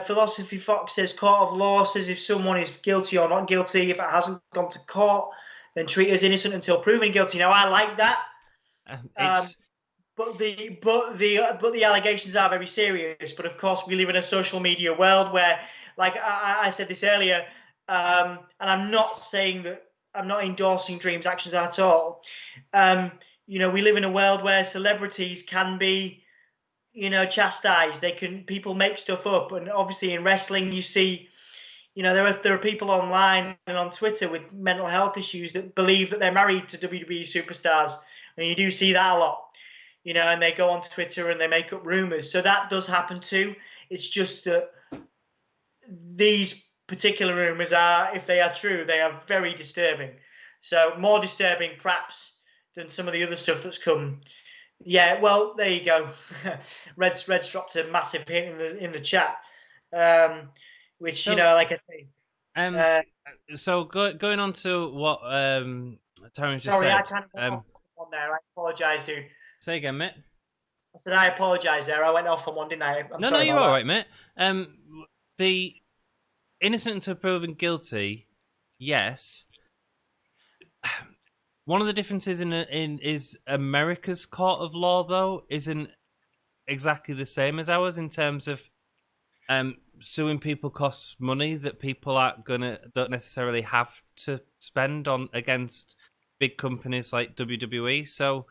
Philosophy Fox says court of law says if someone is guilty or not guilty, if it hasn't gone to court, then treat as innocent until proven guilty. Now I like that. But the allegations are very serious. But of course, we live in a social media world where, like I said this earlier, and I'm not saying that I'm not endorsing Dream's actions at all. We live in a world where celebrities can be, chastised. People make stuff up, and obviously in wrestling, you see, there are people online and on Twitter with mental health issues that believe that they're married to WWE superstars, and you do see that a lot. And they go on Twitter and they make up rumors. So that does happen too. It's just that these particular rumors are, if they are true, they are very disturbing. So more disturbing, perhaps, than some of the other stuff that's come. Yeah, well, there you go. Red's dropped a massive hit in the chat, which, so, like I say. So going on to what Taryn just sorry, said. I can't on there. I apologise, dude. Say again, mate. I said I apologise there. I went off on one, didn't I? No, you're all right, mate. The innocent until proven guilty, yes. One of the differences is America's court of law, though, isn't exactly the same as ours in terms of suing people costs money that people don't necessarily have to spend on against big companies like WWE. So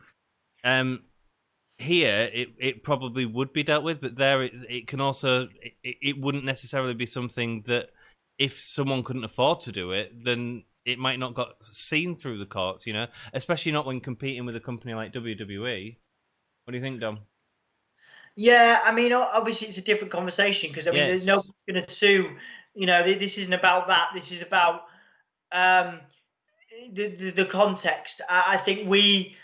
here it probably would be dealt with, but there it can also it wouldn't necessarily be something that if someone couldn't afford to do it, then it might not got seen through the courts, you know, especially not when competing with a company like WWE. What do you think, Dom? Yeah, I mean, obviously it's a different conversation because I mean, there's Yes. nobody's going to sue. You know, this isn't about that. This is about um, the context. I think we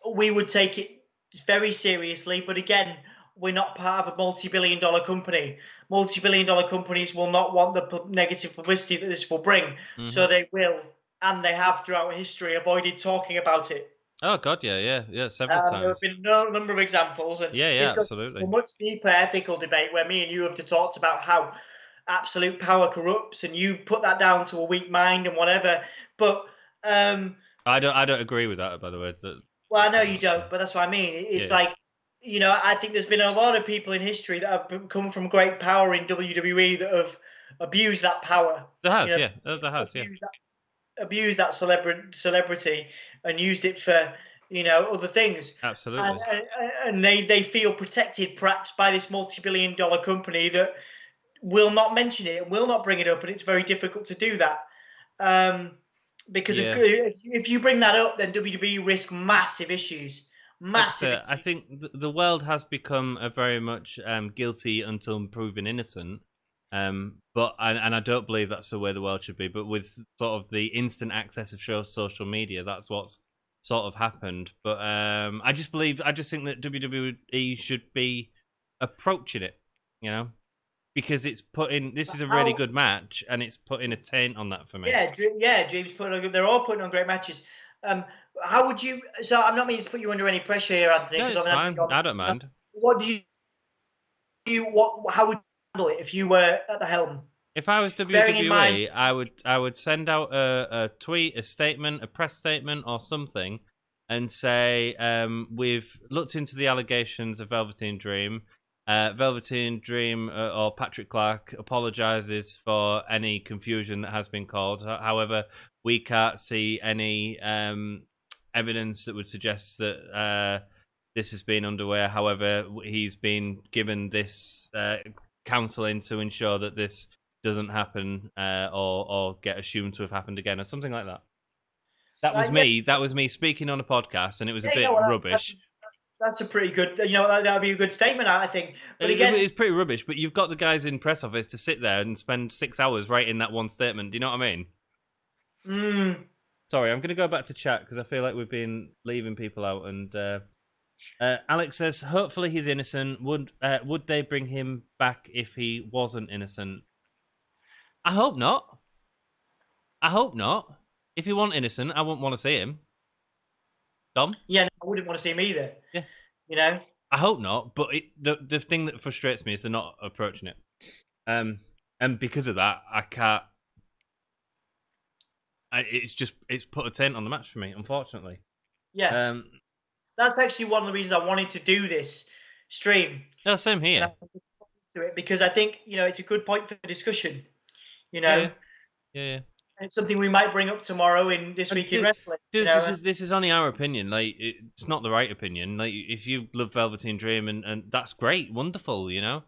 would take it very seriously, but again, we're not part of a multi-billion-dollar company. Multi-billion-dollar companies will not want the negative publicity that this will bring, so they will, and they have throughout history avoided talking about it. Oh God, yeah, several There times. have been no number of examples, and Yeah, this goes absolutely. to a much deeper ethical debate where me and you have talked about how absolute power corrupts, and you put that down to a weak mind and whatever. But I don't agree with that, by the way. well, I know you don't, but that's what I mean. It's Yeah. like, you know, I think there's been a lot of people in history that have come from great power in WWE that have abused that power. There has, You know, yeah. There has, yeah. abused that celebrity and used it for, you know, other things. Absolutely. And they feel protected perhaps by this multi-billion-dollar company that will not mention it and will not bring it up, and it's very difficult to do that. Because Yeah. if you bring that up, then WWE risk massive issues. Like I Massive said, I issues. think the world has become a very much guilty until proven innocent. But I don't believe that's the way the world should be. But with sort of the instant access of social media, that's what's sort of happened. But I just think that WWE should be approaching it, you know, because it's putting this is a really good match and it's putting a taint on that for me. Yeah, Dreams they're all putting on great matches. How would you? So I'm not meaning to put you under any pressure here, Anthony. No, Because it's fine. I don't mind. What do you? How would you handle it if you were at the helm? If I was Bearing in mind, WWE, I would send out a tweet, a statement, a press statement, or something, and say we've looked into the allegations of Velveteen Dream. Velveteen Dream or Patrick Clark apologizes for any confusion that has been caused. However, we can't see any evidence that would suggest that this has been underway. However, he's been given this counselling to ensure that this doesn't happen or get assumed to have happened again or something like that. That was me. That was me speaking on a podcast, and it was a bit rubbish. That's a pretty good. You know, that would be a good statement, I think. But again, it's pretty rubbish. But you've got the guys in press office to sit there and spend 6 hours writing that one statement. Do you know what I mean? Sorry, I'm going to go back to chat because I feel like we've been leaving people out. And Alex says, hopefully he's innocent. Would they bring him back if he wasn't innocent? I hope not. I hope not. If he wasn't innocent, I wouldn't want to see him. Dom? Yeah, no, I wouldn't want to see him either. Yeah. You know? I hope not, but the thing that frustrates me is they're not approaching it. And because of that, I can't... It's put a taint on the match for me, unfortunately. Yeah. That's actually one of the reasons I wanted to do this stream. No, same here. To it because I think, you know, it's a good point for discussion. You know? Yeah. And it's something we might bring up tomorrow in This Week in Wrestling. Dude, you know? this is only our opinion. Like, it's not the right opinion. Like, if you love Velveteen Dream, and that's great, wonderful, you know.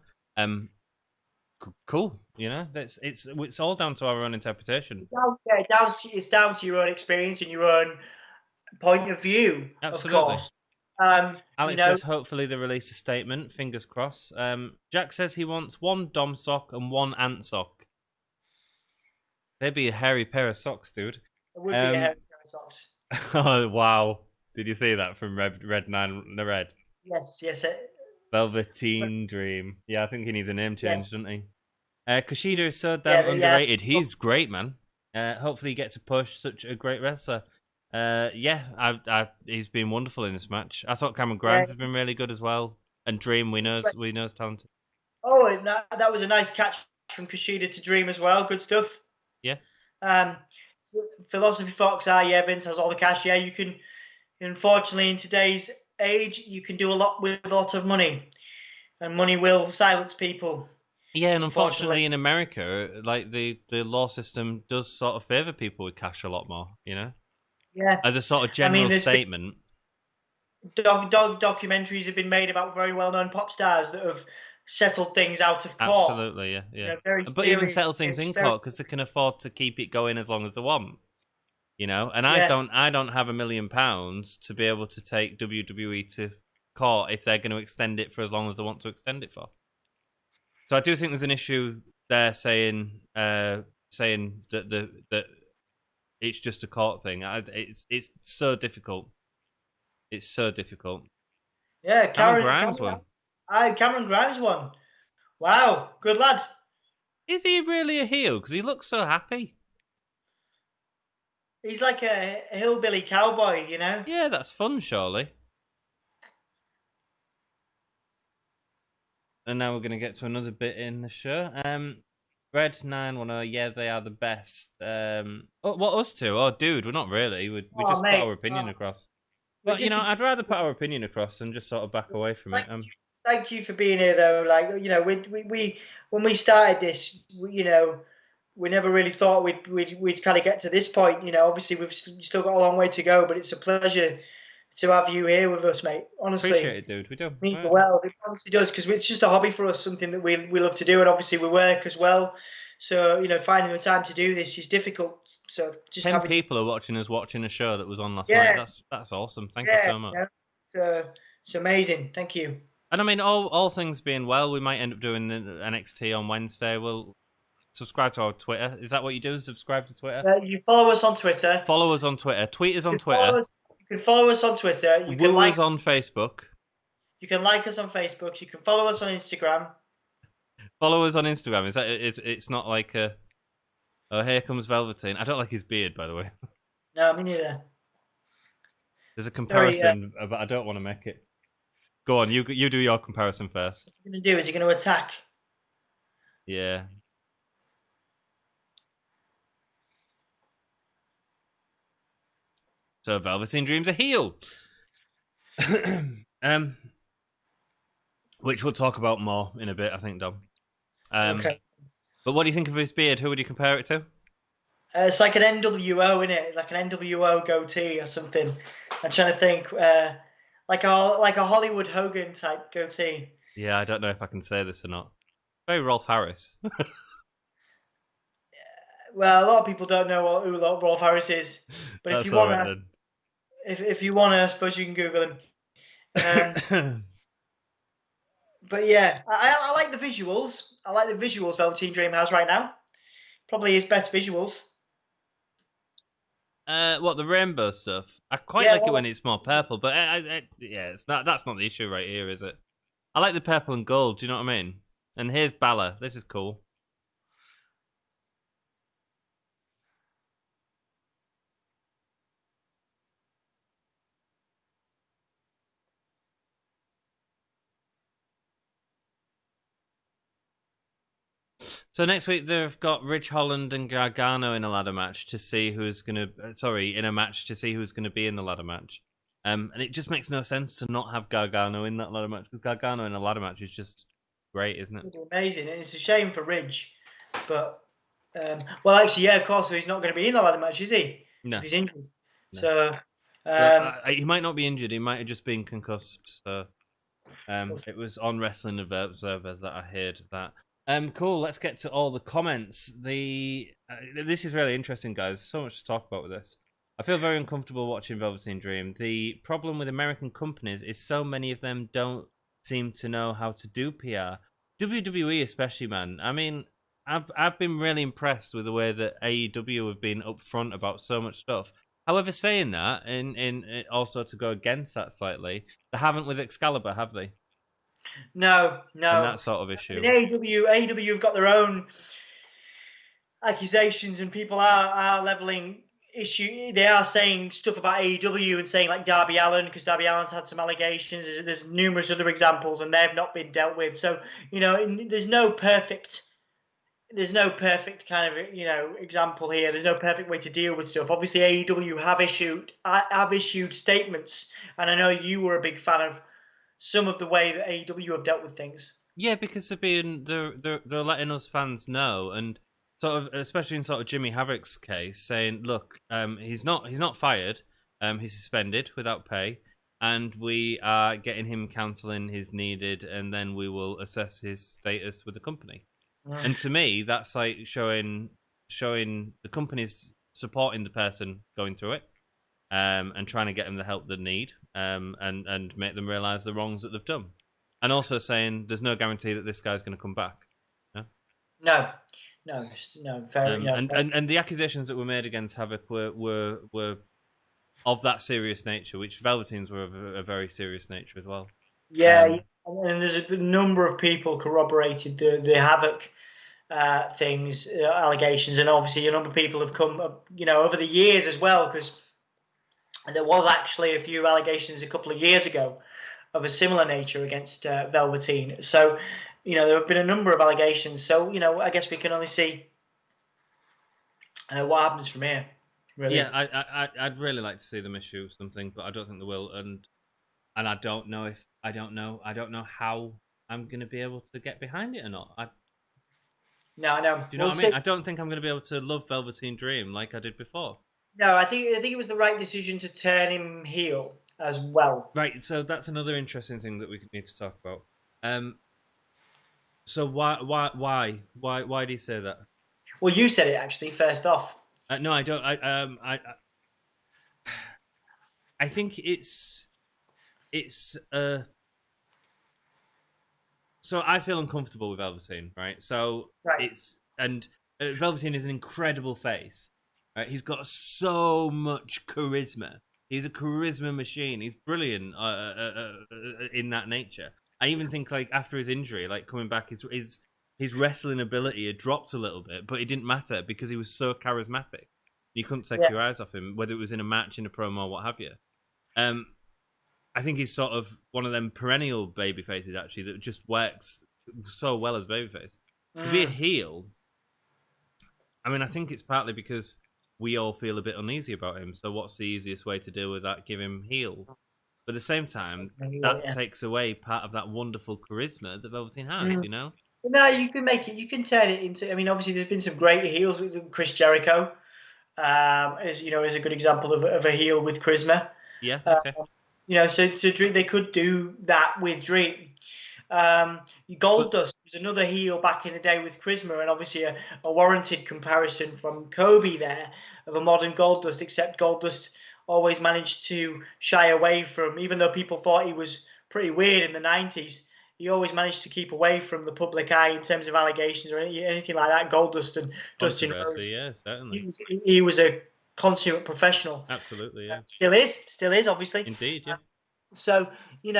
Cool, you know. It's all down to our own interpretation. It's down to your own experience and your own point of view. Absolutely. Of course. Alex says, hopefully they release a statement. Fingers crossed. Jack says he wants one Dom sock and one Ant sock. They'd be a hairy pair of socks, dude. It would be a hairy pair of socks. Oh, wow. Did you see that from Red 9 the Red? Yes. Velveteen Dream. Yeah, I think he needs a name change, doesn't he? Kushida is so damn underrated. Yeah. He's great, man. Hopefully he gets a push. Such a great wrestler. He's been wonderful in this match. I thought Cameron Grimes has been really good as well. And Dream, we know is talented. Oh, and that was a nice catch from Kushida to Dream as well. Good stuff. Yeah. Philosophy Fox, Vince has all the cash. Yeah, you can. Unfortunately, in today's age, you can do a lot with a lot of money, and money will silence people. Yeah, and unfortunately in America, like the law system does sort of favour people with cash a lot more, you know? Yeah. As a sort of I mean, general statement. Documentaries have been made about very well-known pop stars that have settled things out of court. Absolutely, yeah, yeah. You know, very But even serious. settle things in court because they can afford to keep it going as long as they want. You know, and Yeah. I don't have £1 million to be able to take WWE to court if they're going to extend it for as long as they want to extend it for. So I do think there's an issue there saying that that it's just a court thing. It's so difficult. It's so difficult. Yeah, Grimes won. Cameron Grimes won. Wow, good lad. Is he really a heel? Because he looks so happy. He's like a hillbilly cowboy, you know. Yeah, that's fun, surely. And now we're going to get to another bit in the show. Red 910, yeah, they are the best. What, us two? Oh, dude, we're not really. We just put our opinion across. But, you know, I'd rather put our opinion across than just sort of back away from it. Thank you for being here, though. Like, you know, we when we started this, you know, we never really thought we'd kind of get to this point. You know, obviously we've still got a long way to go, but it's a pleasure to have you here with us, mate. Honestly, appreciate it, dude. We do. Means the world. It honestly does, because it's just a hobby for us, something that we love to do, and obviously we work as well. So, you know, finding the time to do this is difficult. So just 10 people are watching a show that was on last Yeah. night. That's awesome. Thank you so much. Yeah, it's amazing. Thank you. And I mean, all things being well, we might end up doing the NXT on Wednesday. We'll subscribe to our Twitter. Is that what you do? Subscribe to Twitter? You follow us on Twitter. Follow us on Twitter. Tweet us on Twitter. You can follow us on Twitter. You can Woo like us on Facebook. You can like us on Facebook. You can follow us on Instagram. Follow us on Instagram. Is that it's not like a oh, here comes Velveteen. I don't like his beard, by the way. No, me neither. There's a comparison, but I don't want to make it. Go on, you do your comparison first. What's he going to do? Is he going to attack? Yeah. So Velveteen Dream's a heel. Which we'll talk about more in a bit, I think, Dom. Okay. But what do you think of his beard? Who would you compare it to? It's like an NWO, isn't it? Like an NWO goatee or something. I'm trying to think. Like a Hollywood Hogan type goatee. Yeah, I don't know if I can say this or not. Very Rolf Harris. Well, a lot of people don't know who Rolf Harris is, but That's if you want right, to, if you want to, I suppose you can Google him. But yeah, I like the visuals. I like the visuals Velveteen Dream has right now. Probably his best visuals. What, the rainbow stuff? I quite like it when it's more purple, but yeah, it's not. That's not the issue right here, is it? I like the purple and gold. Do you know what I mean? And here's Balor. This is cool. So next week they've got Ridge Holland and Gargano in a ladder match to see who's gonna. In a match to see who's gonna be in the ladder match. And it just makes no sense to not have Gargano in that ladder match, because Gargano in a ladder match is just great, isn't it? It's amazing, and it's a shame for Ridge, but well, actually, yeah, of course, he's not going to be in the ladder match, is he? No, if he's injured. No. So he might not be injured. He might have just been concussed. So it was on Wrestling Observer that I heard that. Cool. Let's get to all the comments. This is really interesting, guys. So much to talk about with this. I feel very uncomfortable watching Velveteen Dream. The problem with American companies is so many of them don't seem to know how to do PR. WWE especially, man. I mean, I've been really impressed with the way that AEW have been upfront about so much stuff. However, saying that, in also to go against that slightly, they haven't with Excalibur, have they? No. And that sort of issue. AEW have got their own accusations, and people are leveling issue. They are saying stuff about AEW and saying like Darby Allin, because Darby Allin's had some allegations. There's numerous other examples, and they've not been dealt with. So there's no perfect kind of example here. There's no perfect way to deal with stuff. Obviously, AEW have issued statements, and I know you were a big fan of some of the way that AEW have dealt with things. Yeah, because they're letting us fans know, and sort of especially in sort of Jimmy Havoc's case, saying, look, he's not fired, he's suspended without pay, and we are getting him counselling he's needed, and then we will assess his status with the company. And to me, that's like showing the company's supporting the person going through it, and trying to get them the help they need, and make them realise the wrongs that they've done, and also saying there's no guarantee that this guy's going to come back. No, no, no. Very, And the accusations that were made against Havoc were of that serious nature, which Velveteens were of a very serious nature as well. yeah. And there's a number of people corroborated the Havoc things, allegations, and obviously a number of people have come, over the years as well, because there was actually a few allegations a couple of years ago of a similar nature against Velveteen. So, there have been a number of allegations. So, I guess we can only see what happens from here. Really. Yeah, I'd really like to see them issue something, but I don't think they will, and I don't know how I'm going to be able to get behind it or not. No, no. Do you know what I mean? I don't think I'm going to be able to love Velveteen Dream like I did before. No, I think it was the right decision to turn him heel as well. Right, so that's another interesting thing that we need to talk about. So why do you say that? Well, you said it actually first off. No, I don't. I think it's so I feel uncomfortable with Velveteen, right? So Right. Velveteen is an incredible face, right? He's got so much charisma. He's a charisma machine. He's brilliant in that nature. I even think like after his injury, like coming back, his wrestling ability had dropped a little bit, but it didn't matter because he was so charismatic. You couldn't take your eyes off him, whether it was in a match, in a promo, or what have you. I think he's sort of one of them perennial baby faces actually that just works so well as babyface. To be a heel, I mean, I think it's partly because we all feel a bit uneasy about him. So what's the easiest way to deal with that? Give him heel. But at the same time, that takes away part of that wonderful charisma that Velveteen has, you know? No, you can make it. You can turn it into. I mean, obviously, there's been some great heels with Chris Jericho. Is a good example of a heel with charisma. Yeah. Okay. So Dream, they could do that with Dream. Goldust was another heel back in the day with charisma, and obviously a warranted comparison from Kobe there of a modern Goldust, except Goldust always managed to shy away from, even though people thought he was pretty weird in the 90s, he always managed to keep away from the public eye in terms of allegations or anything like that. Goldust and Dustin Rhodes. Yeah, certainly. He was a consummate professional. Absolutely, yeah. Still is, obviously. Indeed, yeah. So, it's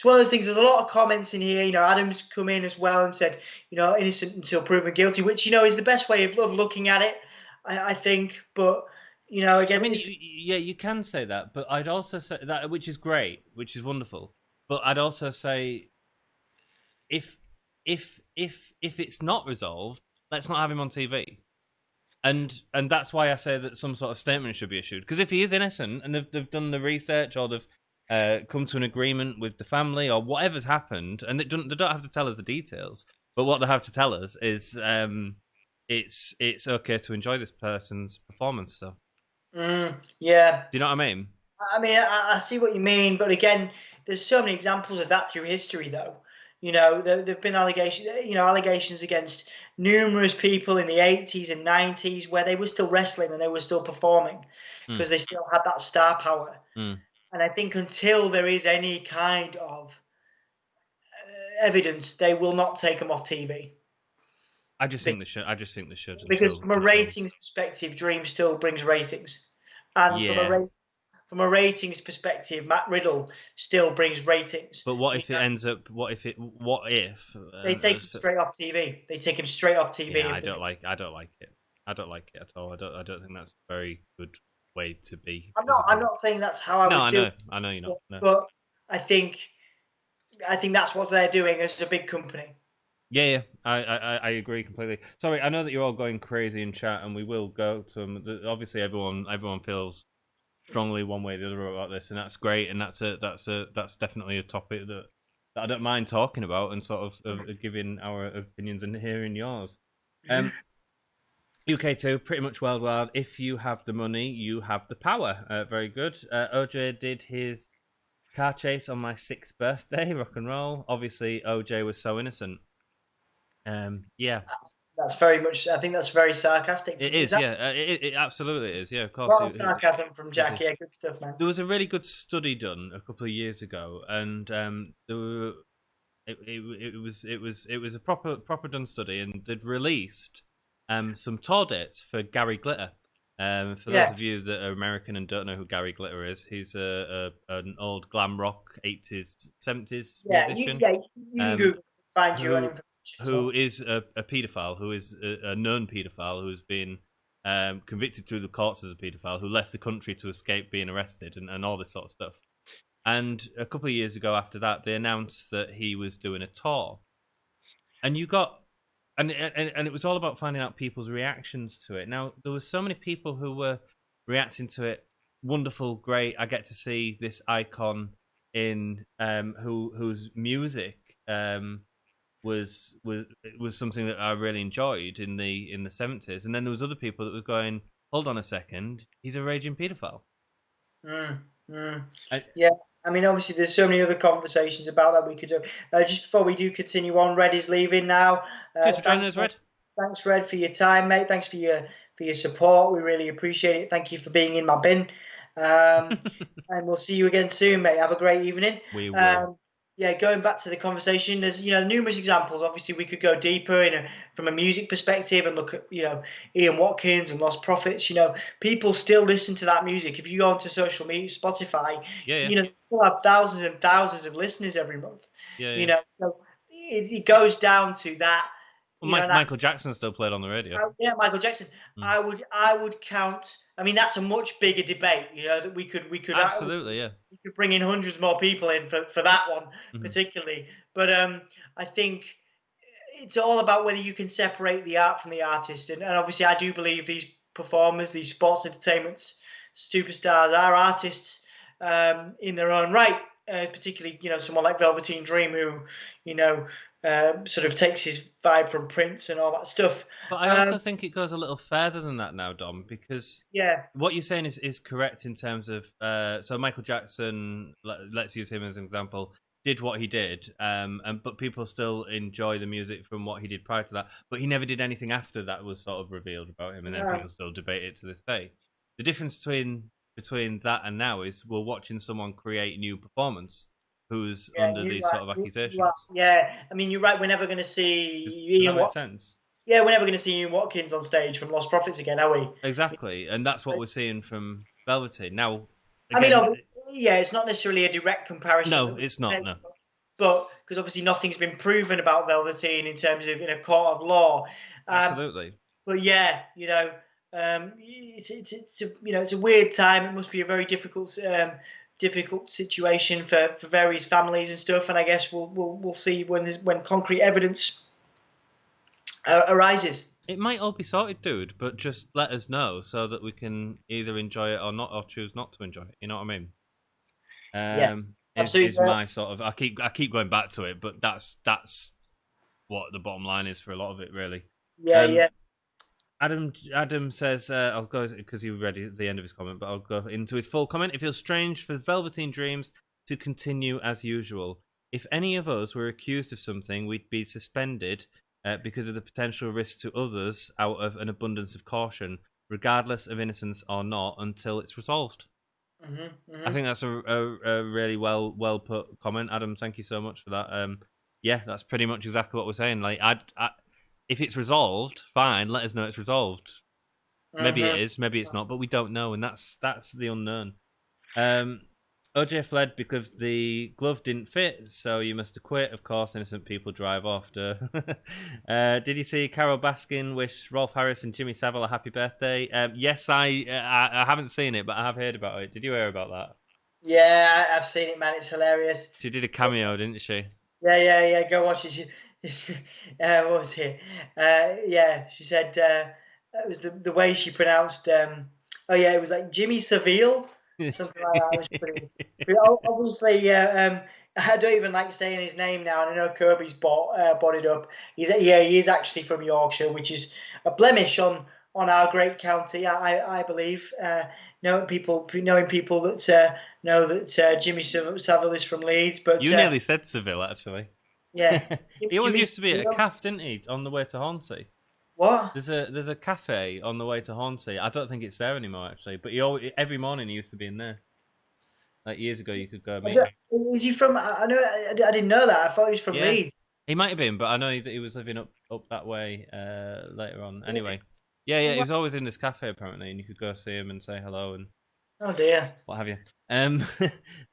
one of those things. There's a lot of comments in here. Adam's come in as well and said, innocent until proven guilty, which is the best way of looking at it, I think. But again, I mean, yeah, you can say that, but I'd also say that, which is great, which is wonderful. But I'd also say, if it's not resolved, let's not have him on TV. And that's why I say that some sort of statement should be issued. Because if he is innocent and they've done the research or they've come to an agreement with the family or whatever's happened, and they don't have to tell us the details, but what they have to tell us is it's okay to enjoy this person's performance. So yeah. Do you know what I mean? I mean, I see what you mean, but again, there's so many examples of that through history, though. There've been allegations against numerous people in the 80s and 90s where they were still wrestling and they were still performing because they still had that star power. And I think until there is any kind of evidence, they will not take them off TV. I just think they should. Because from a ratings perspective, Dream still brings ratings. And from a ratings perspective, Matt Riddle still brings ratings. But what if it ends up? What if they take him straight off TV? They take him straight off TV. Yeah, I don't like it. I don't like it at all. I don't think that's a very good way to be. I'm not saying that's how I would do it. I know you're not. No. But I think that's what they're doing as a big company. Yeah, I agree completely. Sorry, I know that you're all going crazy in chat, and we will go to them. Obviously, everyone feels strongly one way or the other about this, and that's great, and that's definitely a topic that I don't mind talking about and sort of giving our opinions and hearing yours. UK2, pretty much worldwide. If you have the money, you have the power. Very good. OJ did his car chase on my 6th birthday, rock and roll. Obviously, OJ was so innocent. Yeah. That's very much. I think that's very sarcastic. It is, yeah. It absolutely is, yeah. Of course. A lot of sarcasm from Jack. Yeah, good stuff, man. There was a really good study done a couple of years ago, and it was a proper done study, and they'd released some tour dates for Gary Glitter. For those of you that are American and don't know who Gary Glitter is, he's an old glam rock 80s, 70s musician. You can Google, find your own information. Who is a paedophile, who is a known paedophile, who's been convicted through the courts as a paedophile, who left the country to escape being arrested and all this sort of stuff. And a couple of years ago after that, they announced that he was doing a tour. And you got... And it was all about finding out people's reactions to it. Now, there were so many people who were reacting to it. Wonderful, great. I get to see this icon in whose music was something that I really enjoyed in the 70s. And then there was other people that were going, hold on a second, he's a raging paedophile. Yeah. I mean, obviously, there's so many other conversations about that we could do. Just before we do continue on, Red is leaving now. Thanks for joining us, Red. Thanks, Red, for your time, mate. Thanks for your support. We really appreciate it. Thank you for being in my bin. And we'll see you again soon, mate. Have a great evening. We will. Yeah, going back to the conversation, there's numerous examples. Obviously, we could go deeper from a music perspective and look at Ian Watkins and Lost Prophets. People still listen to that music. If you go onto social media, Spotify, people have thousands and thousands of listeners every month. So it goes down to that. Well, Michael Jackson still played on the radio. Yeah, Michael Jackson. I would count. I mean, that's a much bigger debate. That we could absolutely, we could bring in hundreds more people in for that one particularly. But I think it's all about whether you can separate the art from the artist, and obviously I do believe these performers, these sports entertainment superstars, are artists in their own right. Particularly, someone like Velveteen Dream, who sort of takes his vibe from Prince and all that stuff. But I also think it goes a little further than that now, Dom, because what you're saying is correct in terms of so Michael Jackson, let's use him as an example, did what he did, but people still enjoy the music from what he did prior to that, but he never did anything after that was sort of revealed about him, and then people still debate it to this day. The difference between that and now is we're watching someone create new performance who's under these sort of accusations. Yeah, I mean, you're right. We're never going to see Ian Watkins. Yeah, we're never going to see Ian Watkins on stage from Lost Prophets again, are we? Exactly, and that's what we're seeing from Velveteen. Now, again, I mean, it's not necessarily a direct comparison. No, it's not, no. But because obviously nothing's been proven about Velveteen in terms of in a court of law. Absolutely. But yeah, it's a weird time. It must be a very difficult situation for various families and stuff. And I guess we'll see when concrete evidence arises. It might all be sorted, dude, but just let us know so that we can either enjoy it or not, or choose not to enjoy it. You know what I mean? Is my sort of. I keep going back to it, but that's what the bottom line is for a lot of it, really. Yeah. Adam says, I'll go because he read at the end of his comment, but I'll go into his full comment. It feels strange for Velveteen Dreams to continue as usual. If any of us were accused of something, we'd be suspended because of the potential risk to others out of an abundance of caution, regardless of innocence or not, until it's resolved. I think that's a really well put comment, Adam. Thank you so much for that. Yeah, that's pretty much exactly what we're saying. Like, if it's resolved, fine. Let us know it's resolved. Maybe it is, maybe it's not, but we don't know, and that's the unknown. OJ fled because the glove didn't fit, so you must have quit. Of course, innocent people drive off. Did you see Carol Baskin wish Rolf Harris and Jimmy Savile a happy birthday? Yes, I haven't seen it, but I have heard about it. Did you hear about that? Yeah, I've seen it, man. It's hilarious. She did a cameo, didn't she? Yeah. Go watch it. What was it? Yeah, she said it was the way she pronounced. It was like Jimmy Savile. Something like that was pretty. Obviously, I don't even like saying his name now. And I know Kirby's bodied up. He is actually from Yorkshire, which is a blemish on our great county, I believe. Knowing people that know that Jimmy Savile is from Leeds, but You nearly said Seville, actually. yeah, He always Jimmy used to be at a Savile- cafe, didn't he, on the way to Hornsey? What? There's a cafe on the way to Hornsey. I don't think it's there anymore, actually. But every morning he used to be in there. Like years ago, you could go meet him. Is he from? I know. I didn't know that. I thought he was from Yeah. Leeds. He might have been, but I know he was living up that way later on. Anyway, yeah, he was always in this cafe apparently, and you could go see him and say hello and Oh dear. what have you. Well-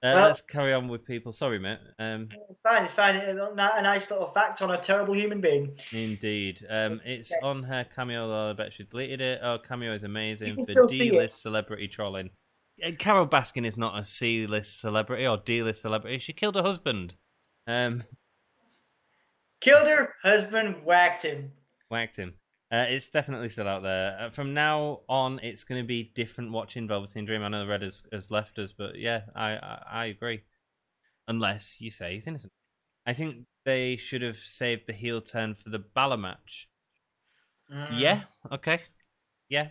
Let's carry on with people. Sorry, mate. It's fine. It's fine. A nice little fact on a terrible human being. Indeed. It's on her Cameo, though. I bet she deleted it. Oh, Cameo is amazing can for still see it. D-list celebrity trolling. Carol Baskin is not a C-list celebrity or D-list celebrity. She killed her husband. Killed her husband, whacked him. Whacked him. It's definitely still out there. From now on, it's going to be different watching Velveteen Dream. I know Red has left us, but yeah, I agree. Unless you say he's innocent. I think they should have saved the heel turn for the Balor match. Yeah, okay. Yeah.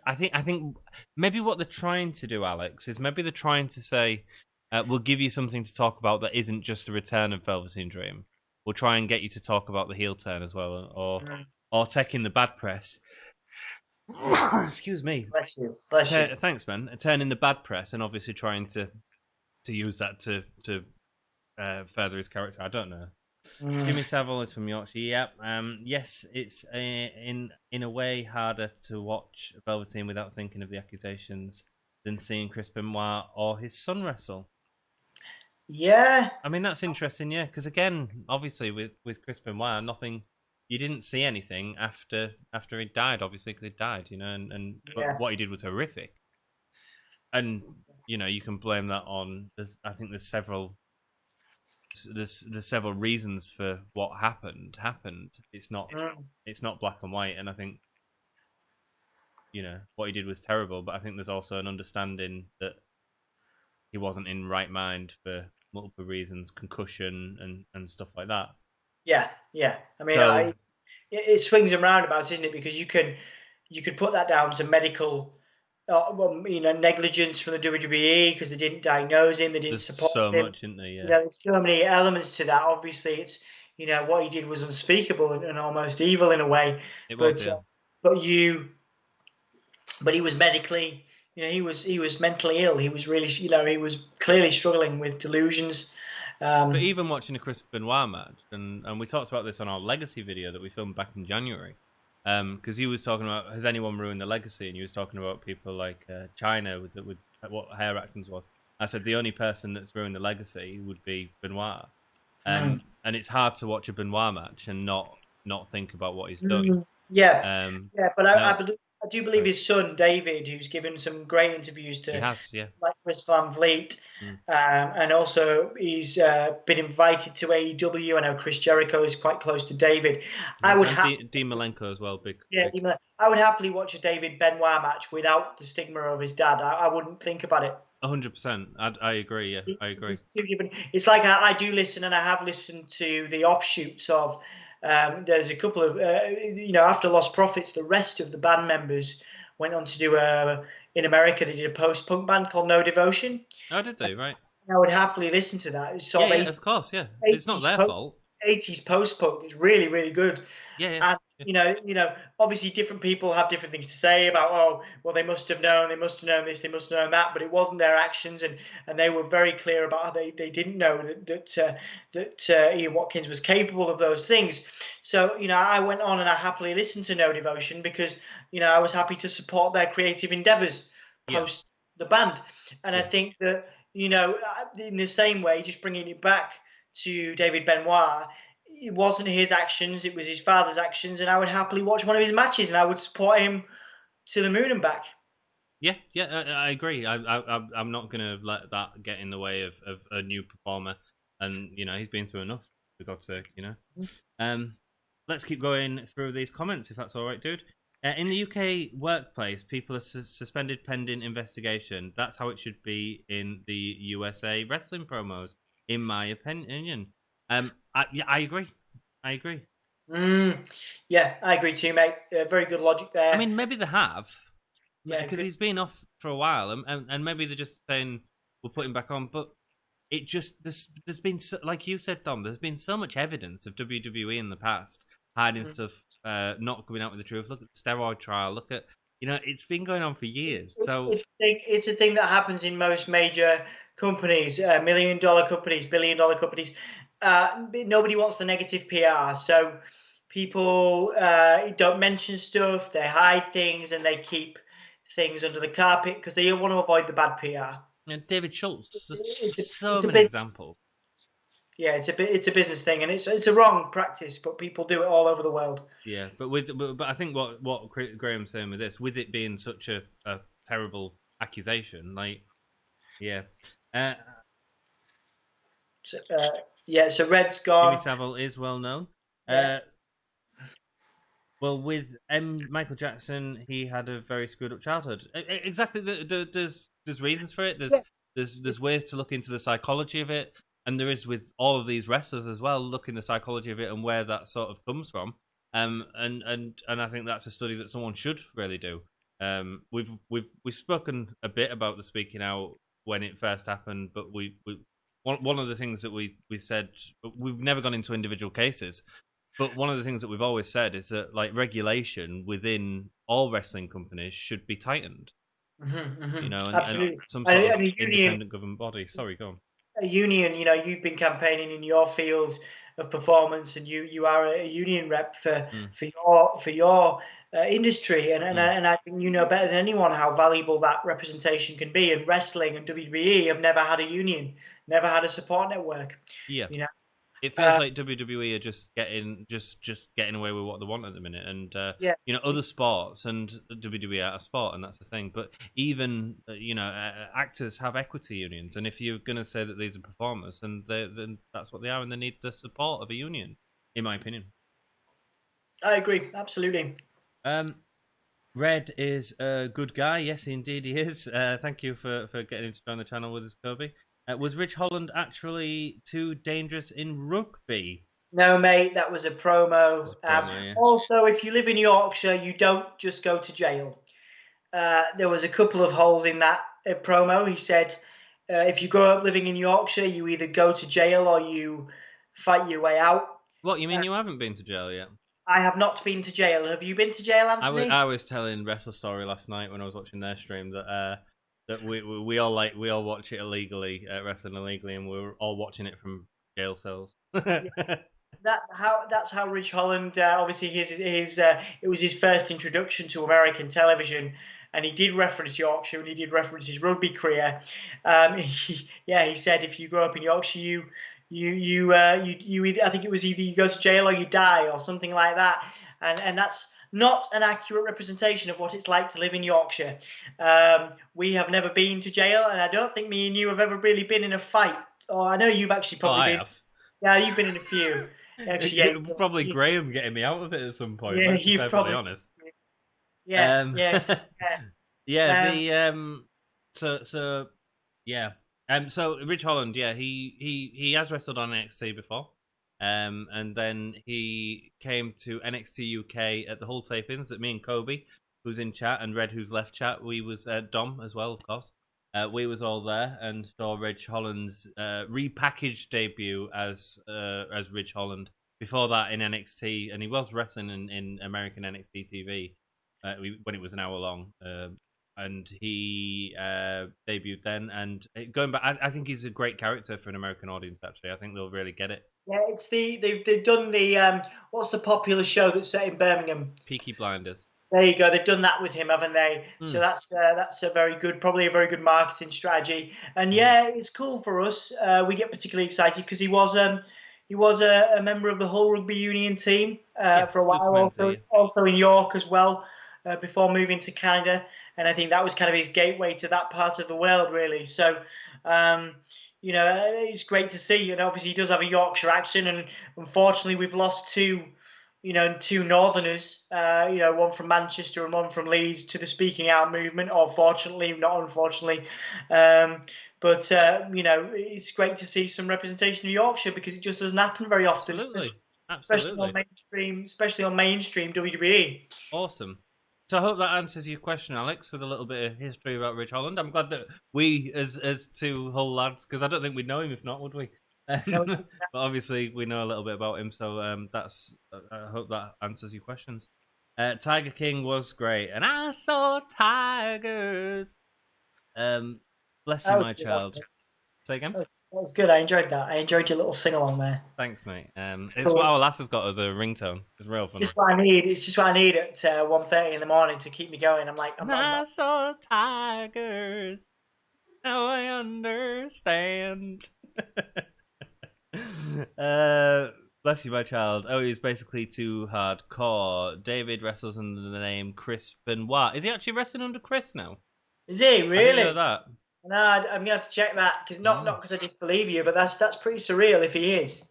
I think maybe what they're trying to do, Alex, is maybe they're trying to say, we'll give you something to talk about that isn't just the return of Velveteen Dream. We'll try and get you to talk about the heel turn as well, or taking the bad press. Excuse me. Bless you. Bless you. Thanks, man. Turning the bad press and obviously trying to use that to further his character. I don't know. Jimmy Savile is from Yorkshire. Yep. Yes, it's in a way harder to watch Velveteen without thinking of the accusations than seeing Chris Benoit or his son wrestle. Yeah. I mean, that's interesting, yeah, because again, obviously with Chris Benoit, you didn't see anything after he died, obviously, because he died, but what he did was horrific. And, you can blame that on, I think there's several reasons for what happened. It's not black and white, and I think, what he did was terrible, but I think there's also an understanding that he wasn't in right mind for multiple reasons, concussion and stuff like that. Yeah. I mean, it swings and roundabouts, isn't it? Because you could put that down to medical, negligence from the WWE because they didn't diagnose him, they didn't support so him. much, isn't there? Yeah. There's so many elements to that. Obviously, it's what he did was unspeakable and almost evil in a way. It was, yeah. But he was medically. He was mentally ill. He was really, he was clearly struggling with delusions. But even watching a Chris Benoit match, and we talked about this on our Legacy video that we filmed back in January, because he was talking about, has anyone ruined the Legacy? And he was talking about people like China with what Hair Actions was. I said the only person that's ruined the Legacy would be Benoit. And it's hard to watch a Benoit match and not think about what he's done. Yeah, but I do believe his son David, who's given some great interviews to like Chris Van Vliet, and also he's been invited to AEW. I know Chris Jericho is quite close to David. I would Dean Malenko as well, big. I would happily watch a David Benoit match without the stigma of his dad. I wouldn't think about it. 100%. I agree. Yeah, I agree. It's like I do listen, and I have listened to the offshoots of. There's a couple of, after Lost Profits, the rest of the band members went on to do in America, they did a post-punk band called No Devotion. Oh, did they? Right. I would happily listen to that. It's sort of course, yeah. It's not their fault. 80s post-punk is really, really good. Yeah. And, obviously different people have different things to say about, they must have known this, they must have known that, but it wasn't their actions, and they were very clear about how they didn't know that Ian Watkins was capable of those things. So, I went on and I happily listened to No Devotion because, I was happy to support their creative endeavors post the band. And I think that, in the same way, just bringing it back to David Benoit, it wasn't his actions, it was his father's actions, and I would happily watch one of his matches and I would support him to the moon and back. Yeah, I agree. I'm not going to let that get in the way of a new performer, and he's been through enough, for God's sake. Let's keep going through these comments if that's all right, dude. In the UK workplace, people are suspended pending investigation. That's how it should be in the USA wrestling promos, in my opinion. I agree. I agree. Yeah, I agree too, mate. Very good logic there. I mean, maybe they have, Yeah, because good. he's been off for a while, and maybe they're just saying we'll put him back on. But it just there's been like you said, Dom. There's been so much evidence of WWE in the past hiding stuff, not coming out with the truth. Look at the steroid trial. Look at it's been going on for years. So It's a thing that happens in most major companies, $1 million companies, $1 billion companies. Nobody wants the negative PR, so people don't mention stuff, they hide things, and they keep things under the carpet because they want to avoid the bad PR. David Schultz, It's so a many bit, examples. yeah, it's a business thing, and it's a wrong practice, but people do it all over the world. Yeah, but I think what Graham's saying with this, with it being such a terrible accusation, like, yeah. So, yeah, so Red's Jimmy gone. Savile is well known. Yeah. Well, with Michael Jackson, he had a very screwed up childhood. Exactly. There's reasons for it. There's ways to look into the psychology of it, and there is with all of these wrestlers as well. Look in the psychology of it and where that sort of comes from. And I think that's a study that someone should really do. We've spoken a bit about the speaking out when it first happened, but one of the things that we said, we've never gone into individual cases. But one of the things that we've always said is that, like, regulation within all wrestling companies should be tightened. Absolutely. And some sort of And a union, independent government body. Sorry, go on. a union. You've been campaigning in your field of performance, and you are a union rep for your industry, and I think you know better than anyone how valuable that representation can be. And wrestling and WWE have never had a union, never had a support network. Yeah. You know, It feels like WWE are just getting away with what they want at the minute, and yeah. Other sports and WWE are a sport, and that's the thing. But even actors have equity unions, and if you're going to say that these are performers, then that's what they are, and they need the support of a union, in my opinion. I agree, absolutely. Red is a good guy. Yes, indeed he is. Thank you for getting him to join the channel with us, Kobe. Was Rich Holland actually too dangerous in rugby? No, mate, that was a promo. Yeah. Also, if you live in Yorkshire, you don't just go to jail. There was a couple of holes in that promo. He said, if you grow up living in Yorkshire, you either go to jail or you fight your way out. What, you mean you haven't been to jail yet? I have not been to jail. Have you been to jail, Anthony? I was telling Wrestle Story last night when I was watching their stream that we all watch it illegally, wrestling illegally, and we were all watching it from jail cells. That's how Rich Holland. Obviously, it was his first introduction to American television, and he did reference Yorkshire and he did reference his rugby career. He said if you grow up in Yorkshire, you either, I think it was either you go to jail or you die or something like that, and that's not an accurate representation of what it's like to live in Yorkshire. We have never been to jail, and I don't think me and you have ever really been in a fight. Or I know you've actually probably been. I have. Yeah, you've been in a few. Actually, probably Graham getting me out of it at some point. Yeah, Let's be you've perfectly probably honest. Yeah, So Rich Holland, he has wrestled on NXT before, and then he came to NXT UK at the Hull tapings that me and Kobe, who's in chat, and Red, who's left chat, we was Dom as well, of course. We was all there and saw Rich Holland's repackaged debut as Rich Holland. Before that in NXT, and he was wrestling in American NXT TV when it was an hour long. And he debuted then. And going back, I think he's a great character for an American audience. Actually, I think they'll really get it. Yeah, it's they've done the what's the popular show that's set in Birmingham? Peaky Blinders. There you go. They've done that with him, haven't they? So that's a very good, probably a very good marketing strategy. And yeah, it's cool for us. We get particularly excited because he was a member of the Hull Rugby Union team for a while, also in York as well, before moving to Canada. And I think that was kind of his gateway to that part of the world, really. So, it's great to see. And obviously, he does have a Yorkshire accent. And unfortunately, we've lost two two Northerners, one from Manchester and one from Leeds, to the speaking out movement, or fortunately, not unfortunately. But it's great to see some representation of Yorkshire, because it just doesn't happen very often, Absolutely. especially on mainstream WWE. Awesome. So I hope that answers your question, Alex, with a little bit of history about Rich Holland. I'm glad that we, as two Hull lads, because I don't think we'd know him if not, would we? No, But obviously we know a little bit about him, so that's. I hope that answers your questions. Tiger King was great, and I saw tigers. Bless you, that was my good. child. Say again. That was good. I enjoyed that. I enjoyed your little sing along there. Thanks, mate. It's what our lass has got as a ringtone. It's real funny. Just what I need. It's just what I need at 1:30 in the morning to keep me going. I saw tigers. Now I understand. Bless you, my child. Oh, he's basically too hardcore. David wrestles under the name Chris Benoit. Is he actually wrestling under Chris now? Is he I didn't really? know that. No, I'm gonna have to check that, because not because I disbelieve you, but that's pretty surreal if he is.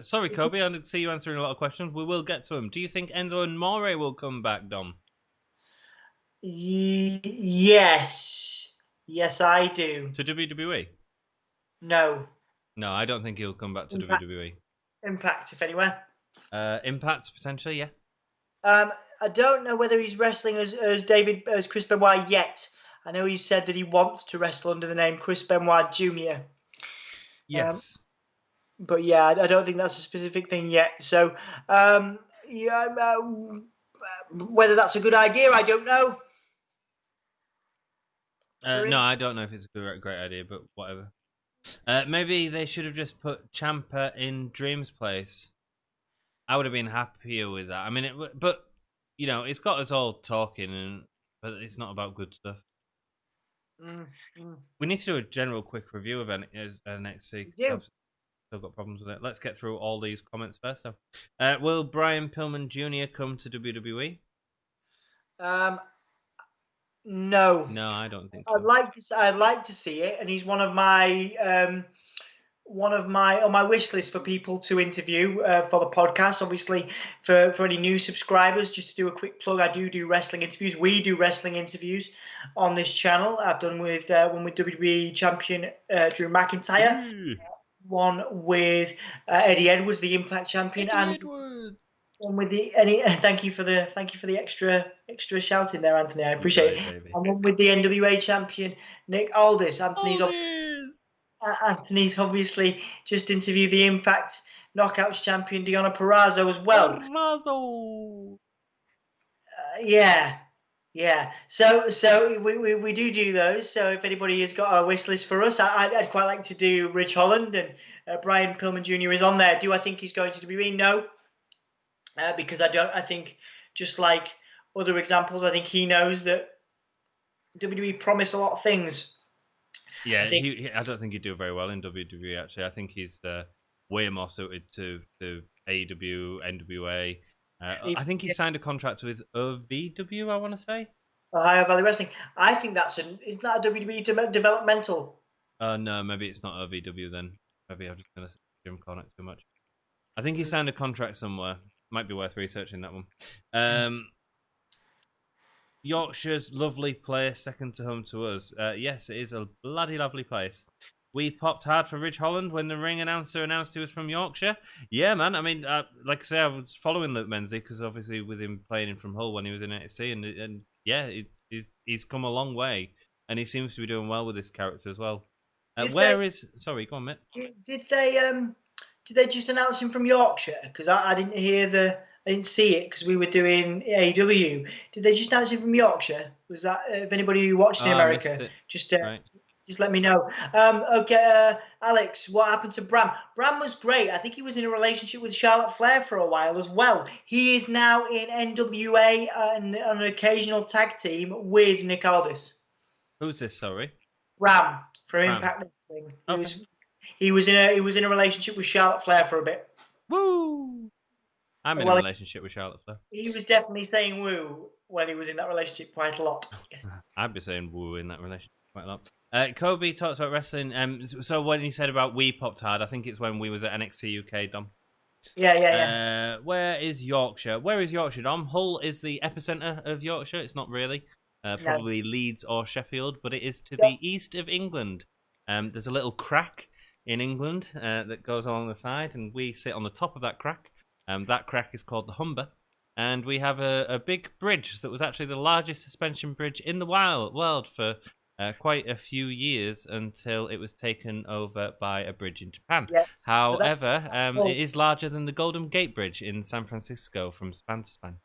Sorry, Kobe. I didn't see you answering a lot of questions. We will get to them. Do you think Enzo and More will come back, Dom? Yes, I do. To WWE? No, No, I don't think he'll come back to Impact. WWE. Impact, if anywhere. Impact potentially, yeah. I don't know whether he's wrestling as Chris Benoit yet. I know he said that he wants to wrestle under the name Chris Benoit Jr. Yes. But yeah, I don't think that's a specific thing yet. So, whether that's a good idea, I don't know. No, I don't know if it's a great idea, but whatever. Maybe they should have just put Ciampa in Dream's place. I would have been happier with that. I mean, but it's got us all talking, but it's not about good stuff. We need to do a general quick review of NXT. I've still got problems with it. Let's get through all these comments first. So, will Brian Pillman Jr. come to WWE? No. No, I don't think so. I'd like to see it, and he's one of my on my wish list for people to interview for the podcast. Obviously, for any new subscribers, just to do a quick plug, I do wrestling interviews. We do wrestling interviews on this channel. I've done one with WWE champion Drew McIntyre, one with Eddie Edwards, the Impact champion, Edwards. One with thank you for the extra shouting there, Anthony. I appreciate it. And one with the NWA champion Nick Aldis. Anthony's obviously just interviewed the Impact Knockouts champion Deonna Purrazzo as well. Yeah. So we do those. So if anybody has got a wish list for us, I'd quite like to do Rich Holland, and Brian Pillman Jr. is on there. Do I think he's going to WWE? No. Because I think, just like other examples, I think he knows that WWE promise a lot of things. Yeah, I don't think he'd do very well in WWE, actually. I think he's way more suited to AEW, NWA. I think he signed a contract with OVW, I want to say. Ohio Valley Wrestling. I think isn't that a WWE developmental? No, maybe it's not OVW then. Maybe I'm just going to Jim Cornette too much. I think he signed a contract somewhere. Might be worth researching that one. Yorkshire's lovely place, second to home to us. Yes, it is a bloody lovely place. We popped hard for Ridge Holland when the ring announcer announced he was from Yorkshire. Yeah, man. I mean, like I say, I was following Luke Menzies because obviously with him playing in from Hull when he was in NXT, and yeah, he's come a long way, and he seems to be doing well with this character as well. Sorry, go on, Mitt. Did they just announce him from Yorkshire? Because I didn't hear I didn't see it because we were doing AEW. Did they just announce him from Yorkshire? Was that, if anybody who watched in America, just let me know. Okay, Alex, what happened to Bram? Bram was great. I think he was in a relationship with Charlotte Flair for a while as well. He is now in NWA and on an occasional tag team with Nick Aldis. Who's this? Sorry, Bram from Impact Wrestling. Okay. He was in a relationship with Charlotte Flair for a bit. Woo! I'm in a relationship with Charlotte Flair. He was definitely saying woo when he was in that relationship quite a lot. Yes. I'd be saying woo in that relationship quite a lot. Kobe talks about wrestling. So when he said about we popped hard, I think it's when we was at NXT UK, Dom. Yeah. Where is Yorkshire? Where is Yorkshire, Dom? Hull is the epicenter of Yorkshire. It's not really. No. Probably Leeds or Sheffield, but it is to Yep. the east of England. There's a little crack in England that goes along the side, and we sit on the top of that crack. That crack is called the Humber, and we have a big bridge that was actually the largest suspension bridge in the world for quite a few years until it was taken over by a bridge in Japan. Yes. So However, that's Hull. it is larger than the Golden Gate Bridge in San Francisco from span to span.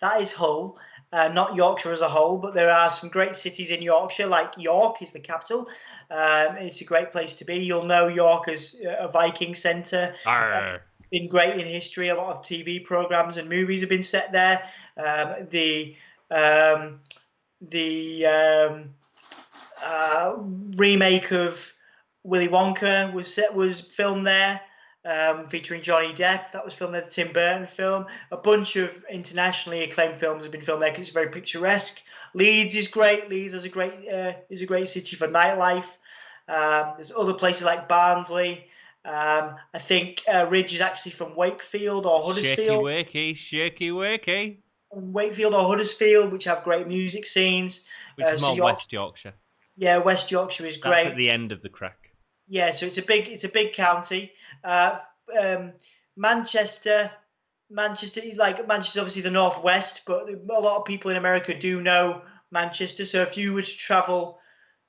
That is Hull, not Yorkshire as a whole, but there are some great cities in Yorkshire, like York is the capital. It's a great place to be. You'll know York as a Viking centre. Arr. It's been great in history. A lot of TV programs and movies have been set there. The remake of Willy Wonka was filmed there, featuring Johnny Depp. That was filmed there. The Tim Burton film. A bunch of internationally acclaimed films have been filmed there because it's very picturesque. Leeds is great. Leeds is a great city for nightlife. There's other places like Barnsley. I think Ridge is actually from Wakefield or Huddersfield. Shaky wakey. Wakefield or Huddersfield, which have great music scenes. Which is more so West Yorkshire. Yeah, West Yorkshire is great. That's at the end of the crack. Yeah, so it's a big county. Manchester, Manchester's obviously the northwest, but a lot of people in America do know Manchester. So if you were to travel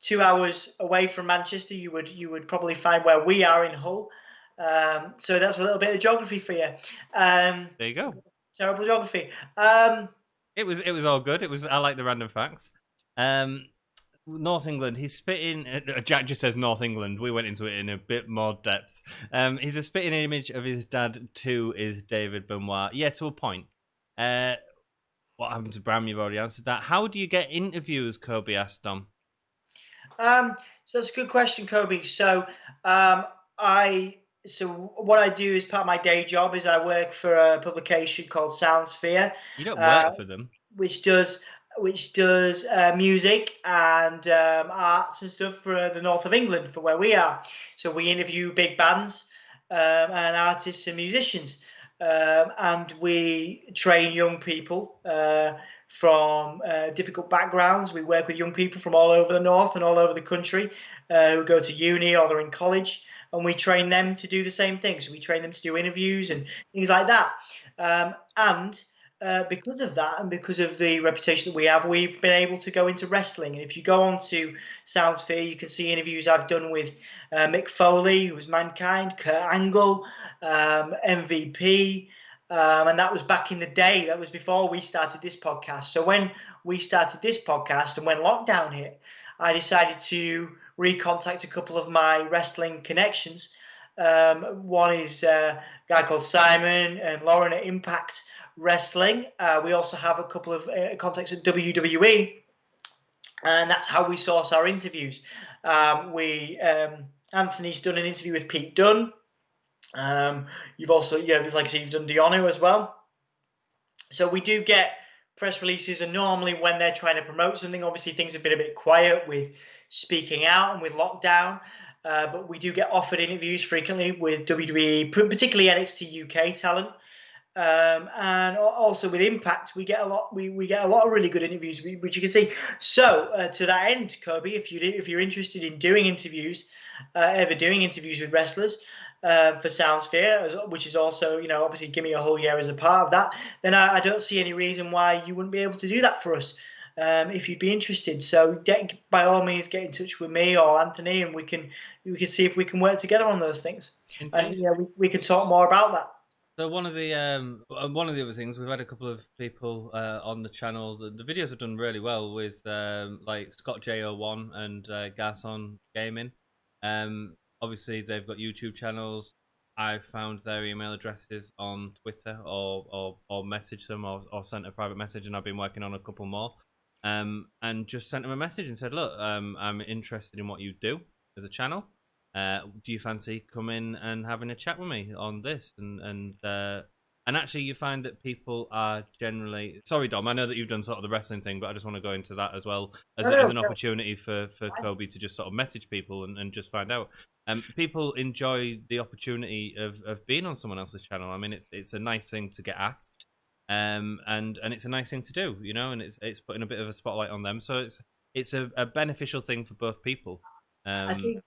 2 hours away from Manchester, you would probably find where we are in Hull. So that's a little bit of geography for you. There you go. Terrible geography. It was all good. I like the random facts. North England. He's spitting. Jack just says North England. We went into it in a bit more depth. He's a spitting image of his dad too. Is David Benoit? Yeah, to a point. What happened to Bram? You've already answered that. How do you get interviews? Kobe asked Dom. So that's a good question, Kobe. So what I do as part of my day job is I work for a publication called Soundsphere. You don't work for them, which does music and arts and stuff for the north of England, for where we are. So we interview big bands and artists and musicians, and we train young people from difficult backgrounds. We work with young people from all over the north and all over the country who go to uni or they're in college, and we train them to do the same thing. So we train them to do interviews and things like that. Because of that and because of the reputation that we have, we've been able to go into wrestling. And if you go on to Soundsphere, you can see interviews I've done with Mick Foley, who was Mankind, Kurt Angle, MVP, and that was back in the day. That was before we started this podcast. So when we started this podcast and when lockdown hit, I decided to recontact a couple of my wrestling connections. One is a guy called Simon and Lauren at Impact Wrestling. We also have a couple of contacts at WWE, and that's how we source our interviews. Anthony's done an interview with Pete Dunne. You've also, like I said, you've done Deonu as well. So we do get press releases, and normally when they're trying to promote something, obviously things have been a bit quiet with speaking out and with lockdown. But we do get offered interviews frequently with WWE, particularly NXT UK talent. And also with Impact, we get a lot. We get a lot of really good interviews, which you can see. So to that end, Kobe, if you're interested in doing interviews, ever doing interviews with wrestlers for Soundsphere, which is also obviously Gimme a whole year as a part of that, then I don't see any reason why you wouldn't be able to do that for us. If you'd be interested, so by all means get in touch with me or Anthony, and we can see if we can work together on those things. Indeed. And we can talk more about that. So one of the other things, we've had a couple of people on the channel. The videos have done really well with like Scott J01 and Garson Gaming. Obviously they've got YouTube channels. I've found their email addresses on Twitter or messaged them or sent a private message, and I've been working on a couple more. And just sent them a message and said, look, I'm interested in what you do as a channel. Do you fancy coming and having a chat with me on this? And And actually, you find that people are generally sorry, Dom. I know that you've done sort of the wrestling thing, but I just want to go into that as well as, No, as no, an no. opportunity for Kobe to just sort of message people and just find out. People enjoy the opportunity of being on someone else's channel. I mean, it's a nice thing to get asked, and it's a nice thing to do, you know, and it's putting a bit of a spotlight on them. So it's a beneficial thing for both people. I think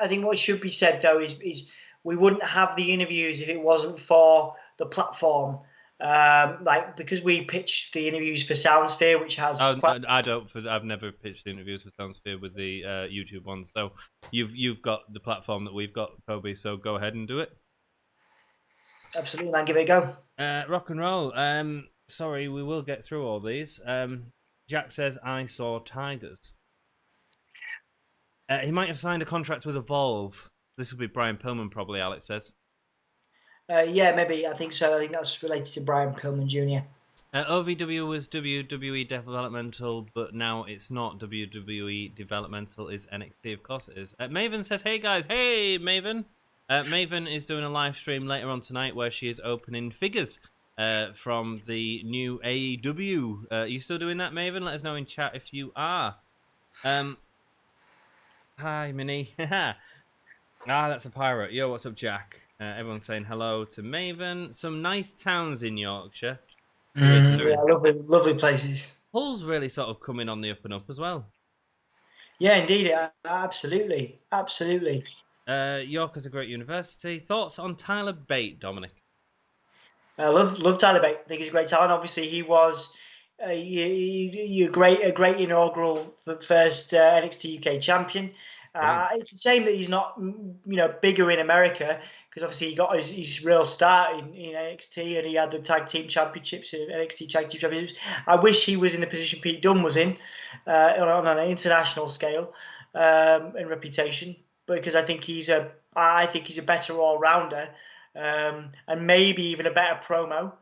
what should be said though is we wouldn't have the interviews if it wasn't for the platform. Like because we pitched the interviews for Soundsphere, which has quite I don't. I've never pitched the interviews with Soundsphere with the YouTube ones. So you've got the platform that we've got, Kobe. So go ahead and do it. absolutely, man. Give it a go. Rock and roll. Sorry, we will get through all these. Jack says I saw tigers. He might have signed a contract with Evolve. This would be Brian Pillman, probably. Alex says. Yeah, maybe. I think so. I think that's related to Brian Pillman Jr. OVW was WWE Developmental, but now it's not WWE Developmental. Is NXT? Of course it is. Maven says, "Hey guys, hey Maven." Maven is doing a live stream later on tonight where she is opening figures from the new AEW. Are you still doing that, Maven? Let us know in chat if you are. Hi, Minnie. That's a pirate. Yo, what's up, Jack? Everyone's saying hello to Maven. Some nice towns in Yorkshire. Yeah, lovely places. Hull's really sort of coming on the up and up as well. Yeah, indeed. Absolutely. York is a great university. Thoughts on Tyler Bate, Dominic? I love Tyler Bate. I think he's a great talent. Obviously, he was a great inaugural first NXT UK champion. It's a shame that he's not bigger in America because obviously he got his real start in NXT and he had the tag team championships in NXT tag team championships. I wish he was in the position Pete Dunne was in on an international scale in reputation because I think he's a better all rounder. And maybe even a better promo.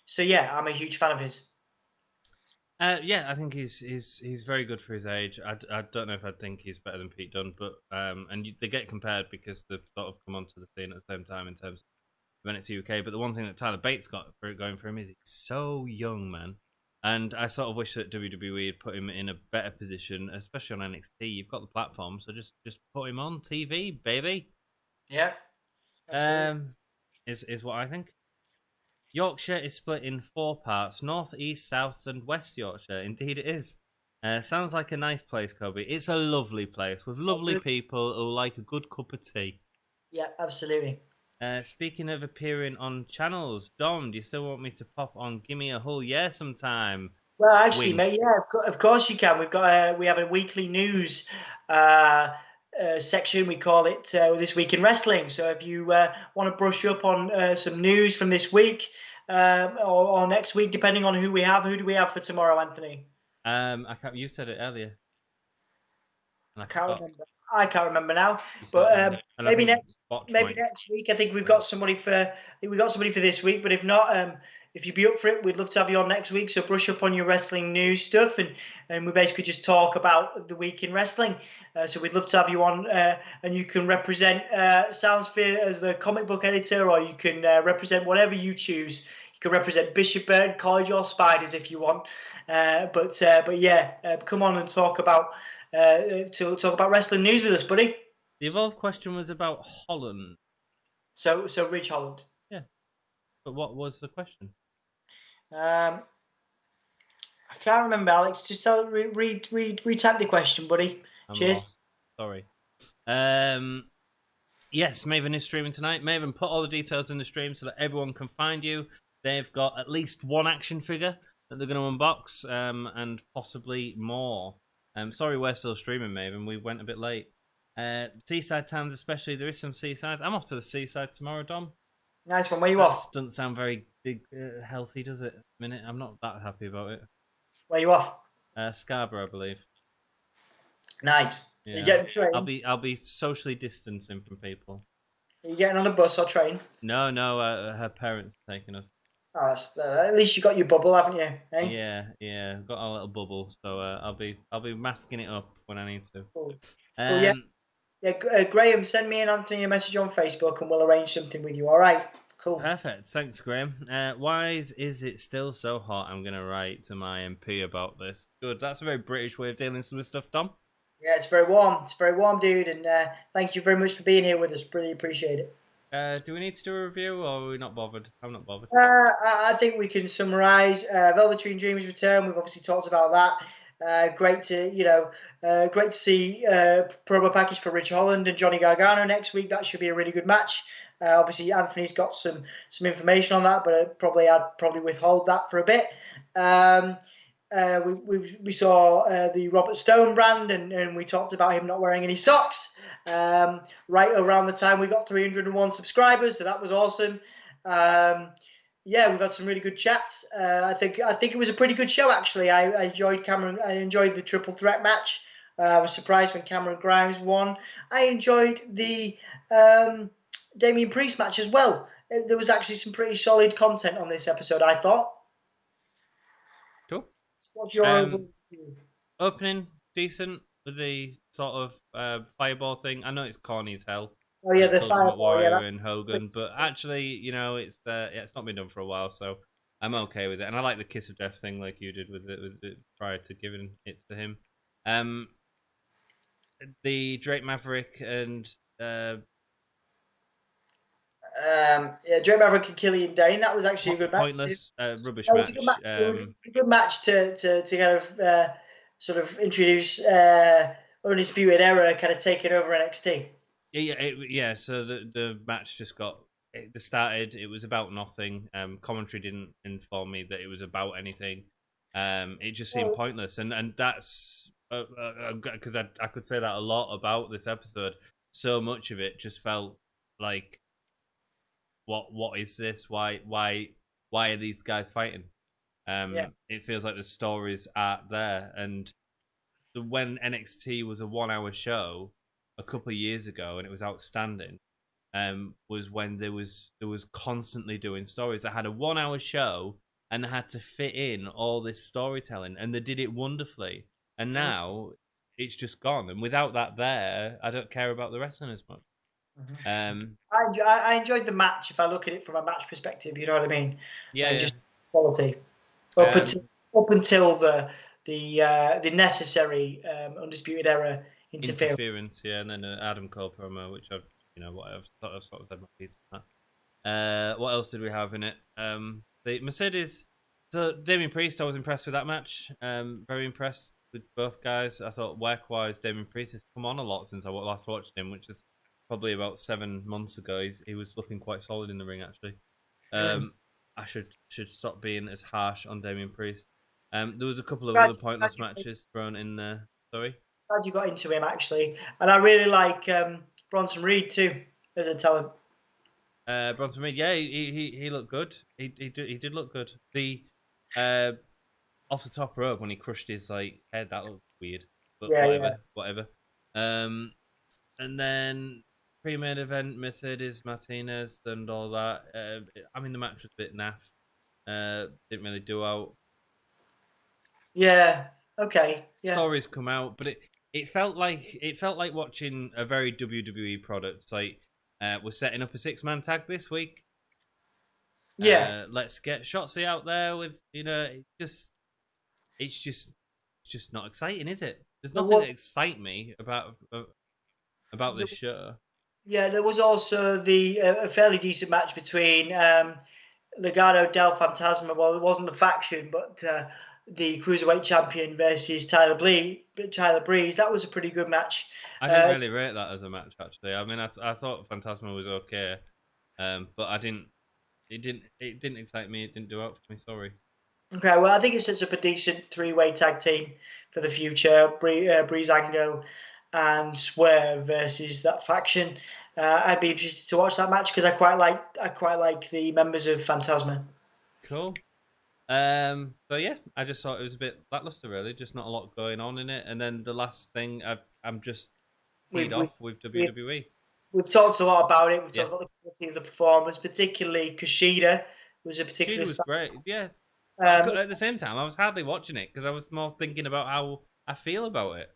So yeah, I'm a huge fan of his. Yeah, I think he's very good for his age. I don't know if I think he's better than Pete Dunne, but they get compared because they've sort of come onto the scene at the same time in terms of NXT UK. But the one thing that Tyler Bates got going for him is he's so young, man. And I sort of wish that WWE had put him in a better position, especially on NXT. You've got the platform, so just put him on TV, baby. Yeah. Is what I think. Yorkshire is split in 4 parts: North, East, South, and West Yorkshire. Indeed, it is. Sounds like a nice place, Kobe. It's a lovely place with lovely people who like a good cup of tea. Yeah, absolutely. Speaking of appearing on channels, Dom, do you still want me to pop on Gimme a Whole Year sometime? Well, actually, Wink. mate, yeah, of course you can. We have a weekly news section. We call it This Week in Wrestling. So if you want to brush up on some news from this week or next week, depending on who do we have for tomorrow, Anthony? I can't. You said it earlier. I can't remember now. But maybe next week. I think we've got somebody for this week. But if not, if you'd be up for it, we'd love to have you on next week. So brush up on your wrestling news stuff, and we basically just talk about the week in wrestling. So we'd love to have you on, and you can represent Soundsphere as the comic book editor, or you can represent whatever you choose. You can represent Bishop Burton College or Spiders if you want. But yeah, come on and talk about wrestling news with us, buddy. The Evolve question was about Holland. So Ridge Holland. Yeah. But what was the question? I can't remember, Alex. Just retype the question, buddy. Cheers. Lost. Sorry. Yes, Maven is streaming tonight. Maven, put all the details in the stream so that everyone can find you. They've got at least one action figure that they're going to unbox, and possibly more. Sorry, we're still streaming, Maven. We went a bit late. Seaside towns, especially. There is some seasides. I'm off to the seaside tomorrow, Dom. Nice one. Where you off? Doesn't sound very big, healthy, does it? Minute. I'm not that happy about it. Where you off? Scarborough, I believe. Nice. Yeah. You getting train? I'll be socially distancing from people. Are you getting on a bus or train? No. Her parents are taking us. Oh, at least you got your bubble, haven't you? Eh? Yeah. Got a little bubble, so I'll be masking it up when I need to. Cool. Yeah. Graham, send me and Anthony a message on Facebook, and we'll arrange something with you. All right. Cool. Perfect. Thanks, Graham. Why is it still so hot? I'm going to write to my MP about this. Good. That's a very British way of dealing with stuff, Dom. Yeah, it's very warm. It's very warm, dude. And thank you very much for being here with us. Really appreciate it. Do we need to do a review, or are we not bothered? I'm not bothered. I think we can summarise. Velveteen Dream's return. We've obviously talked about that. Great to see promo package for Rich Holland and Johnny Gargano next week. That should be a really good match. Obviously, Anthony's got some information on that, but I'd probably withhold that for a bit. We saw the Robert Stone brand, and we talked about him not wearing any socks. Right around the time we got 301 subscribers, so that was awesome. Yeah, we've had some really good chats. I think it was a pretty good show, actually. I enjoyed Cameron. I enjoyed the triple threat match. I was surprised when Cameron Grimes won. I enjoyed the Damian Priest match as well. There was actually some pretty solid content on this episode, I thought. Cool. What's your overall view? Opening decent with the sort of fireball thing. I know it's corny as hell. Oh yeah, the Ultimate fireball. Warrior Yeah, and Hogan, but actually, you know, it's not been done for a while, so I'm okay with it. And I like the kiss of death thing, like you did with it prior to giving it to him. The Drake Maverick and Drake Maverick and Killian Dane. That was actually a good match. Pointless, rubbish That was match. a good match. It was a good match to kind of sort of introduce Undisputed Era kind of taking over NXT. Yeah. So the match just started. It was about nothing. Commentary didn't inform me that it was about anything. It just seemed pointless, and that's because I could say that a lot about this episode. So much of it just felt like, what is this? Why are these guys fighting? It feels like the stories aren't there, and when NXT was a 1 hour show a couple of years ago and it was outstanding, was when there was constantly doing stories. They had a 1 hour show and they had to fit in all this storytelling, and they did it wonderfully. And now it's just gone, and without that there, I don't care about the wrestling as much. I enjoyed the match. If I look at it from a match perspective, you know what I mean. Yeah, just quality up until the necessary Undisputed Era interference. Yeah, and then an Adam Cole promo, which I've sort of said my piece on that. What else did we have in it? The Mercedes. So Damian Priest, I was impressed with that match. Very impressed with both guys. I thought work-wise, Damian Priest has come on a lot since I last watched him, which is probably about 7 months ago. He was looking quite solid in the ring, actually. I should stop being as harsh on Damian Priest. There was a couple of other pointless matches thrown in there. Sorry? Glad you got into him, actually. And I really like Bronson Reed, too, as a talent. Bronson Reed, yeah, he looked good. He did look good. The off the top rope when he crushed his head, that looked weird. But whatever. And then pre-main event, Mercedes Martinez and all that. I mean, the match was a bit naff. Didn't really do out. Yeah. Okay. Yeah. Stories come out, but it felt like watching a very WWE product. Like, we're setting up a 6-man tag this week. Yeah. Let's get Shotzi out there with it's just not exciting, is it? There's nothing to excite me about this show. Yeah, there was also a fairly decent match between Legado del Fantasma. Well, it wasn't the faction, but the Cruiserweight Champion versus Tyler Breeze. That was a pretty good match. I didn't really rate that as a match, actually. I mean, I thought Fantasma was okay, but I didn't. It didn't excite me. It didn't do out for me. Sorry. Okay, well, I think it sets up a decent 3-way tag team for the future. Breezango and Swerve versus that faction. I'd be interested to watch that match because I quite like the members of Fantasma. Cool. So yeah, I just thought it was a bit lackluster, really. Just not a lot going on in it. And then the last thing, I'm just peed off with WWE. We've talked a lot about it. We've talked about the quality of the performance, particularly Kushida was a particular. Kushida was great. Yeah. At the same time, I was hardly watching it because I was more thinking about how I feel about it.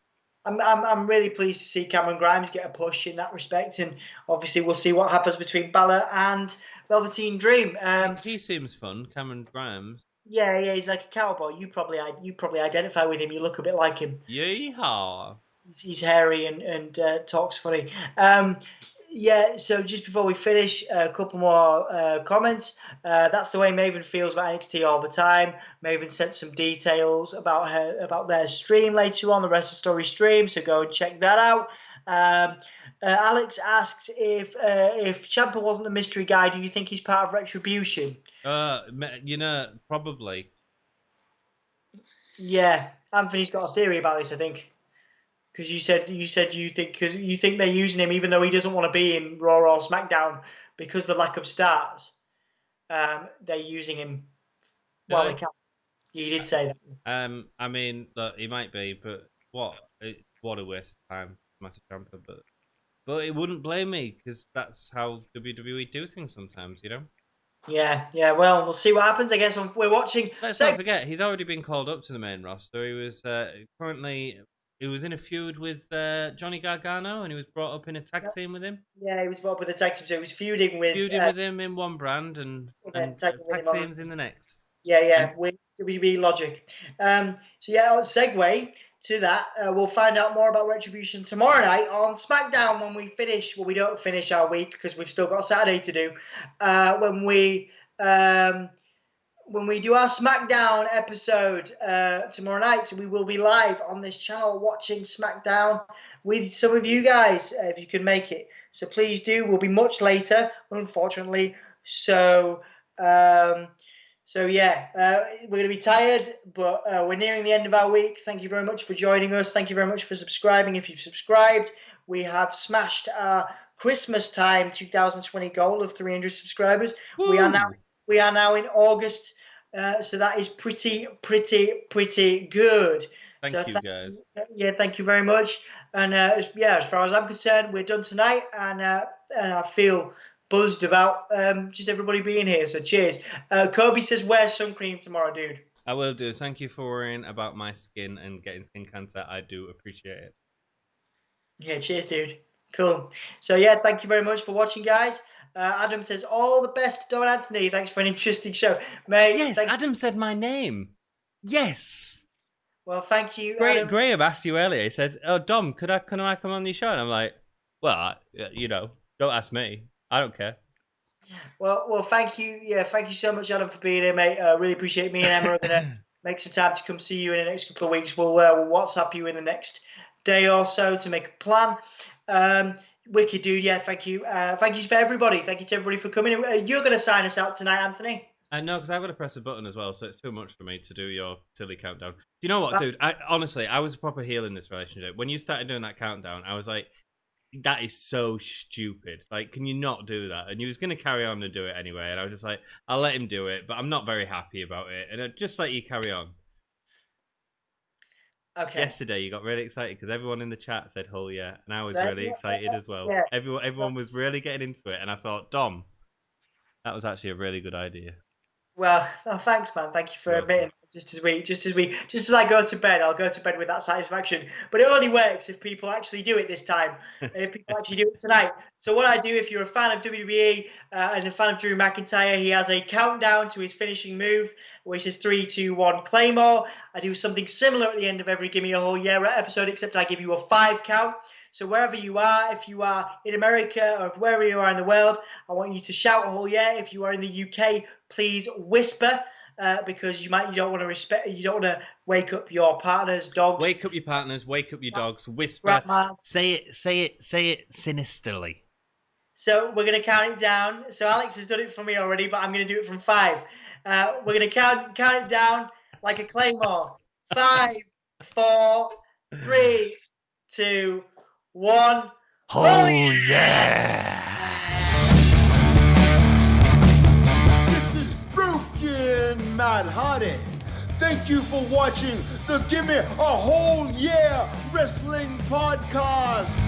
I'm really pleased to see Cameron Grimes get a push in that respect, and obviously we'll see what happens between Balor and Velveteen Dream. He seems fun, Cameron Grimes. Yeah, he's like a cowboy. You probably identify with him. You look a bit like him. Yeehaw! He's hairy and talks funny. Yeah, so just before we finish, a couple more comments. That's the way Maven feels about NXT all the time. Maven sent some details about their stream later on, the Rest of Story stream, so go and check that out. Alex asks if Ciampa wasn't the mystery guy, do you think he's part of Retribution? Probably. Yeah, Anthony's got a theory about this, I think. Because you said you think they're using him even though he doesn't want to be in Raw or SmackDown because of the lack of stars. They're using him while they can. You did say that. I mean, look, he might be, but what a waste of time, Massive Ciampa. But it wouldn't blame me because that's how WWE do things sometimes, you know. Yeah. Well, we'll see what happens. I guess we're watching. Let's not forget, he's already been called up to the main roster. He was He was in a feud with Johnny Gargano, and he was brought up in a tag team with him. Yeah, he was brought up with a tag team, so he was feuding with him in one brand and tag teams in the next. Yeah, with WWE logic. So yeah, I'll segue to that. We'll find out more about Retribution tomorrow night on SmackDown when we finish. Well, we don't finish our week because we've still got Saturday to do. When we do our SmackDown episode tomorrow night, so we will be live on this channel watching SmackDown with some of you guys if you can make it. So please do. We'll be much later, unfortunately. So yeah, we're going to be tired, but we're nearing the end of our week. Thank you very much for joining us. Thank you very much for subscribing. If you've subscribed, we have smashed our Christmas time 2020 goal of 300 subscribers. Woo! We are now in August, so that is pretty good. Thank you, guys. Yeah, thank you very much. And as far as I'm concerned, we're done tonight, and I feel buzzed about just everybody being here. So cheers. Kobe says, wear sun cream tomorrow, dude. I will do. Thank you for worrying about my skin and getting skin cancer. I do appreciate it. Yeah, cheers, dude. Cool. So yeah, thank you very much for watching, guys. Adam says, all the best, Don Anthony. Thanks for an interesting show. Mate, yes, Adam said my name. Yes. Well, thank you. Graham asked you earlier. He said, oh, Dom, can I come on your show? And I'm like, well, don't ask me. I don't care. Well, thank you. Yeah, thank you so much, Adam, for being here, mate. Really appreciate it. Me and Emma are going to make some time to come see you in the next couple of weeks. We'll WhatsApp you in the next day or so to make a plan. Wicked, dude. Yeah, thank you. Thank you for everybody. Thank you to everybody for coming. You're going to sign us out tonight, Anthony? No, because I've got to press a button as well, so it's too much for me to do your silly countdown. Do you know what, dude? Honestly, I was a proper heel in this relationship. When you started doing that countdown, I was like, that is so stupid. Like, can you not do that? And he was going to carry on and do it anyway. And I was just like, I'll let him do it, but I'm not very happy about it. And I'd just let you carry on. Okay. Yesterday, you got really excited because everyone in the chat said, oh, yeah. And I was really excited as well. Yeah. Everyone was really getting into it. And I thought, Dom, that was actually a really good idea. Well, thanks, man. Thank you for admitting. Just as I go to bed, I'll go to bed with that satisfaction. But it only works if people actually do it this time. If people actually do it tonight. So what I do, if you're a fan of WWE and a fan of Drew McIntyre, he has a countdown to his finishing move, which is 3, 2, 1, Claymore. I do something similar at the end of every Gimme a Whole Year episode, except I give you a 5 count. So wherever you are, if you are in America or wherever you are in the world, I want you to shout a whole yeah. If you are in the UK, please whisper because you don't want to wake up your partners, dogs. Wake up your partners, wake up your dogs, whisper. Say it sinisterly. So we're going to count it down. So Alex has done it for me already, but I'm going to do it from 5. We're going to count it down like a claymore. 5, 4, 3, 2, 1. Oh yeah! This is Broken Matt Hardy. Thank you for watching the Gimme a Whole Year Wrestling Podcast.